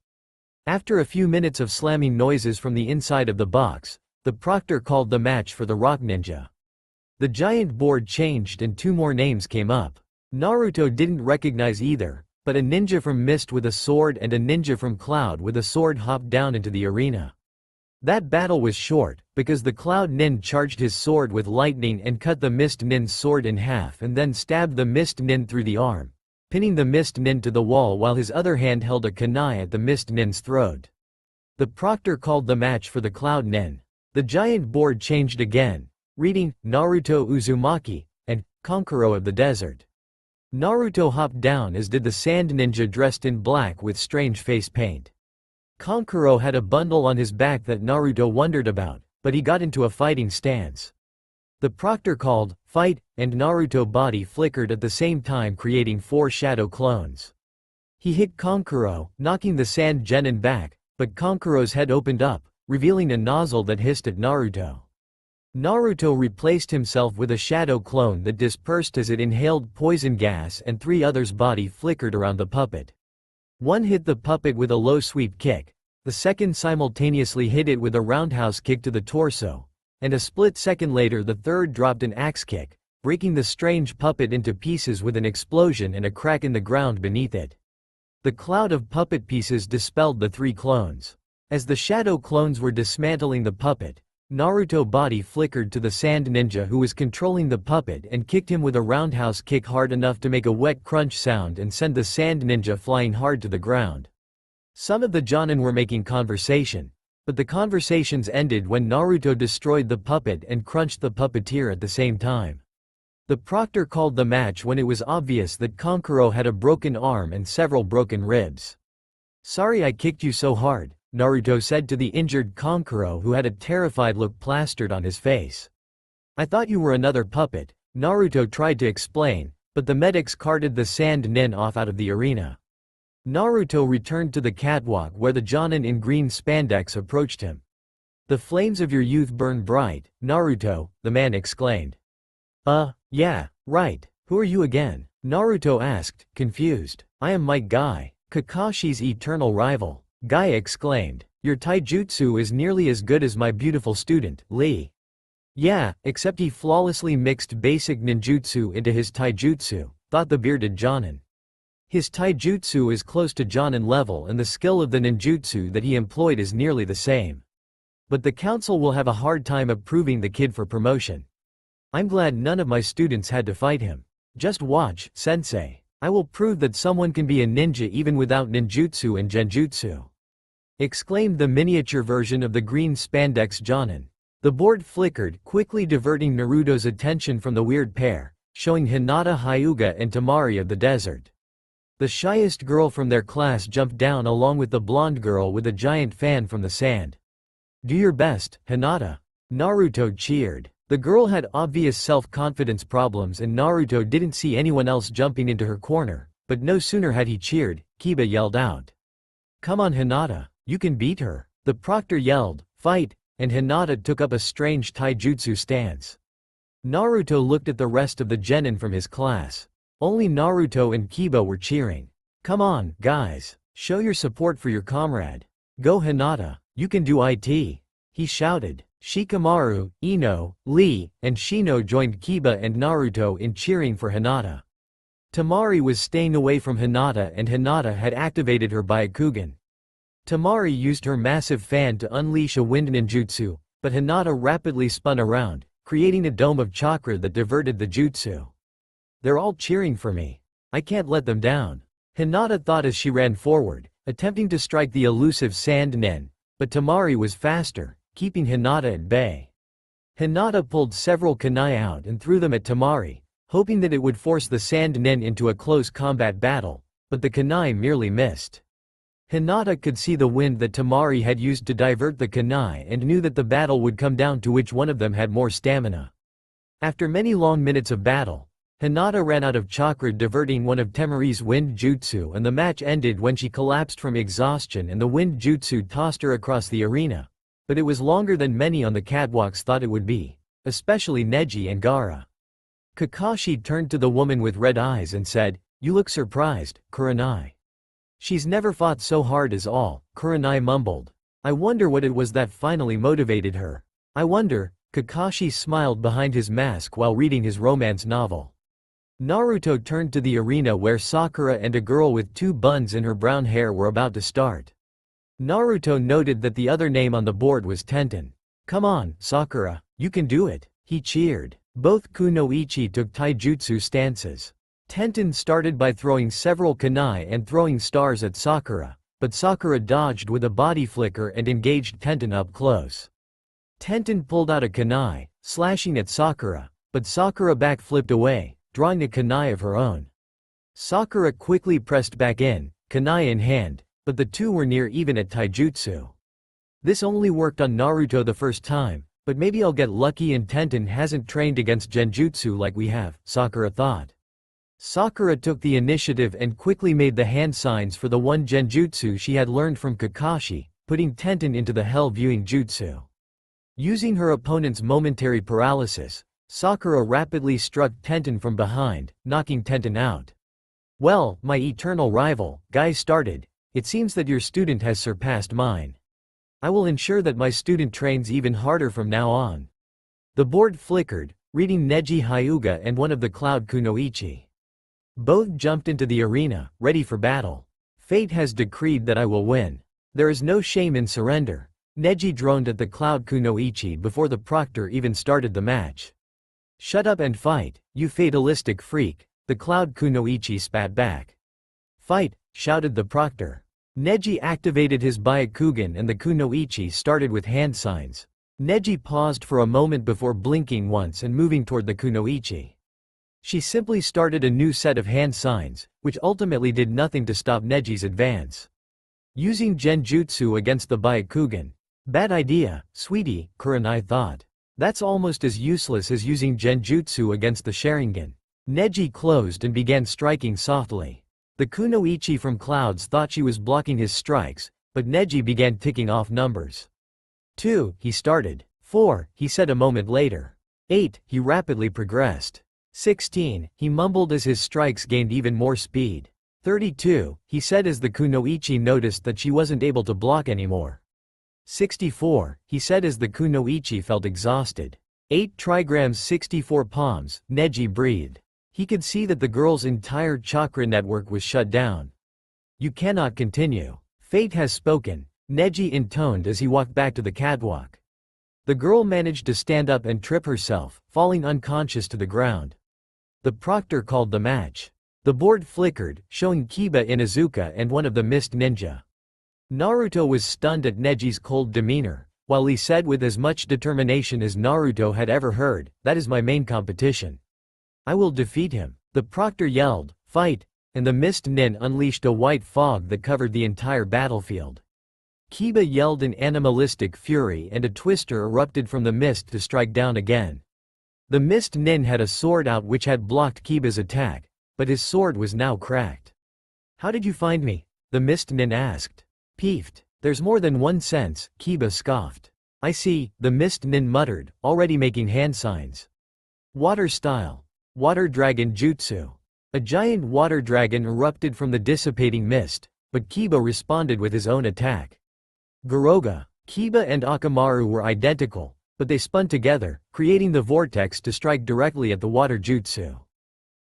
After a few minutes of slamming noises from the inside of the box, the proctor called the match for the rock ninja. The giant board changed and 2 more names came up. Naruto didn't recognize either, but a ninja from Mist with a sword and a ninja from Cloud with a sword hopped down into the arena. That battle was short, because the Cloud Nin charged his sword with lightning and cut the Mist Nin's sword in half and then stabbed the Mist Nin through the arm, pinning the Mist Nin to the wall while his other hand held a kunai at the Mist Nin's throat. The proctor called the match for the Cloud Nin. The giant board changed again, reading, Naruto Uzumaki, and Kankuro of the Desert. Naruto hopped down as did the sand ninja dressed in black with strange face paint. Kankuro had a bundle on his back that Naruto wondered about, but he got into a fighting stance. The proctor called, fight, and Naruto body flickered at the same time creating 4 shadow clones. He hit Kankuro, knocking the sand genin back, but Kankuro's head opened up, revealing a nozzle that hissed at Naruto. Naruto replaced himself with a shadow clone that dispersed as it inhaled poison gas and 3 others' body flickered around the puppet. One hit the puppet with a low sweep kick, the second simultaneously hit it with a roundhouse kick to the torso, and a split second later the third dropped an axe kick, breaking the strange puppet into pieces with an explosion and a crack in the ground beneath it. The cloud of puppet pieces dispelled the 3 clones. As the shadow clones were dismantling the puppet, Naruto body flickered to the sand ninja who was controlling the puppet and kicked him with a roundhouse kick hard enough to make a wet crunch sound and send the sand ninja flying hard to the ground. Some of the Jonin were making conversation, but the conversations ended when Naruto destroyed the puppet and crunched the puppeteer at the same time. The proctor called the match when it was obvious that Kankuro had a broken arm and several broken ribs. Sorry I kicked you so hard, Naruto said to the injured Kankuro who had a terrified look plastered on his face. I thought you were another puppet, Naruto tried to explain, but the medics carted the sand nin off out of the arena. Naruto returned to the catwalk where the Jonin in green spandex approached him. The flames of your youth burn bright, Naruto, the man exclaimed. Yeah, right, who are you again? Naruto asked, confused. I am Might Guy, Kakashi's eternal rival. Guy exclaimed, your taijutsu is nearly as good as my beautiful student, Lee. Yeah, except he flawlessly mixed basic ninjutsu into his taijutsu, thought the bearded Jonin. His taijutsu is close to Jonin level and the skill of the ninjutsu that he employed is nearly the same. But the council will have a hard time approving the kid for promotion. I'm glad none of my students had to fight him. Just watch, sensei. I will prove that someone can be a ninja even without ninjutsu and genjutsu. Exclaimed the miniature version of the green spandex Jonin. The board flickered, quickly diverting Naruto's attention from the weird pair, showing Hinata Hyuga and Temari of the desert. The shyest girl from their class jumped down along with the blonde girl with a giant fan from the sand. Do your best, Hinata. Naruto cheered. The girl had obvious self-confidence problems and Naruto didn't see anyone else jumping into her corner, but no sooner had he cheered, Kiba yelled out. Come on Hinata, you can beat her. The proctor yelled, fight, and Hinata took up a strange taijutsu stance. Naruto looked at the rest of the genin from his class. Only Naruto and Kiba were cheering. Come on, guys, show your support for your comrade. Go Hinata, you can do it. He shouted. Shikamaru, Ino, Lee, and Shino joined Kiba and Naruto in cheering for Hinata. Temari was staying away from Hinata and Hinata had activated her Byakugan. Temari used her massive fan to unleash a wind ninjutsu, but Hinata rapidly spun around, creating a dome of chakra that diverted the jutsu. They're all cheering for me. I can't let them down. Hinata thought as she ran forward, attempting to strike the elusive sand nin, but Temari was faster, keeping Hinata at bay. Hinata pulled several kunai out and threw them at Temari, hoping that it would force the sand nin into a close combat battle, but the kunai merely missed. Hinata could see the wind that Temari had used to divert the kunai and knew that the battle would come down to which one of them had more stamina. After many long minutes of battle, Hinata ran out of chakra diverting one of Temari's wind jutsu, and the match ended when she collapsed from exhaustion and the wind jutsu tossed her across the arena. But it was longer than many on the catwalks thought it would be, especially Neji and Gaara. Kakashi turned to the woman with red eyes and said, "You look surprised, Kurenai." "She's never fought so hard as all," Kurenai mumbled. "I wonder what it was that finally motivated her. I wonder." Kakashi smiled behind his mask while reading his romance novel. Naruto turned to the arena where Sakura and a girl with 2 buns in her brown hair were about to start. Naruto noted that the other name on the board was Tenten. "Come on, Sakura, you can do it," he cheered. Both kunoichi took taijutsu stances. Tenten started by throwing several kunai and throwing stars at Sakura, but Sakura dodged with a body flicker and engaged Tenten up close. Tenten pulled out a kunai, slashing at Sakura, but Sakura backflipped away, drawing a kunai of her own. Sakura quickly pressed back in, kunai in hand, but the two were near even at taijutsu. This only worked on Naruto the first time, but maybe I'll get lucky and Tenten hasn't trained against genjutsu like we have, Sakura thought. Sakura took the initiative and quickly made the hand signs for the one genjutsu she had learned from Kakashi, putting Tenten into the hell viewing jutsu. Using her opponent's momentary paralysis, Sakura rapidly struck Tenten from behind, knocking Tenten out. "Well, my eternal rival," Guy started, "it seems that your student has surpassed mine. I will ensure that my student trains even harder from now on." The board flickered, reading Neji Hyuga and one of the Cloud Kunoichi. Both jumped into the arena, ready for battle. "Fate has decreed that I will win. There is no shame in surrender." Neji droned at the Cloud Kunoichi before the proctor even started the match. "Shut up and fight, you fatalistic freak," the Cloud Kunoichi spat back. "Fight," shouted the proctor. Neji activated his Byakugan and the Kunoichi started with hand signs. Neji paused for a moment before blinking once and moving toward the Kunoichi. She simply started a new set of hand signs, which ultimately did nothing to stop Neji's advance. Using genjutsu against the Byakugan. Bad idea, sweetie, Kurenai thought. That's almost as useless as using genjutsu against the Sharingan. Neji closed and began striking softly. The Kunoichi from Clouds thought she was blocking his strikes, but Neji began ticking off numbers. 2, he started. 4, he said a moment later. 8, he rapidly progressed. 16, he mumbled as his strikes gained even more speed. 32, he said as the Kunoichi noticed that she wasn't able to block anymore. 64, he said as the Kunoichi felt exhausted. 8 trigrams 64 palms, Neji breathed. He could see that the girl's entire chakra network was shut down. "You cannot continue. Fate has spoken," Neji intoned as he walked back to the catwalk. The girl managed to stand up and trip herself, falling unconscious to the ground. The proctor called the match. The board flickered, showing Kiba Inuzuka and one of the mist ninja. Naruto was stunned at Neji's cold demeanor, while he said with as much determination as Naruto had ever heard, "That is my main competition. I will defeat him." The proctor yelled, "Fight!" and the mist nin unleashed a white fog that covered the entire battlefield. Kiba yelled in animalistic fury and a twister erupted from the mist to strike down again. The mist nin had a sword out which had blocked Kiba's attack, but his sword was now cracked. "How did you find me?" the mist nin asked. "Peeved. There's more than one sense," Kiba scoffed. "I see," the mist nin muttered, already making hand signs. Water style. Water dragon jutsu. A giant water dragon erupted from the dissipating mist, but Kiba responded with his own attack. Garoga. Kiba and Akamaru were identical, but they spun together, creating the vortex to strike directly at the water jutsu.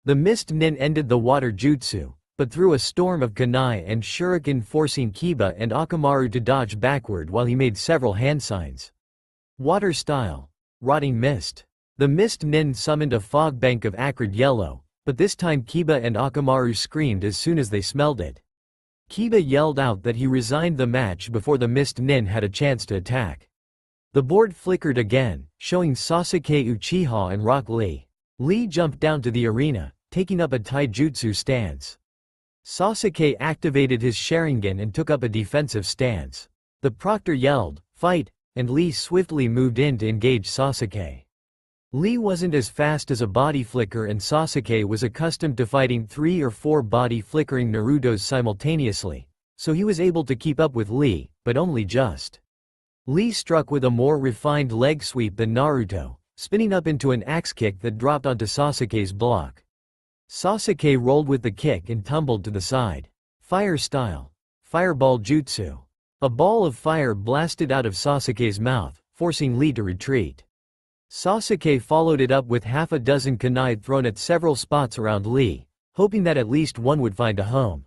The mist nin ended the water jutsu, but threw a storm of kunai and shuriken forcing Kiba and Akamaru to dodge backward while he made several hand signs. Water style. Rotting mist. The mist nin summoned a fog bank of acrid yellow, but this time Kiba and Akamaru screamed as soon as they smelled it. Kiba yelled out that he resigned the match before the mist nin had a chance to attack. The board flickered again, showing Sasuke Uchiha and Rock Lee. Lee jumped down to the arena, taking up a taijutsu stance. Sasuke activated his Sharingan and took up a defensive stance. The proctor yelled, "Fight!" and Lee swiftly moved in to engage Sasuke. Lee wasn't as fast as a body flicker and Sasuke was accustomed to fighting 3 or 4 body flickering Narutos simultaneously, so he was able to keep up with Lee, but only just. Lee struck with a more refined leg sweep than Naruto, spinning up into an axe kick that dropped onto Sasuke's block. Sasuke rolled with the kick and tumbled to the side. Fire style. Fireball jutsu. A ball of fire blasted out of Sasuke's mouth, forcing Lee to retreat. Sasuke followed it up with half a dozen kunai thrown at several spots around Lee, hoping that at least one would find a home.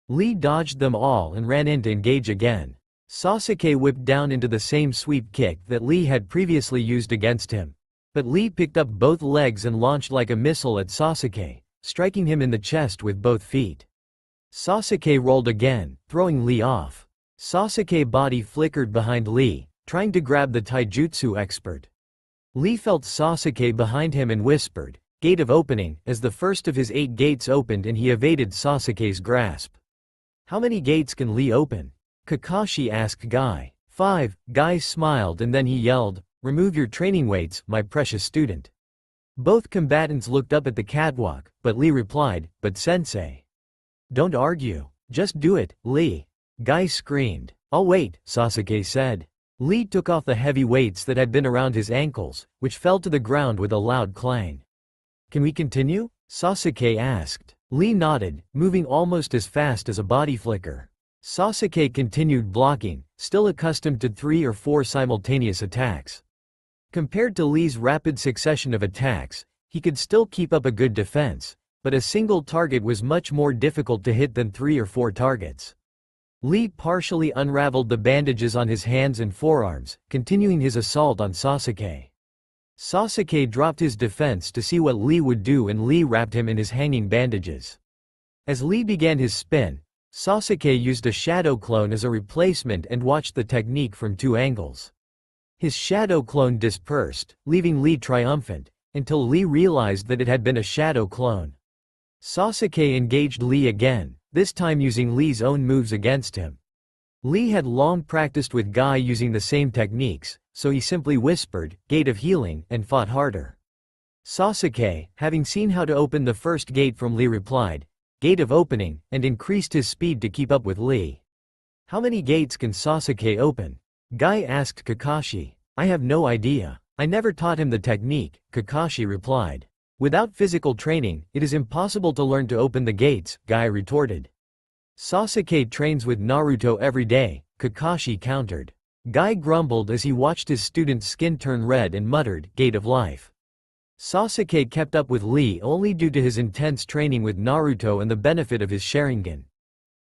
Lee dodged them all and ran in to engage again. Sasuke whipped down into the same sweep kick that Lee had previously used against him. But Lee picked up both legs and launched like a missile at Sasuke, striking him in the chest with both feet. Sasuke rolled again, throwing Lee off. Sasuke's body flickered behind Lee, trying to grab the taijutsu expert. Lee felt Sasuke behind him and whispered, "Gate of opening," as the first of his 8 gates opened and he evaded Sasuke's grasp. How many gates can Lee open? Kakashi asked Guy. 5, Guy smiled and then he yelled, "Remove your training weights, my precious student." Both combatants looked up at the catwalk, but Lee replied, "But sensei." "Don't argue. Just do it, Lee." Guy screamed. "I'll wait," Sasuke said. Lee took off the heavy weights that had been around his ankles, which fell to the ground with a loud clang. "Can we continue?" Sasuke asked. Lee nodded, moving almost as fast as a body flicker. Sasuke continued blocking, still accustomed to 3 or 4 simultaneous attacks. Compared to Lee's rapid succession of attacks, he could still keep up a good defense, but a single target was much more difficult to hit than 3 or 4 targets. Lee partially unraveled the bandages on his hands and forearms, continuing his assault on Sasuke. Sasuke dropped his defense to see what Lee would do and Lee wrapped him in his hanging bandages. As Lee began his spin, Sasuke used a shadow clone as a replacement and watched the technique from 2 angles. His shadow clone dispersed, leaving Lee triumphant, until Lee realized that it had been a shadow clone. Sasuke engaged Lee again, this time using Lee's own moves against him. Lee had long practiced with Guy using the same techniques, so he simply whispered, "Gate of healing," and fought harder. Sasuke, having seen how to open the first gate from Lee, replied, "Gate of opening," and increased his speed to keep up with Lee. "How many gates can Sasuke open?" Guy asked Kakashi. "I have no idea. I never taught him the technique," Kakashi replied. "Without physical training, it is impossible to learn to open the gates," Guy retorted. "Sasuke trains with Naruto every day," Kakashi countered. Guy grumbled as he watched his student's skin turn red and muttered, "Gate of life." Sasuke kept up with Lee only due to his intense training with Naruto and the benefit of his Sharingan.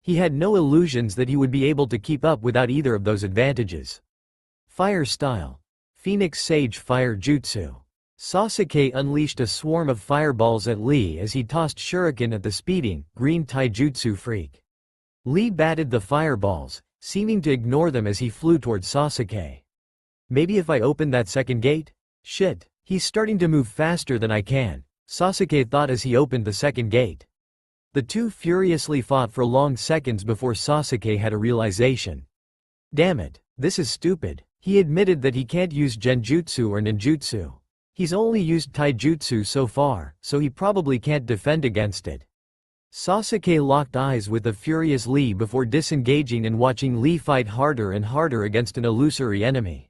He had no illusions that he would be able to keep up without either of those advantages. Fire style. Phoenix Sage Fire Jutsu. Sasuke unleashed a swarm of fireballs at Lee as he tossed shuriken at the speeding, green taijutsu freak. Lee batted the fireballs, seeming to ignore them as he flew towards Sasuke. "Maybe if I open that second gate? Shit, he's starting to move faster than I can," Sasuke thought as he opened the second gate. The two furiously fought for long seconds before Sasuke had a realization. "Damn it, this is stupid." He admitted that he can't use genjutsu or ninjutsu. He's only used taijutsu so far, so he probably can't defend against it. Sasuke locked eyes with the furious Lee before disengaging and watching Lee fight harder and harder against an illusory enemy.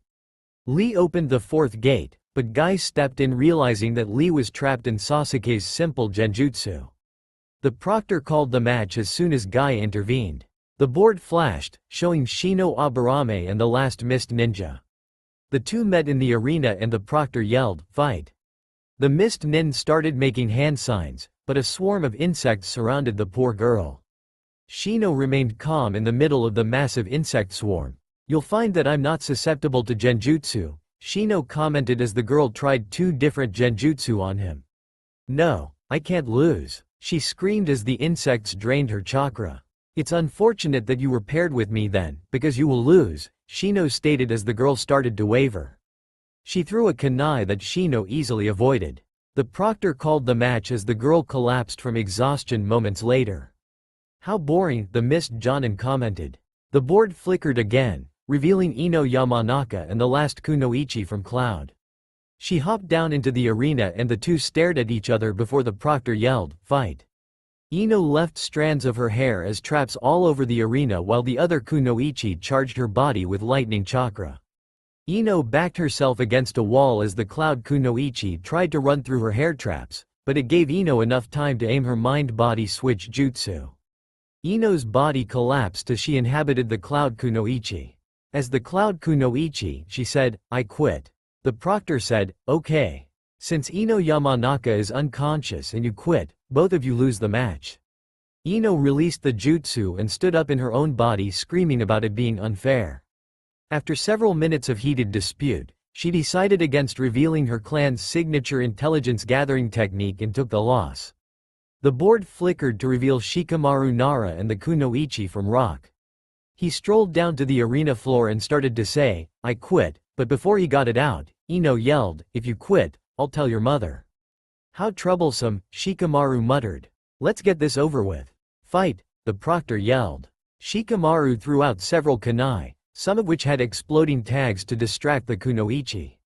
Lee opened the 4th gate, but Guy stepped in realizing that Lee was trapped in Sasuke's simple genjutsu. The proctor called the match as soon as Guy intervened. The board flashed, showing Shino Aburame and the last mist ninja. The two met in the arena and the proctor yelled, "Fight!" The mist nin started making hand signs, but a swarm of insects surrounded the poor girl. Shino remained calm in the middle of the massive insect swarm. "You'll find that I'm not susceptible to genjutsu," Shino commented as the girl tried 2 different genjutsu on him. "No, I can't lose," she screamed as the insects drained her chakra. "It's unfortunate that you were paired with me then, because you will lose," Shino stated as the girl started to waver. She threw a kunai that Shino easily avoided. The proctor called the match as the girl collapsed from exhaustion moments later. "How boring," the mist Jonin commented. The board flickered again, revealing Ino Yamanaka and the last kunoichi from Cloud. She hopped down into the arena and the two stared at each other before the proctor yelled, "Fight!" Ino left strands of her hair as traps all over the arena while the other kunoichi charged her body with lightning chakra. Ino backed herself against a wall as the cloud kunoichi tried to run through her hair traps, but it gave Ino enough time to aim her mind-body switch jutsu. Ino's body collapsed as she inhabited the cloud kunoichi. As the cloud kunoichi, she said, "I quit." The proctor said, "Okay. Since Ino Yamanaka is unconscious and you quit, both of you lose the match." Ino released the jutsu and stood up in her own body screaming about it being unfair. After several minutes of heated dispute, she decided against revealing her clan's signature intelligence gathering technique and took the loss. The board flickered to reveal Shikamaru Nara and the kunoichi from rock. He strolled down to the arena floor and started to say, "I quit," but before he got it out, Ino yelled, "If you quit, I'll tell your mother." "How troublesome," Shikamaru muttered. "Let's get this over with." "Fight," the proctor yelled. Shikamaru threw out several kunai, some of which had exploding tags to distract the kunoichi.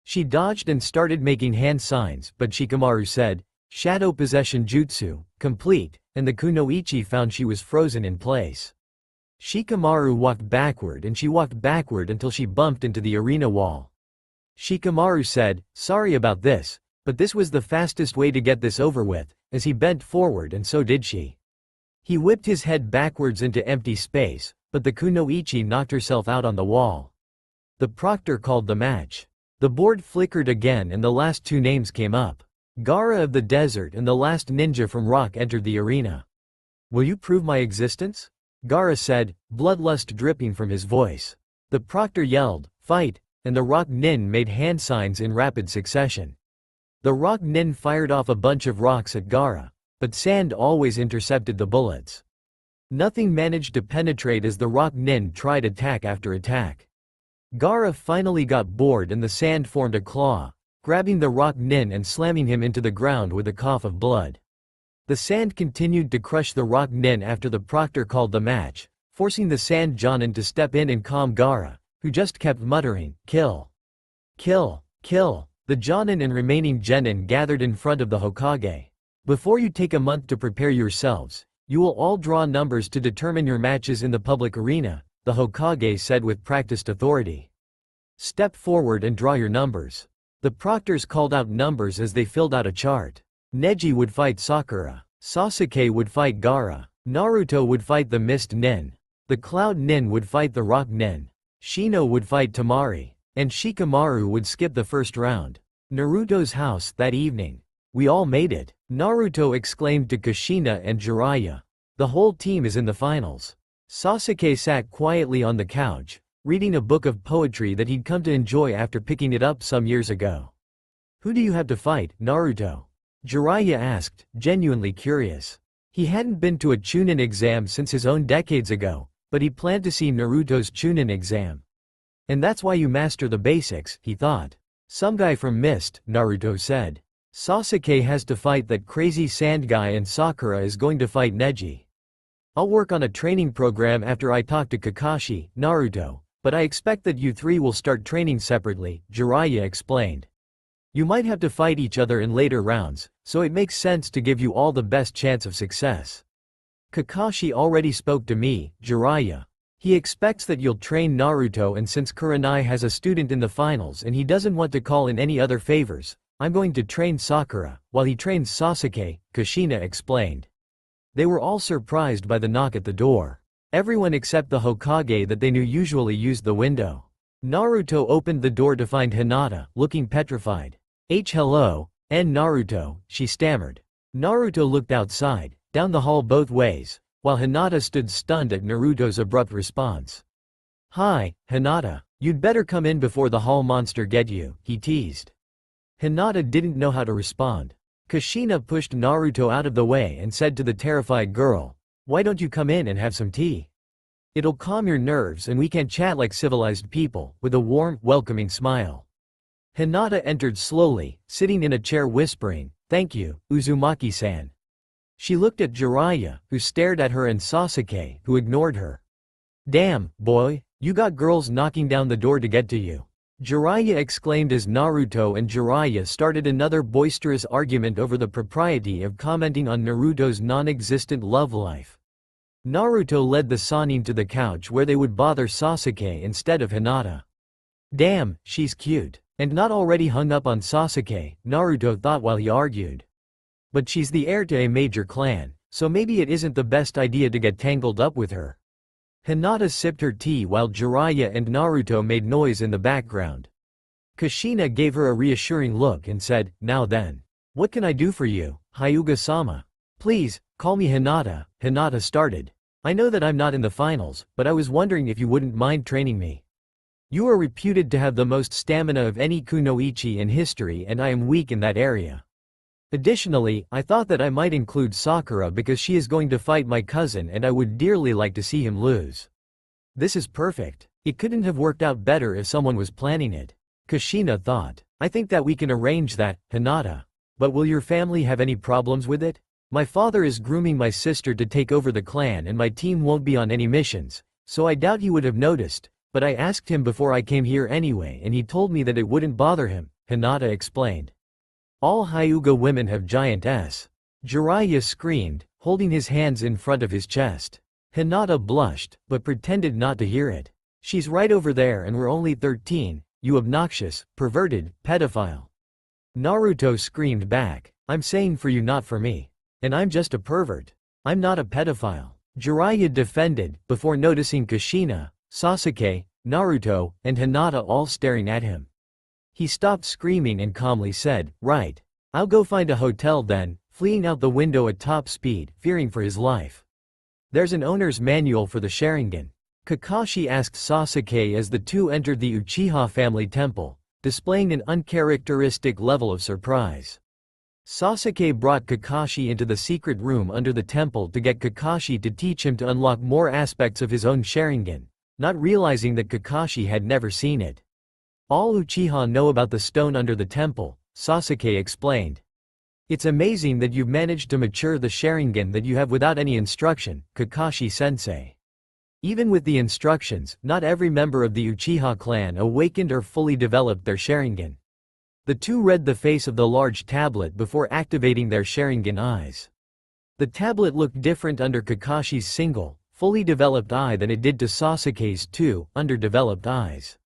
She dodged and started making hand signs, but Shikamaru said, "Shadow possession jutsu, complete," and the kunoichi found she was frozen in place. Shikamaru walked backward and she walked backward until she bumped into the arena wall. Shikamaru said, "Sorry about this, but this was the fastest way to get this over with," as he bent forward and so did she. He whipped his head backwards into empty space, but the kunoichi knocked herself out on the wall. The proctor called the match. The board flickered again and the last two names came up. Gaara of the desert and the last ninja from rock entered the arena. "Will you prove my existence?" Gaara said, bloodlust dripping from his voice. The proctor yelled, "Fight," and the rock nin made hand signs in rapid succession. The rock nin fired off a bunch of rocks at Gaara, but sand always intercepted the bullets. Nothing managed to penetrate as the rock nin tried attack after attack. Gaara finally got bored and the sand formed a claw, grabbing the rock nin and slamming him into the ground with a cough of blood. The sand continued to crush the rock nin after the proctor called the match, forcing the sand jonin to step in and calm Gaara, who just kept muttering, "Kill! Kill! Kill!" The jonin and remaining genin gathered in front of the Hokage. "Before you take a month to prepare yourselves, you will all draw numbers to determine your matches in the public arena," the Hokage said with practiced authority. "Step forward and draw your numbers." The proctors called out numbers as they filled out a chart. Neji would fight Sakura. Sasuke would fight Gaara. Naruto would fight the Mist Nin. The Cloud Nin would fight the Rock Nin. Shino would fight Tamari. And Shikamaru would skip the first round. Naruto's house that evening. "We all made it," Naruto exclaimed to Kushina and Jiraiya. "The whole team is in the finals." Sasuke sat quietly on the couch, reading a book of poetry that he'd come to enjoy after picking it up some years ago. "Who do you have to fight, Naruto?" Jiraiya asked, genuinely curious. He hadn't been to a Chunin exam since his own decades ago, but he planned to see Naruto's Chunin exam. "And that's why you master the basics," he thought. "Some guy from Mist," Naruto said. "Sasuke has to fight that crazy sand guy and Sakura is going to fight Neji. I'll work on a training program after I talk to Kakashi, Naruto, but I expect that you three will start training separately," Jiraiya explained. "You might have to fight each other in later rounds, so it makes sense to give you all the best chance of success." "Kakashi already spoke to me, Jiraiya. He expects that you'll train Naruto, and since Kurenai has a student in the finals and he doesn't want to call in any other favors, I'm going to train Sakura, while he trains Sasuke," Kushina explained. They were all surprised by the knock at the door. Everyone except the Hokage that they knew usually used the window. Naruto opened the door to find Hinata, looking petrified. Hello, Naruto," she stammered. Naruto looked outside, down the hall both ways, while Hinata stood stunned at Naruto's abrupt response. "Hi, Hinata. You'd better come in before the hall monster get you," he teased. Hinata didn't know how to respond. Kushina pushed Naruto out of the way and said to the terrified girl, "Why don't you come in and have some tea? It'll calm your nerves and we can chat like civilized people," with a warm, welcoming smile. Hinata entered slowly, sitting in a chair whispering, "Thank you, Uzumaki-san." She looked at Jiraiya, who stared at her, and Sasuke, who ignored her. "Damn, boy, you got girls knocking down the door to get to you." Jiraiya exclaimed as Naruto and Jiraiya started another boisterous argument over the propriety of commenting on Naruto's non-existent love life. Naruto led the Sannin to the couch where they would bother Sasuke instead of Hinata. Damn, she's cute. And not already hung up on Sasuke, Naruto thought while he argued. But she's the heir to a major clan, so maybe it isn't the best idea to get tangled up with her. Hinata sipped her tea while Jiraiya and Naruto made noise in the background. Kushina gave her a reassuring look and said, "Now then. What can I do for you, Hyuga-sama?" "Please, call me Hinata," Hinata started. "I know that I'm not in the finals, but I was wondering if you wouldn't mind training me. You are reputed to have the most stamina of any kunoichi in history and I am weak in that area. Additionally, I thought that I might include Sakura because she is going to fight my cousin and I would dearly like to see him lose. This is perfect. It couldn't have worked out better if someone was planning it." Kushina thought. "I think that we can arrange that, Hinata. But will your family have any problems with it? My father is grooming my sister to take over the clan and my team won't be on any missions, so I doubt he would have noticed, but I asked him before I came here anyway and he told me that it wouldn't bother him," Hinata explained. "All Hyuga women have giant S." Jiraiya screamed, holding his hands in front of his chest. Hinata blushed, but pretended not to hear it. "She's right over there and we're only 13, you obnoxious, perverted, pedophile." Naruto screamed back, "I'm saying for you not for me. And I'm just a pervert. I'm not a pedophile." Jiraiya defended, before noticing Kushina, Sasuke, Naruto, and Hinata all staring at him. He stopped screaming and calmly said, "Right. I'll go find a hotel then," fleeing out the window at top speed, fearing for his life. "There's an owner's manual for the Sharingan?" Kakashi asked Sasuke as the two entered the Uchiha family temple, displaying an uncharacteristic level of surprise. Sasuke brought Kakashi into the secret room under the temple to get Kakashi to teach him to unlock more aspects of his own Sharingan, not realizing that Kakashi had never seen it. "All Uchiha know about the stone under the temple," Sasuke explained. "It's amazing that you've managed to mature the Sharingan that you have without any instruction, Kakashi-sensei. Even with the instructions, not every member of the Uchiha clan awakened or fully developed their Sharingan." The two read the face of the large tablet before activating their Sharingan eyes. The tablet looked different under Kakashi's single, fully developed eye than it did to Sasuke's two, underdeveloped eyes.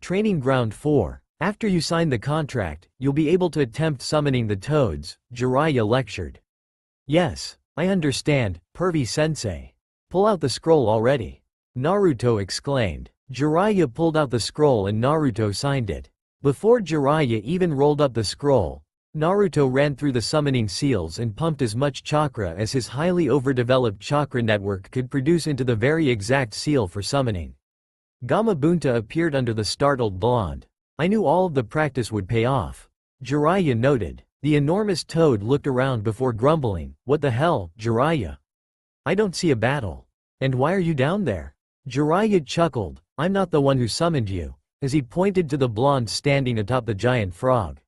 Training Ground 4. "After you sign the contract, you'll be able to attempt summoning the toads," Jiraiya lectured. "Yes, I understand, Pervy-sensei. Pull out the scroll already," Naruto exclaimed. Jiraiya pulled out the scroll and Naruto signed it. Before Jiraiya even rolled up the scroll, Naruto ran through the summoning seals and pumped as much chakra as his highly overdeveloped chakra network could produce into the very exact seal for summoning. Gamabunta appeared under the startled blonde. "I knew all of the practice would pay off," Jiraiya noted. The enormous toad looked around before grumbling, "What the hell, Jiraiya? I don't see a battle. And why are you down there?" Jiraiya chuckled, "I'm not the one who summoned you," as he pointed to the blonde standing atop the giant frog.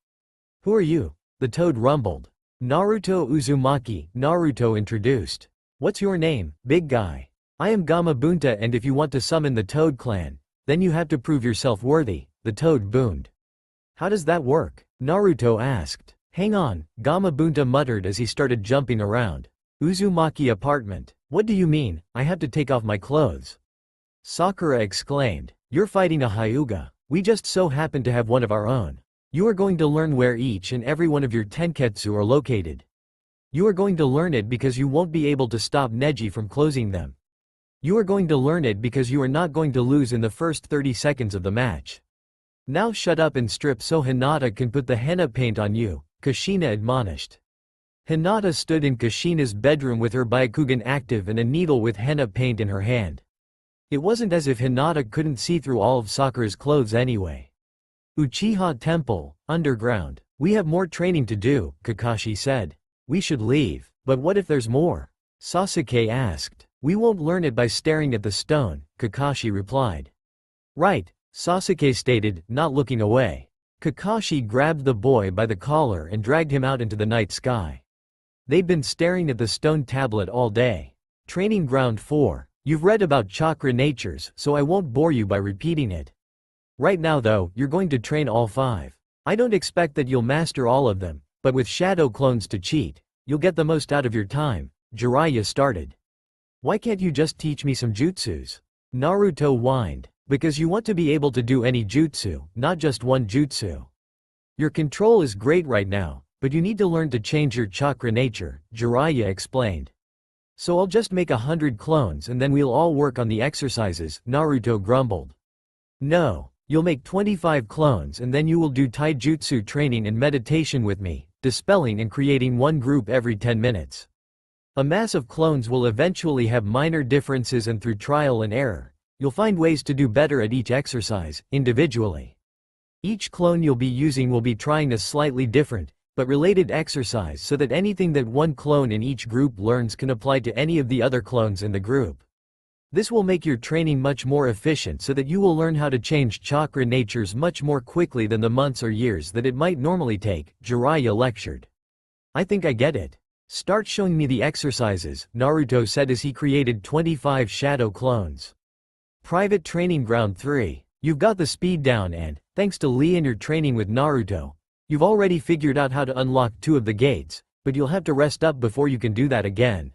"Who are you?" the toad rumbled. "Naruto Uzumaki," Naruto introduced. "What's your name, big guy?" "I am Gamabunta and if you want to summon the Toad Clan, then you have to prove yourself worthy," the toad boomed. "How does that work?" Naruto asked. "Hang on," Gamabunta muttered as he started jumping around. "Uzumaki apartment. What do you mean, I have to take off my clothes?" Sakura exclaimed. "You're fighting a Hyuga. We just so happen to have one of our own. You are going to learn where each and every one of your tenketsu are located. You are going to learn it because you won't be able to stop Neji from closing them. You are going to learn it because you are not going to lose in the first 30 seconds of the match. Now shut up and strip so Hinata can put the henna paint on you," Kushina admonished. Hinata stood in Kushina's bedroom with her Byakugan active and a needle with henna paint in her hand. It wasn't as if Hinata couldn't see through all of Sakura's clothes anyway. "Uchiha Temple, underground. We have more training to do," Kakashi said. "We should leave, but what if there's more?" Sasuke asked. "We won't learn it by staring at the stone," Kakashi replied. "Right," Sasuke stated, not looking away. Kakashi grabbed the boy by the collar and dragged him out into the night sky. They'd been staring at the stone tablet all day. Training Ground 4. "You've read about chakra natures, so I won't bore you by repeating it. Right now though, you're going to train all 5. I don't expect that you'll master all of them, but with shadow clones to cheat, you'll get the most out of your time, Jiraiya started. Why can't you just teach me some jutsus? Naruto whined. Because you want to be able to do any jutsu, not just one jutsu. Your control is great right now, but you need to learn to change your chakra nature, Jiraiya explained. So I'll just make 100 clones and then we'll all work on the exercises, Naruto grumbled. No, you'll make 25 clones and then you will do taijutsu training and meditation with me, dispelling and creating one group every 10 minutes. A mass of clones will eventually have minor differences and through trial and error, you'll find ways to do better at each exercise, individually. Each clone you'll be using will be trying a slightly different, but related exercise so that anything that one clone in each group learns can apply to any of the other clones in the group. This will make your training much more efficient so that you will learn how to change chakra natures much more quickly than the months or years that it might normally take, Jiraiya lectured. I think I get it. Start showing me the exercises, Naruto said as he created 25 shadow clones. Private Training Ground 3. You've got the speed down and, thanks to Lee and your training with Naruto, you've already figured out how to unlock 2 of the gates, but you'll have to rest up before you can do that again.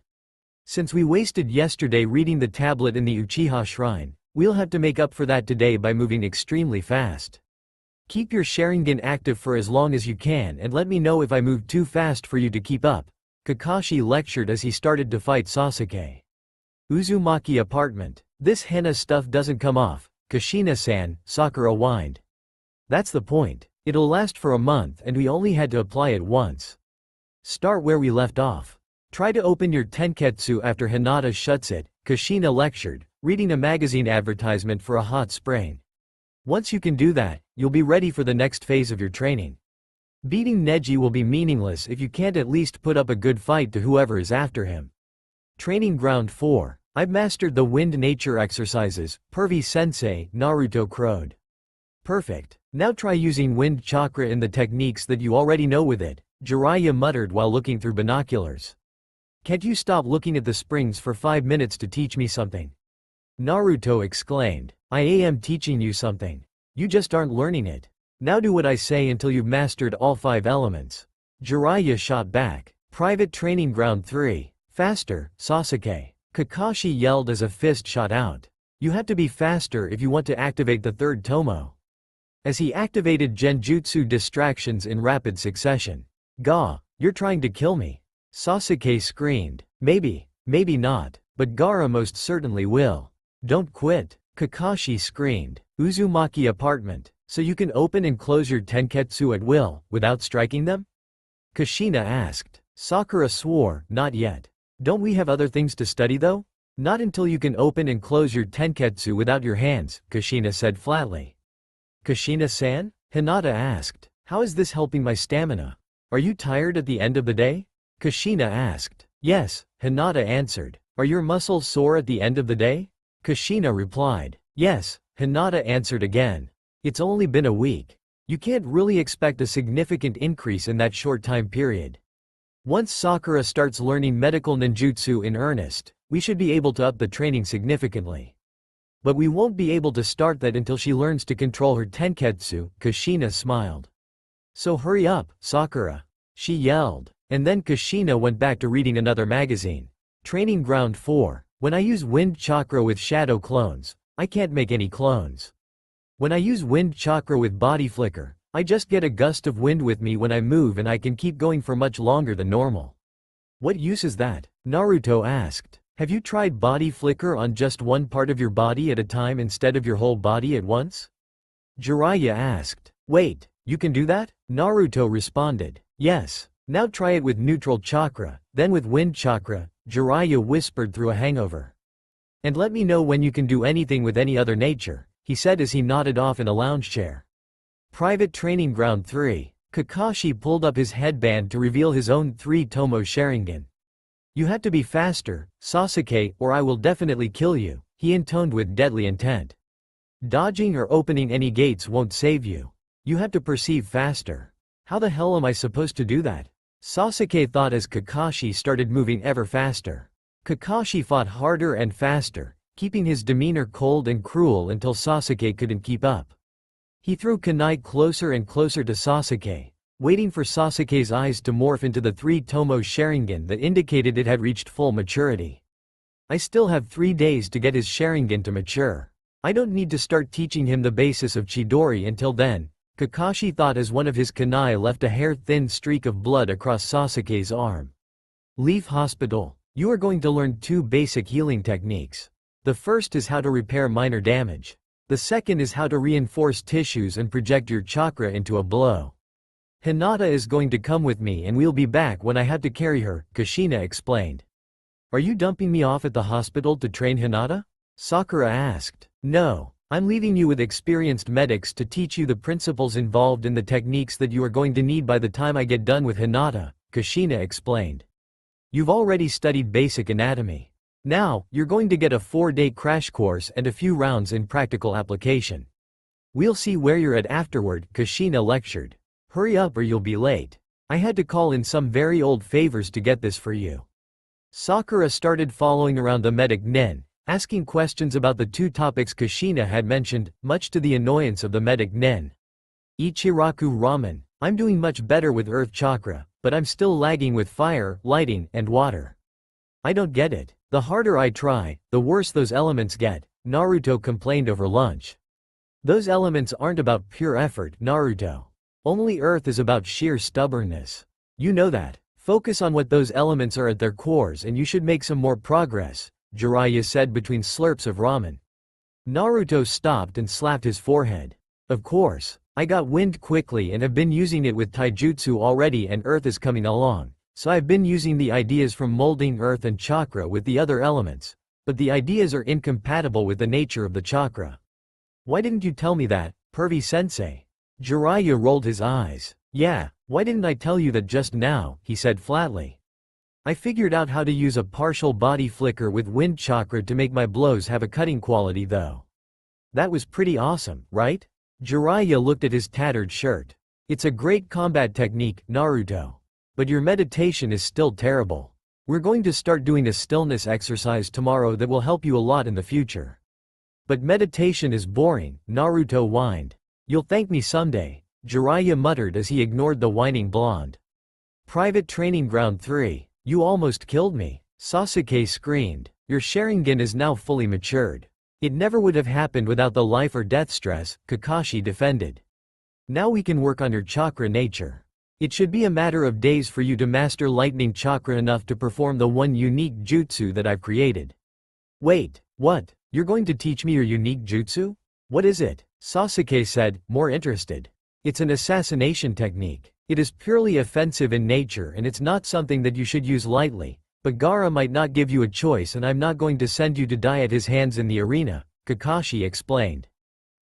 Since we wasted yesterday reading the tablet in the Uchiha Shrine, we'll have to make up for that today by moving extremely fast. Keep your Sharingan active for as long as you can and let me know if I move too fast for you to keep up, Kakashi lectured as he started to fight Sasuke. Uzumaki apartment. This henna stuff doesn't come off, Kushina-san, Sakura whined. That's the point. It'll last for a month and we only had to apply it once. Start where we left off. Try to open your tenketsu after Hinata shuts it, Kushina lectured, reading a magazine advertisement for a hot spring. Once you can do that, you'll be ready for the next phase of your training. Beating Neji will be meaningless if you can't at least put up a good fight to whoever is after him. Training Ground 4. I've mastered the wind nature exercises, Pervy-sensei, Naruto crowed. Perfect. Now try using wind chakra in the techniques that you already know with it, Jiraiya muttered while looking through binoculars. Can't you stop looking at the springs for 5 minutes to teach me something? Naruto exclaimed. I am teaching you something. You just aren't learning it. Now do what I say until you've mastered all 5 elements. Jiraiya shot back. Private Training Ground 3. Faster, Sasuke. Kakashi yelled as a fist shot out. You have to be faster if you want to activate the 3rd Tomo. As he activated Genjutsu distractions in rapid succession. Ga, you're trying to kill me. Sasuke screamed. Maybe not, but Gaara most certainly will. Don't quit. Kakashi screamed. Uzumaki apartment. So you can open and close your tenketsu at will, without striking them? Kushina asked. Sakura swore, not yet. Don't we have other things to study though? Not until you can open and close your tenketsu without your hands, Kushina said flatly. Kushina-san? Hinata asked. How is this helping my stamina? Are you tired at the end of the day? Kushina asked. Yes, Hinata answered. Are your muscles sore at the end of the day? Kushina replied. Yes, Hinata answered again. It's only been a week. You can't really expect a significant increase in that short time period. Once Sakura starts learning medical ninjutsu in earnest, we should be able to up the training significantly. But we won't be able to start that until she learns to control her tenketsu, Kushina smiled. So hurry up, Sakura. She yelled. And then Kushina went back to reading another magazine. Training Ground 4. When I use wind chakra with shadow clones, I can't make any clones. When I use wind chakra with body flicker, I just get a gust of wind with me when I move and I can keep going for much longer than normal. What use is that? Naruto asked. Have you tried body flicker on just one part of your body at a time instead of your whole body at once? Jiraiya asked. Wait, you can do that? Naruto responded. Yes. Now try it with neutral chakra, then with wind chakra, Jiraiya whispered through a hangover. And let me know when you can do anything with any other nature, he said as he nodded off in a lounge chair. Private Training Ground 3. Kakashi pulled up his headband to reveal his own 3 Tomo Sharingan. You have to be faster, Sasuke, or I will definitely kill you, he intoned with deadly intent. Dodging or opening any gates won't save you. You have to perceive faster. How the hell am I supposed to do that? Sasuke thought as Kakashi started moving ever faster. Kakashi fought harder and faster, keeping his demeanor cold and cruel until Sasuke couldn't keep up. He threw kunai closer and closer to Sasuke, waiting for Sasuke's eyes to morph into the 3 Tomo Sharingan that indicated it had reached full maturity. I still have 3 days to get his Sharingan to mature. I don't need to start teaching him the basis of Chidori until then, Kakashi thought as one of his kunai left a hair-thin streak of blood across Sasuke's arm. Leaf Hospital. You are going to learn 2 basic healing techniques. The first is how to repair minor damage. The second is how to reinforce tissues and project your chakra into a blow. Hinata is going to come with me and we'll be back when I have to carry her, Kushina explained. Are you dumping me off at the hospital to train Hinata? Sakura asked. No, I'm leaving you with experienced medics to teach you the principles involved in the techniques that you are going to need by the time I get done with Hinata, Kushina explained. You've already studied basic anatomy. Now, you're going to get a 4-day crash course and a few rounds in practical application. We'll see where you're at afterward, Kushina lectured. Hurry up or you'll be late. I had to call in some very old favors to get this for you. Sakura started following around the medic Nen, asking questions about the 2 topics Kushina had mentioned, much to the annoyance of the medic Nen. Ichiraku Ramen. I'm doing much better with Earth Chakra, but I'm still lagging with fire, lighting, and water. I don't get it. The harder I try, the worse those elements get, Naruto complained over lunch. Those elements aren't about pure effort, Naruto. Only Earth is about sheer stubbornness. You know that. Focus on what those elements are at their cores and you should make some more progress, Jiraiya said between slurps of ramen. Naruto stopped and slapped his forehead. Of course. I got wind quickly and have been using it with taijutsu already and Earth is coming along, so I've been using the ideas from molding Earth and chakra with the other elements, but the ideas are incompatible with the nature of the chakra. Why didn't you tell me that, Pervy-sensei? Jiraiya rolled his eyes. Yeah, why didn't I tell you that just now, he said flatly. I figured out how to use a partial body flicker with wind chakra to make my blows have a cutting quality though. That was pretty awesome, right? Jiraiya looked at his tattered shirt. It's a great combat technique, Naruto. But your meditation is still terrible. We're going to start doing a stillness exercise tomorrow that will help you a lot in the future. But meditation is boring, Naruto whined. You'll thank me someday, Jiraiya muttered as he ignored the whining blonde. Private Training Ground 3. You almost killed me, Sasuke screamed. Your Sharingan is now fully matured. It never would have happened without the life or death stress, Kakashi defended. Now we can work on your chakra nature. It should be a matter of days for you to master lightning chakra enough to perform the one unique jutsu that I've created. Wait, what? You're going to teach me your unique jutsu? What is it? Sasuke said, more interested. It's an assassination technique. It is purely offensive in nature and it's not something that you should use lightly. But Gaara might not give you a choice and I'm not going to send you to die at his hands in the arena, Kakashi explained.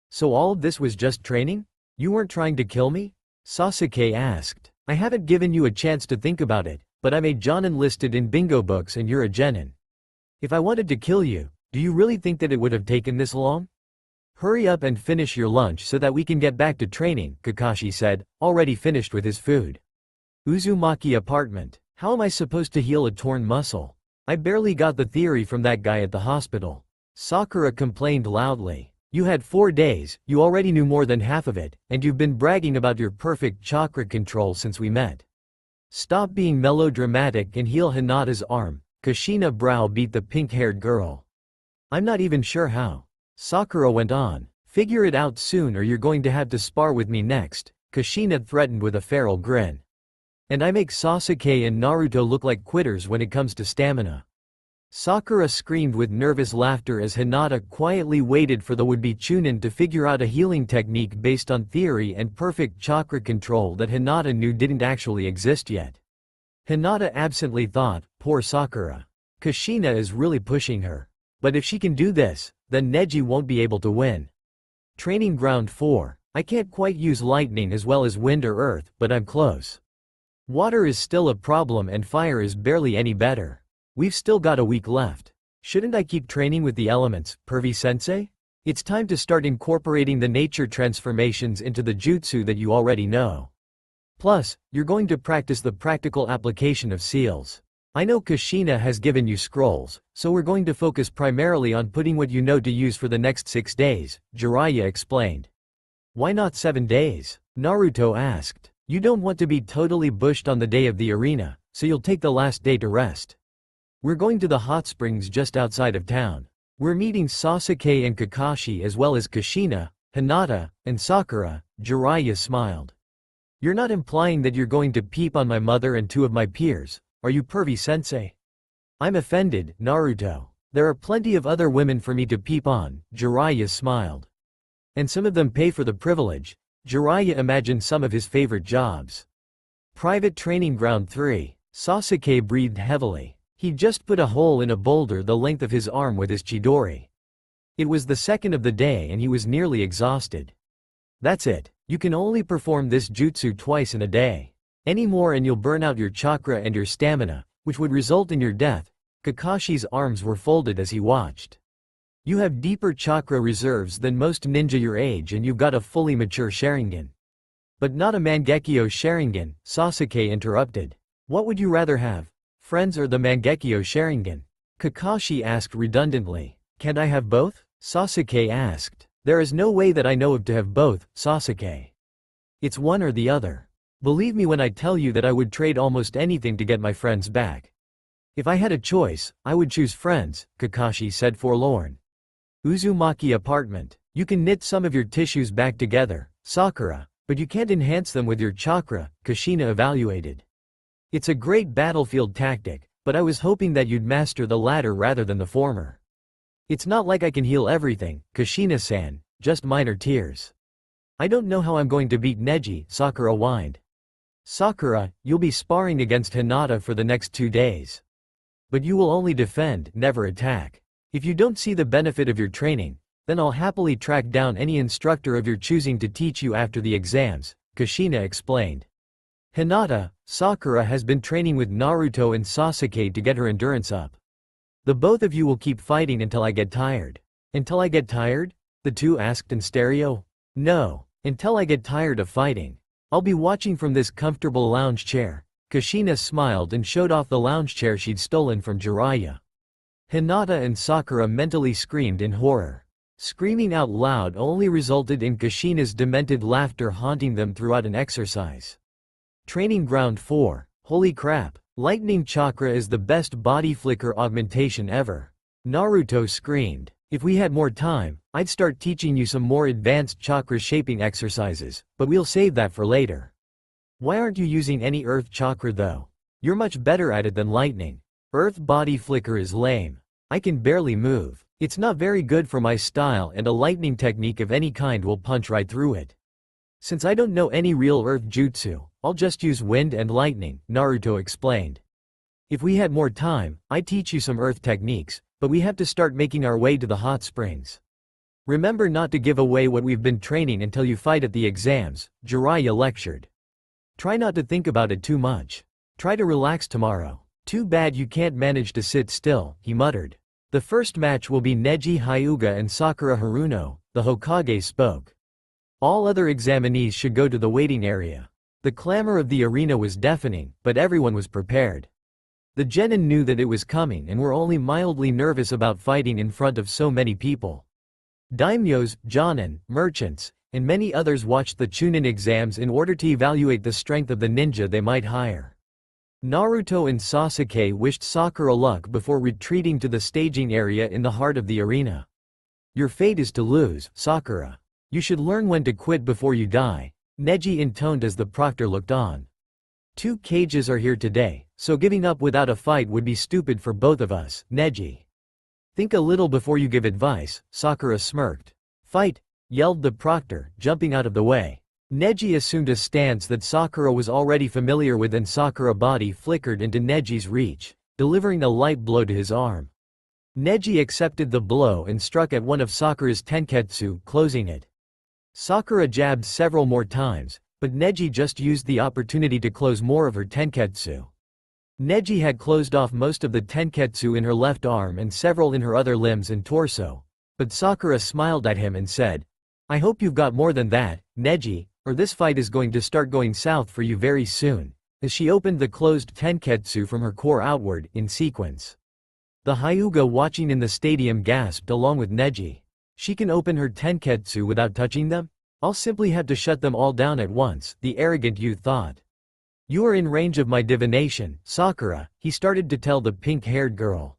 So all of this was just training? You weren't trying to kill me? Sasuke asked. I haven't given you a chance to think about it, but I'm a Jonin listed in bingo books and you're a genin. If I wanted to kill you, do you really think that it would have taken this long? Hurry up and finish your lunch so that we can get back to training, Kakashi said, already finished with his food. Uzumaki apartment. How am I supposed to heal a torn muscle? I barely got the theory from that guy at the hospital. Sakura complained loudly. You had 4 days, you already knew more than half of it, and you've been bragging about your perfect chakra control since we met. Stop being melodramatic and heal Hinata's arm, Kushina browbeat the pink-haired girl. I'm not even sure how. Sakura went on. Figure it out soon or you're going to have to spar with me next, Kushina threatened with a feral grin. And I make Sasuke and Naruto look like quitters when it comes to stamina. Sakura screamed with nervous laughter as Hinata quietly waited for the would-be Chunin to figure out a healing technique based on theory and perfect chakra control that Hinata knew didn't actually exist yet. Hinata absently thought, poor Sakura. Kushina is really pushing her. But if she can do this, then Neji won't be able to win. Training Ground 4. I can't quite use lightning as well as wind or earth, but I'm close. Water is still a problem and fire is barely any better. We've still got a week left. Shouldn't I keep training with the elements, Pervy-sensei? It's time to start incorporating the nature transformations into the jutsu that you already know. Plus, you're going to practice the practical application of seals. I know Kushina has given you scrolls, so we're going to focus primarily on putting what you know to use for the next 6 days, Jiraiya explained. Why not 7 days? Naruto asked. You don't want to be totally bushed on the day of the arena, so you'll take the last day to rest. We're going to the hot springs just outside of town. We're meeting Sasuke and Kakashi as well as Kushina, Hinata, and Sakura. Jiraiya smiled. You're not implying that you're going to peep on my mother and 2 of my peers, are you, pervy sensei? I'm offended, Naruto. There are plenty of other women for me to peep on, Jiraiya smiled. And some of them pay for the privilege. Jiraiya imagined some of his favorite jobs. Private Training Ground 3. Sasuke breathed heavily. He just put a hole in a boulder the length of his arm with his chidori. It was the second of the day and he was nearly exhausted. That's it. You can only perform this jutsu twice in a day. Any more and you'll burn out your chakra and your stamina, which would result in your death. Kakashi's arms were folded as he watched. You have deeper chakra reserves than most ninja your age and you've got a fully mature Sharingan. But not a Mangekyo Sharingan, Sasuke interrupted. What would you rather have? Friends or the Mangekyo Sharingan? Kakashi asked redundantly. Can't I have both? Sasuke asked. There is no way that I know of to have both, Sasuke. It's one or the other. Believe me when I tell you that I would trade almost anything to get my friends back. If I had a choice, I would choose friends, Kakashi said forlorn. Uzumaki apartment. You can knit some of your tissues back together, Sakura, but you can't enhance them with your chakra, Kushina evaluated. It's a great battlefield tactic, but I was hoping that you'd master the latter rather than the former. It's not like I can heal everything, Kushina-san, just minor tears. I don't know how I'm going to beat Neji, Sakura whined. Sakura, you'll be sparring against Hinata for the next 2 days. But you will only defend, never attack. If you don't see the benefit of your training, then I'll happily track down any instructor of your choosing to teach you after the exams, Kushina explained. Hinata, Sakura has been training with Naruto and Sasuke to get her endurance up. The both of you will keep fighting until I get tired. Until I get tired? The two asked in stereo. No, until I get tired of fighting. I'll be watching from this comfortable lounge chair. Kushina smiled and showed off the lounge chair she'd stolen from Jiraiya. Hinata and Sakura mentally screamed in horror. Screaming out loud only resulted in Kushina's demented laughter haunting them throughout an exercise. Training Ground 4. Holy crap, lightning chakra is the best body flicker augmentation ever. Naruto screamed. If we had more time, I'd start teaching you some more advanced chakra shaping exercises, but we'll save that for later. Why aren't you using any earth chakra though? You're much better at it than lightning. Earth body flicker is lame. I can barely move. It's not very good for my style and a lightning technique of any kind will punch right through it. Since I don't know any real earth jutsu, I'll just use wind and lightning, Naruto explained. If we had more time, I'd teach you some earth techniques, but we have to start making our way to the hot springs. Remember not to give away what we've been training until you fight at the exams, Jiraiya lectured. Try not to think about it too much. Try to relax tomorrow. Too bad you can't manage to sit still, he muttered. The first match will be Neji Hyuga and Sakura Haruno, the Hokage spoke. All other examinees should go to the waiting area. The clamor of the arena was deafening, but everyone was prepared. The genin knew that it was coming and were only mildly nervous about fighting in front of so many people. Daimyos, jonin, merchants, and many others watched the Chunin exams in order to evaluate the strength of the ninja they might hire. Naruto and Sasuke wished Sakura luck before retreating to the staging area in the heart of the arena. Your fate is to lose, Sakura. You should learn when to quit before you die, Neji intoned as the proctor looked on. 2 cages are here today, so giving up without a fight would be stupid for both of us, Neji. Think a little before you give advice, Sakura smirked. Fight, yelled the proctor, jumping out of the way. Neji assumed a stance that Sakura was already familiar with and Sakura's body flickered into Neji's reach, delivering a light blow to his arm. Neji accepted the blow and struck at one of Sakura's tenketsu, closing it. Sakura jabbed several more times, but Neji just used the opportunity to close more of her tenketsu. Neji had closed off most of the tenketsu in her left arm and several in her other limbs and torso, but Sakura smiled at him and said, I hope you've got more than that, Neji, or this fight is going to start going south for you very soon, as she opened the closed tenketsu from her core outward, in sequence. The Hyuga watching in the stadium gasped along with Neji. She can open her tenketsu without touching them? I'll simply have to shut them all down at once, the arrogant youth thought. You are in range of my divination, Sakura, he started to tell the pink-haired girl.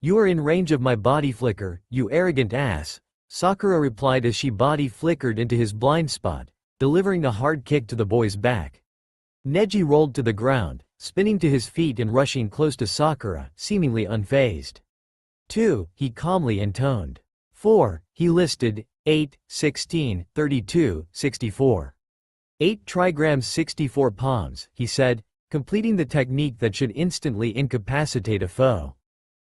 You are in range of my body flicker, you arrogant ass, Sakura replied as she body flickered into his blind spot, delivering a hard kick to the boy's back. Neji rolled to the ground, spinning to his feet and rushing close to Sakura, seemingly unfazed. 2, he calmly intoned. 4, he listed. 8, 16, 32, 64. 8 trigrams 64 palms, he said, completing the technique that should instantly incapacitate a foe.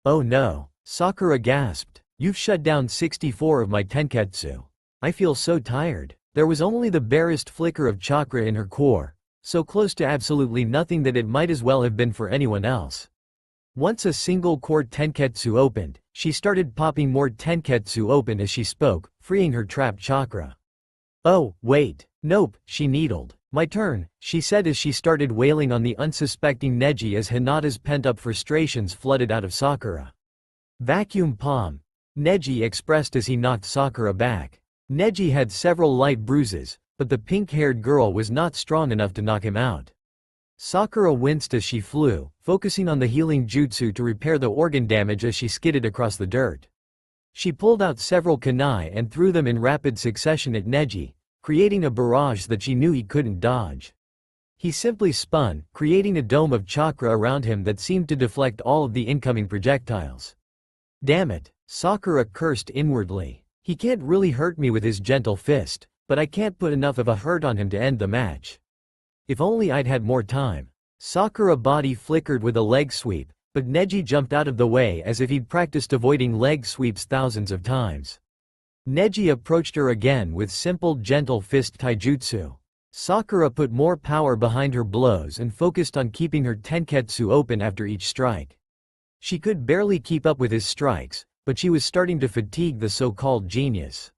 Oh no, Sakura gasped. You've shut down 64 of my tenketsu. I feel so tired. There was only the barest flicker of chakra in her core, so close to absolutely nothing that it might as well have been for anyone else. Once a single core tenketsu opened, she started popping more tenketsu open as she spoke, freeing her trapped chakra. Oh, wait. Nope, she needled. My turn, she said as she started wailing on the unsuspecting Neji as Hinata's pent-up frustrations flooded out of Sakura. Vacuum palm, Neji expressed as he knocked Sakura back. Neji had several light bruises, but the pink-haired girl was not strong enough to knock him out. Sakura winced as she flew, focusing on the healing jutsu to repair the organ damage as she skidded across the dirt. She pulled out several kunai and threw them in rapid succession at Neji, creating a barrage that she knew he couldn't dodge. He simply spun, creating a dome of chakra around him that seemed to deflect all of the incoming projectiles. Damn it, Sakura cursed inwardly. He can't really hurt me with his gentle fist, but I can't put enough of a hurt on him to end the match. If only I'd had more time. Sakura body flickered with a leg sweep, but Neji jumped out of the way as if he'd practiced avoiding leg sweeps thousands of times. Neji approached her again with simple gentle fist taijutsu. Sakura put more power behind her blows and focused on keeping her tenketsu open after each strike. She could barely keep up with his strikes, but she was starting to fatigue the so-called genius.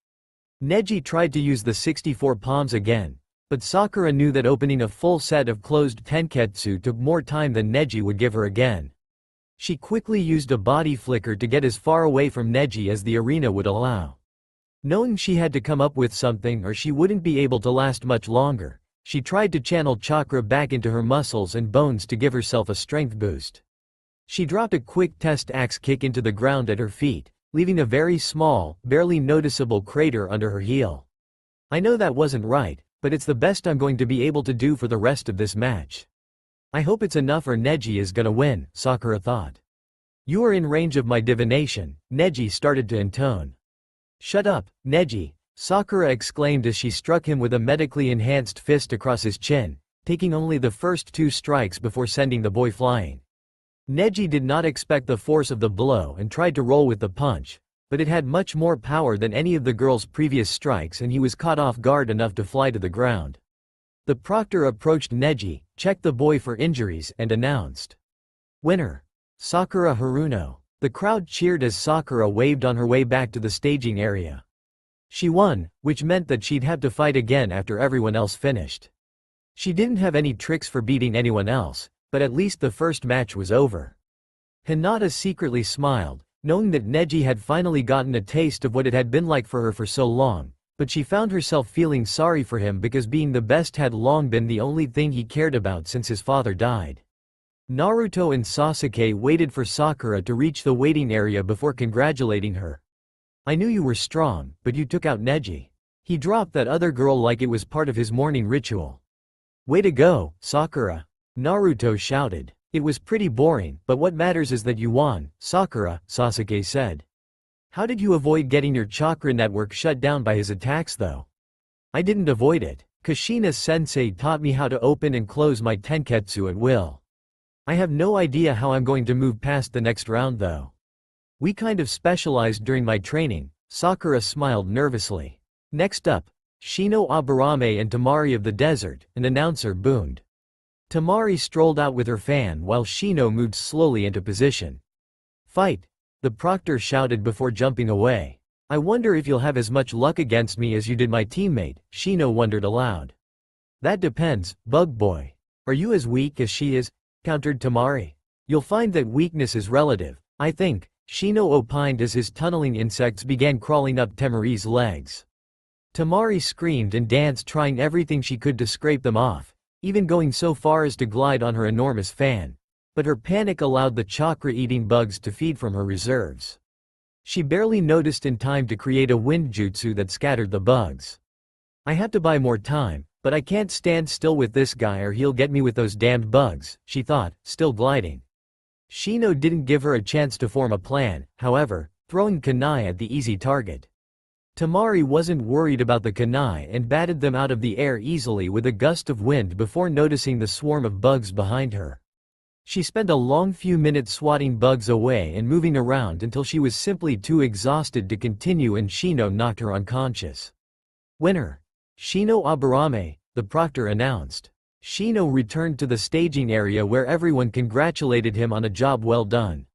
Neji tried to use the 64 palms again, but Sakura knew that opening a full set of closed tenketsu took more time than Neji would give her again. She quickly used a body flicker to get as far away from Neji as the arena would allow. Knowing she had to come up with something or she wouldn't be able to last much longer, she tried to channel chakra back into her muscles and bones to give herself a strength boost. She dropped a quick test axe kick into the ground at her feet, leaving a very small, barely noticeable crater under her heel. I know that wasn't right, but it's the best I'm going to be able to do for the rest of this match. I hope it's enough or Neji is gonna win, Sakura thought. You are in range of my divination, Neji started to intone. Shut up, Neji, Sakura exclaimed as she struck him with a medically enhanced fist across his chin, taking only the first 2 strikes before sending the boy flying. Neji did not expect the force of the blow and tried to roll with the punch, but it had much more power than any of the girl's previous strikes and he was caught off guard enough to fly to the ground. The proctor approached Neji, checked the boy for injuries and announced. Winner. Sakura Haruno. The crowd cheered as Sakura waved on her way back to the staging area. She won, which meant that she'd have to fight again after everyone else finished. She didn't have any tricks for beating anyone else, but at least the first match was over. Hinata secretly smiled, knowing that Neji had finally gotten a taste of what it had been like for her for so long, but she found herself feeling sorry for him because being the best had long been the only thing he cared about since his father died. Naruto and Sasuke waited for Sakura to reach the waiting area before congratulating her. I knew you were strong, but you took out Neji. He dropped that other girl like it was part of his morning ritual. Way to go, Sakura. Naruto shouted. It was pretty boring, but what matters is that you won, Sakura, Sasuke said. How did you avoid getting your chakra network shut down by his attacks though? I didn't avoid it. Kushina-sensei taught me how to open and close my tenketsu at will. I have no idea how I'm going to move past the next round though. We kind of specialized during my training, Sakura smiled nervously. Next up, Shino Aburame and Tamari of the desert, an announcer boomed. Tamari strolled out with her fan while Shino moved slowly into position. Fight! The proctor shouted before jumping away. I wonder if you'll have as much luck against me as you did my teammate, Shino wondered aloud. That depends, Bug Boy. Are you as weak as she is? Countered Tamari. You'll find that weakness is relative, I think, Shino opined as his tunneling insects began crawling up Tamari's legs. Tamari screamed and danced, trying everything she could to scrape them off, even going so far as to glide on her enormous fan. But her panic allowed the chakra-eating bugs to feed from her reserves. She barely noticed in time to create a wind jutsu that scattered the bugs. I have to buy more time, but I can't stand still with this guy or he'll get me with those damned bugs, she thought, still gliding. Shino didn't give her a chance to form a plan, however, throwing kunai at the easy target. Tamari wasn't worried about the kunai and batted them out of the air easily with a gust of wind before noticing the swarm of bugs behind her. She spent a long few minutes swatting bugs away and moving around until she was simply too exhausted to continue and Shino knocked her unconscious. Winner. Shino Aburame, the proctor announced. Shino returned to the staging area where everyone congratulated him on a job well done.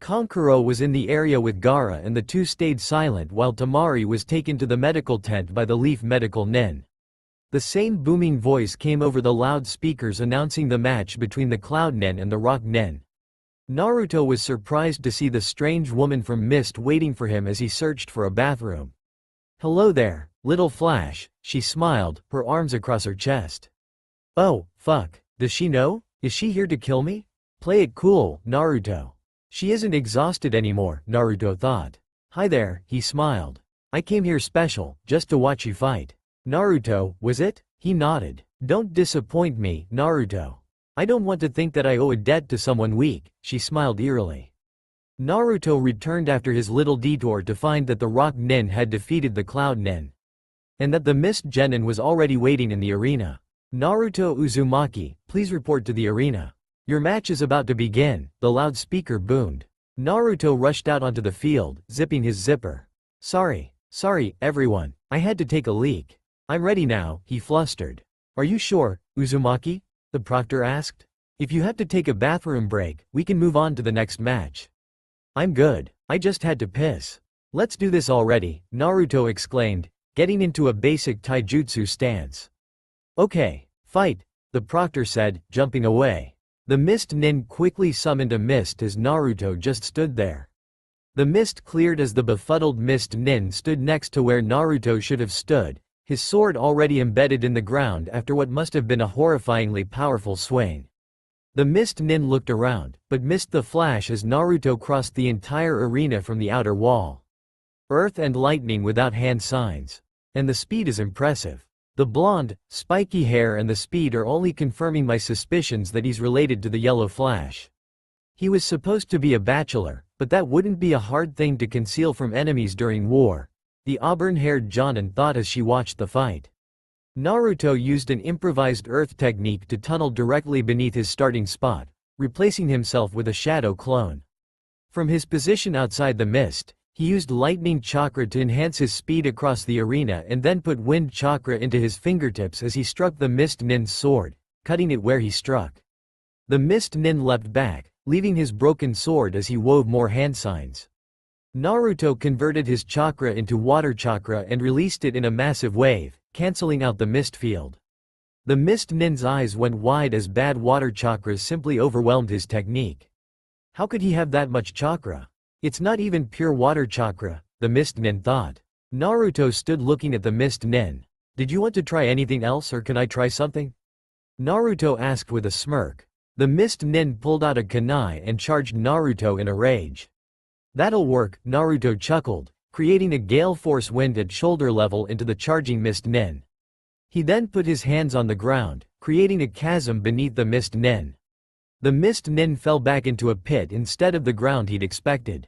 Konkuro was in the area with Gaara and the two stayed silent while Tamari was taken to the medical tent by the Leaf Medical Nin. The same booming voice came over the loudspeakers announcing the match between the Cloud Nen and the Rock Nen. Naruto was surprised to see the strange woman from Mist waiting for him as he searched for a bathroom. "Hello there, little Flash," she smiled, her arms across her chest. "Oh, fuck, does she know? Is she here to kill me? Play it cool, Naruto. She isn't exhausted anymore," Naruto thought. "Hi there," he smiled. "I came here special, just to watch you fight." "Naruto, was it?" He nodded. "Don't disappoint me, Naruto. I don't want to think that I owe a debt to someone weak," she smiled eerily. Naruto returned after his little detour to find that the Rock Nen had defeated the Cloud Nen, and that the Mist Genin was already waiting in the arena. "Naruto Uzumaki, please report to the arena. Your match is about to begin," the loudspeaker boomed. Naruto rushed out onto the field, zipping his zipper. Sorry, everyone, I had to take a leak. I'm ready now," he flustered. "Are you sure, Uzumaki?" the proctor asked. "If you have to take a bathroom break, we can move on to the next match." "I'm good, I just had to piss." "Let's do this already," Naruto exclaimed, getting into a basic taijutsu stance. "Okay, fight," the proctor said, jumping away. The Mist Nin quickly summoned a mist as Naruto just stood there. The mist cleared as the befuddled Mist Nin stood next to where Naruto should have stood, his sword already embedded in the ground after what must have been a horrifyingly powerful swing. The Mist Nin looked around, but missed the flash as Naruto crossed the entire arena from the outer wall. Earth and lightning without hand signs. And the speed is impressive. The blonde, spiky hair and the speed are only confirming my suspicions that he's related to the Yellow Flash. He was supposed to be a bachelor, but that wouldn't be a hard thing to conceal from enemies during war, the auburn-haired Jonin thought as she watched the fight. Naruto used an improvised earth technique to tunnel directly beneath his starting spot, replacing himself with a shadow clone. From his position outside the mist, he used lightning chakra to enhance his speed across the arena and then put wind chakra into his fingertips as he struck the Mist Nin's sword, cutting it where he struck. The Mist Nin leapt back, leaving his broken sword as he wove more hand signs. Naruto converted his chakra into water chakra and released it in a massive wave, cancelling out the mist field. The Mist Nin's eyes went wide as bad water chakras simply overwhelmed his technique. How could he have that much chakra? It's not even pure water chakra, the Mist Nin thought. Naruto stood looking at the Mist Nin. "Did you want to try anything else or can I try something?" Naruto asked with a smirk. The Mist Nin pulled out a kunai and charged Naruto in a rage. "That'll work," Naruto chuckled, creating a gale force wind at shoulder level into the charging Mist Nin. He then put his hands on the ground, creating a chasm beneath the Mist Nin. The Mist Nin fell back into a pit instead of the ground he'd expected.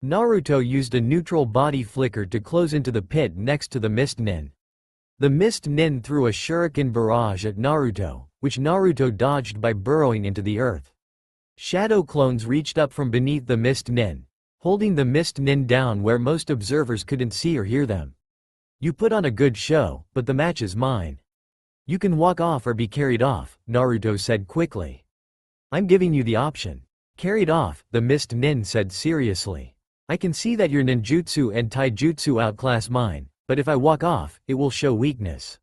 Naruto used a neutral body flicker to close into the pit next to the Mist Nin. The Mist Nin threw a shuriken barrage at Naruto, which Naruto dodged by burrowing into the earth. Shadow clones reached up from beneath the Mist Nin, holding the Mist Nin down where most observers couldn't see or hear them. "You put on a good show, but the match is mine. You can walk off or be carried off," Naruto said quickly. "I'm giving you the option." "Carried off," the Mist Nin said seriously. "I can see that your ninjutsu and taijutsu outclass mine, but if I walk off, it will show weakness."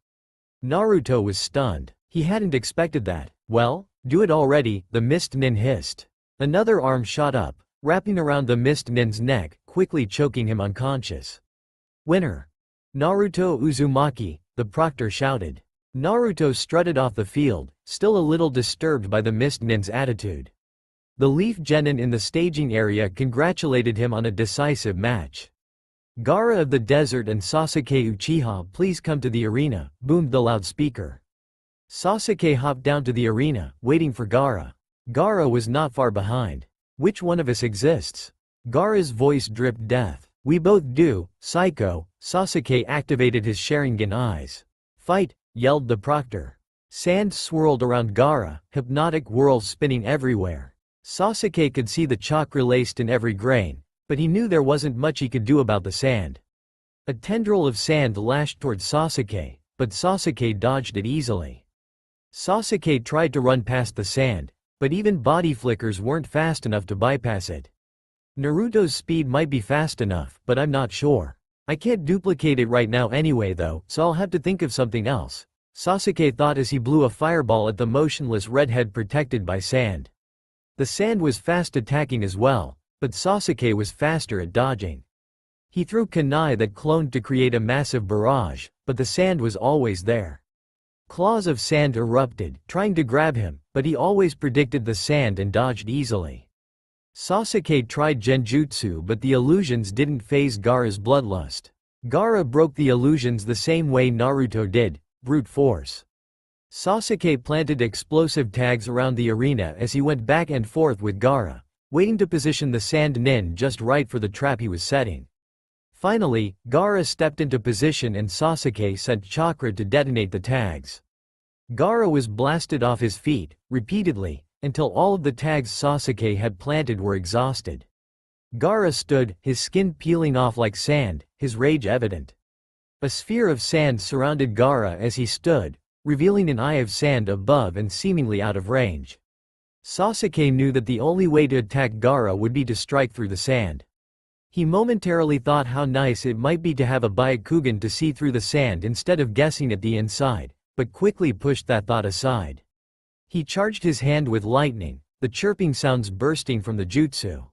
Naruto was stunned. He hadn't expected that. "Well, do it already," the Mist Nin hissed. Another arm shot up, wrapping around the Mist Nin's neck, quickly choking him unconscious. Winner. Naruto Uzumaki, the proctor shouted. Naruto strutted off the field, still a little disturbed by the Mist Nin's attitude. The Leaf Genin in the staging area congratulated him on a decisive match. Gaara of the desert and Sasuke Uchiha, please come to the arena, boomed the loudspeaker. Sasuke hopped down to the arena, waiting for Gaara. Gaara was not far behind. Which one of us exists? Gaara's voice dripped death. We both do, Psycho. Sasuke activated his Sharingan eyes. Fight, yelled the proctor. Sand swirled around Gaara, hypnotic whirls spinning everywhere. Sasuke could see the chakra laced in every grain, but he knew there wasn't much he could do about the sand. A tendril of sand lashed toward Sasuke, but Sasuke dodged it easily. Sasuke tried to run past the sand, but even body flickers weren't fast enough to bypass it. Naruto's speed might be fast enough, but I'm not sure. I can't duplicate it right now anyway though, so I'll have to think of something else, Sasuke thought as he blew a fireball at the motionless redhead protected by sand. The sand was fast attacking as well, but Sasuke was faster at dodging. He threw kunai that cloned to create a massive barrage, but the sand was always there. Claws of sand erupted, trying to grab him, but he always predicted the sand and dodged easily. Sasuke tried genjutsu, but the illusions didn't faze Gaara's bloodlust. Gaara broke the illusions the same way Naruto did, brute force. Sasuke planted explosive tags around the arena as he went back and forth with Gaara, waiting to position the sand nin just right for the trap he was setting. Finally, Gaara stepped into position and Sasuke sent chakra to detonate the tags. Gaara was blasted off his feet, repeatedly, until all of the tags Sasuke had planted were exhausted. Gaara stood, his skin peeling off like sand, his rage evident. A sphere of sand surrounded Gaara as he stood, revealing an eye of sand above and seemingly out of range. Sasuke knew that the only way to attack Gaara would be to strike through the sand. He momentarily thought how nice it might be to have a Byakugan to see through the sand instead of guessing at the inside, but quickly pushed that thought aside. He charged his hand with lightning, the chirping sounds bursting from the jutsu.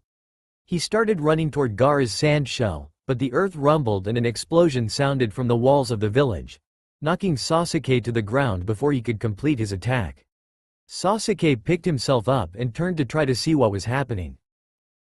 He started running toward Gaara's sand shell, but the earth rumbled and an explosion sounded from the walls of the village, knocking Sasuke to the ground before he could complete his attack. Sasuke picked himself up and turned to try to see what was happening.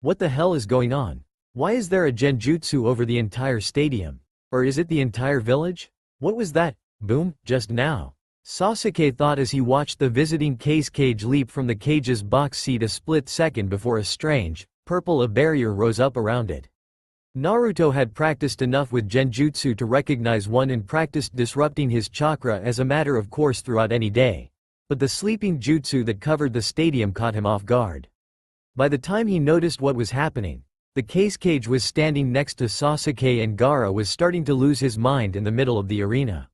What the hell is going on? Why is there a genjutsu over the entire stadium? Or is it the entire village? What was that boom just now? Sasuke thought as he watched the visiting cage leap from the cage's box seat a split second before a strange, purple barrier rose up around it. Naruto had practiced enough with genjutsu to recognize one and practiced disrupting his chakra as a matter of course throughout any day. But the sleeping jutsu that covered the stadium caught him off guard. By the time he noticed what was happening, the cage was standing next to Sasuke and Gaara was starting to lose his mind in the middle of the arena.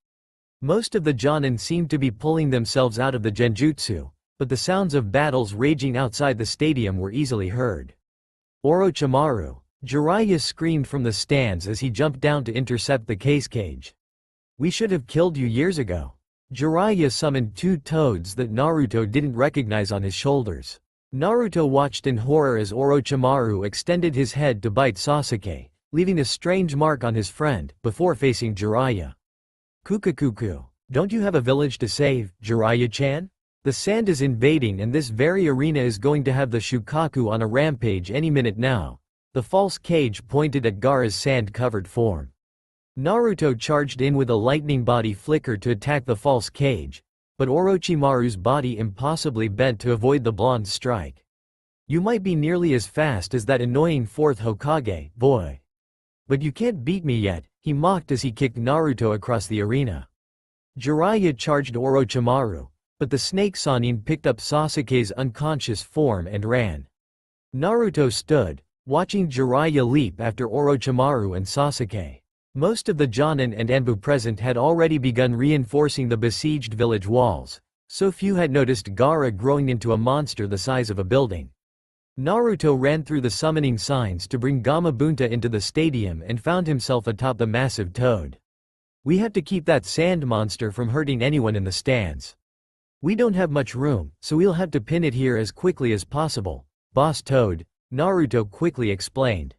Most of the Jonin seemed to be pulling themselves out of the genjutsu, but the sounds of battles raging outside the stadium were easily heard. Orochimaru! Jiraiya screamed from the stands as he jumped down to intercept the cage. We should have killed you years ago. Jiraiya summoned two toads that Naruto didn't recognize on his shoulders. Naruto watched in horror as Orochimaru extended his head to bite Sasuke, leaving a strange mark on his friend, before facing Jiraiya. Kukakuku, don't you have a village to save, Jiraiya-chan? The sand is invading and this very arena is going to have the Shukaku on a rampage any minute now. The false cage pointed at Gaara's sand-covered form. Naruto charged in with a lightning body flicker to attack the false cage, but Orochimaru's body impossibly bent to avoid the blonde's strike. You might be nearly as fast as that annoying fourth Hokage, boy. But you can't beat me yet, he mocked as he kicked Naruto across the arena. Jiraiya charged Orochimaru, but the snake Sannin picked up Sasuke's unconscious form and ran. Naruto stood, watching Jiraiya leap after Orochimaru and Sasuke. Most of the Jonin and Anbu present had already begun reinforcing the besieged village walls, so few had noticed Gaara growing into a monster the size of a building. Naruto ran through the summoning signs to bring Gamabunta into the stadium and found himself atop the massive toad. We have to keep that sand monster from hurting anyone in the stands. We don't have much room, so we'll have to pin it here as quickly as possible, Boss Toad, Naruto quickly explained.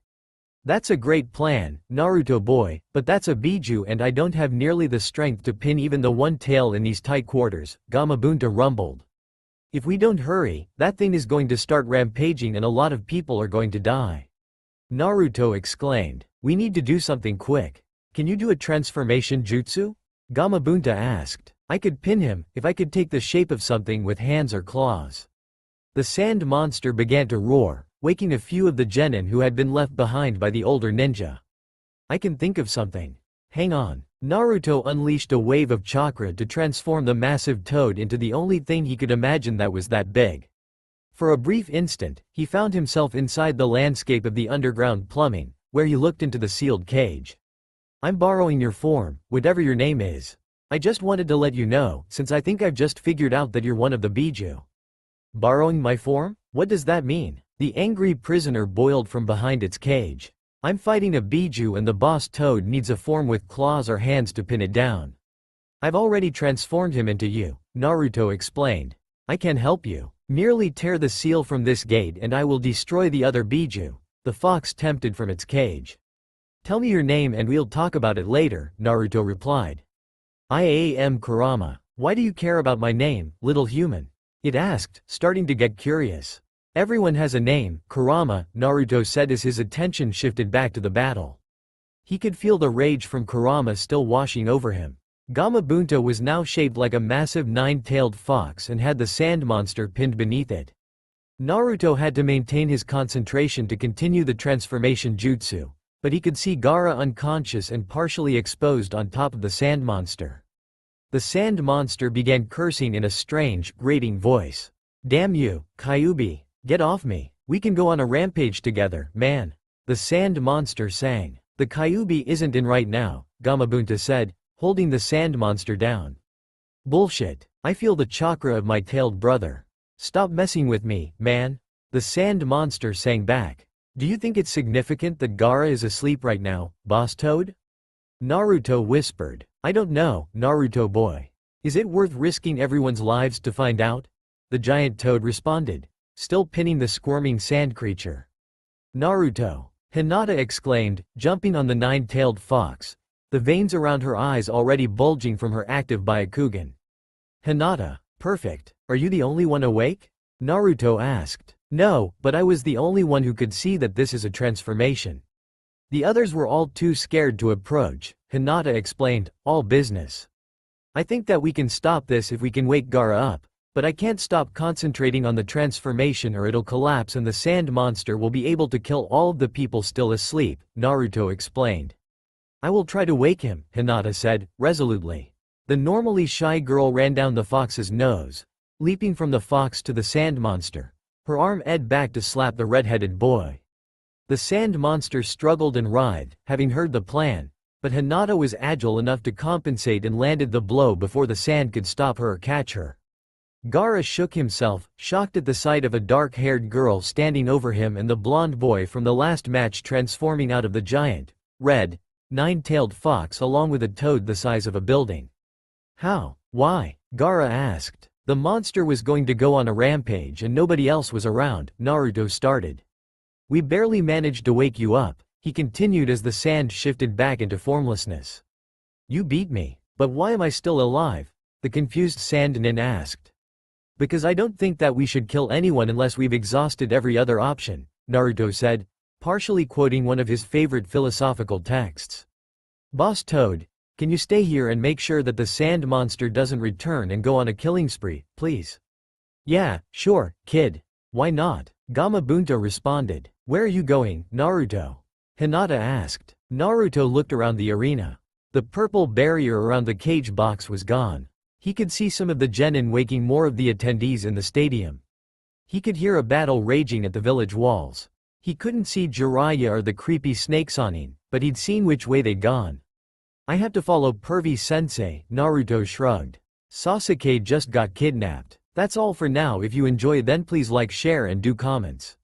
That's a great plan, Naruto boy, but that's a biju and I don't have nearly the strength to pin even the one tail in these tight quarters, Gamabunta rumbled. If we don't hurry, that thing is going to start rampaging and a lot of people are going to die. Naruto exclaimed. We need to do something quick. Can you do a transformation jutsu? Gamabunta asked. I could pin him, if I could take the shape of something with hands or claws. The sand monster began to roar, waking a few of the genin who had been left behind by the older ninja. I can think of something. Hang on. Naruto unleashed a wave of chakra to transform the massive toad into the only thing he could imagine that was that big. For a brief instant, he found himself inside the landscape of the underground plumbing, where he looked into the sealed cage. I'm borrowing your form, whatever your name is. I just wanted to let you know, since I think I've just figured out that you're one of the biju. Borrowing my form? What does that mean? The angry prisoner boiled from behind its cage. I'm fighting a biju and the boss toad needs a form with claws or hands to pin it down. I've already transformed him into you, Naruto explained. I can help you. Merely tear the seal from this gate and I will destroy the other biju, the fox tempted from its cage. Tell me your name and we'll talk about it later, Naruto replied. I am Kurama. Why do you care about my name, little human? It asked, starting to get curious. Everyone has a name, Kurama, Naruto said as his attention shifted back to the battle. He could feel the rage from Kurama still washing over him. Gamabunta was now shaped like a massive nine-tailed fox and had the sand monster pinned beneath it. Naruto had to maintain his concentration to continue the transformation jutsu, but he could see Gaara unconscious and partially exposed on top of the sand monster. The sand monster began cursing in a strange, grating voice. Damn you, Kyuubi, get off me, we can go on a rampage together, man. The sand monster sang. The Kyuubi isn't in right now, Gamabunta said, holding the sand monster down. Bullshit, I feel the chakra of my tailed brother. Stop messing with me, man. The sand monster sang back. Do you think it's significant that Gaara is asleep right now, Boss Toad? Naruto whispered. I don't know, Naruto boy. Is it worth risking everyone's lives to find out? The giant toad responded, still pinning the squirming sand creature. Naruto, Hinata exclaimed, jumping on the nine-tailed fox, the veins around her eyes already bulging from her active Byakugan. Hinata, perfect, are you the only one awake? Naruto asked. No, but I was the only one who could see that this is a transformation. The others were all too scared to approach, Hinata explained, all business. I think that we can stop this if we can wake Gaara up, but I can't stop concentrating on the transformation or it'll collapse and the sand monster will be able to kill all of the people still asleep, Naruto explained. I will try to wake him, Hinata said, resolutely. The normally shy girl ran down the fox's nose, leaping from the fox to the sand monster, her arm edged back to slap the red-headed boy. The sand monster struggled and writhed, having heard the plan, but Hinata was agile enough to compensate and landed the blow before the sand could stop her or catch her. Gaara shook himself, shocked at the sight of a dark-haired girl standing over him and the blonde boy from the last match transforming out of the giant, red, nine-tailed fox along with a toad the size of a building. How? Why? Gaara asked. The monster was going to go on a rampage and nobody else was around, Naruto started. We barely managed to wake you up, he continued as the sand shifted back into formlessness. You beat me, but why am I still alive? The confused Sandnin asked. Because I don't think that we should kill anyone unless we've exhausted every other option, Naruto said, partially quoting one of his favorite philosophical texts. Boss Toad, can you stay here and make sure that the sand monster doesn't return and go on a killing spree, please? Yeah, sure, kid. Why not? Gamabunta responded. Where are you going, Naruto? Hinata asked. Naruto looked around the arena. The purple barrier around the cage box was gone. He could see some of the genin waking more of the attendees in the stadium. He could hear a battle raging at the village walls. He couldn't see Jiraiya or the creepy snake Sanin, but he'd seen which way they'd gone. I have to follow Pervy Sensei, Naruto shrugged. Sasuke just got kidnapped. That's all for now. If you enjoy then please like, share and do comments.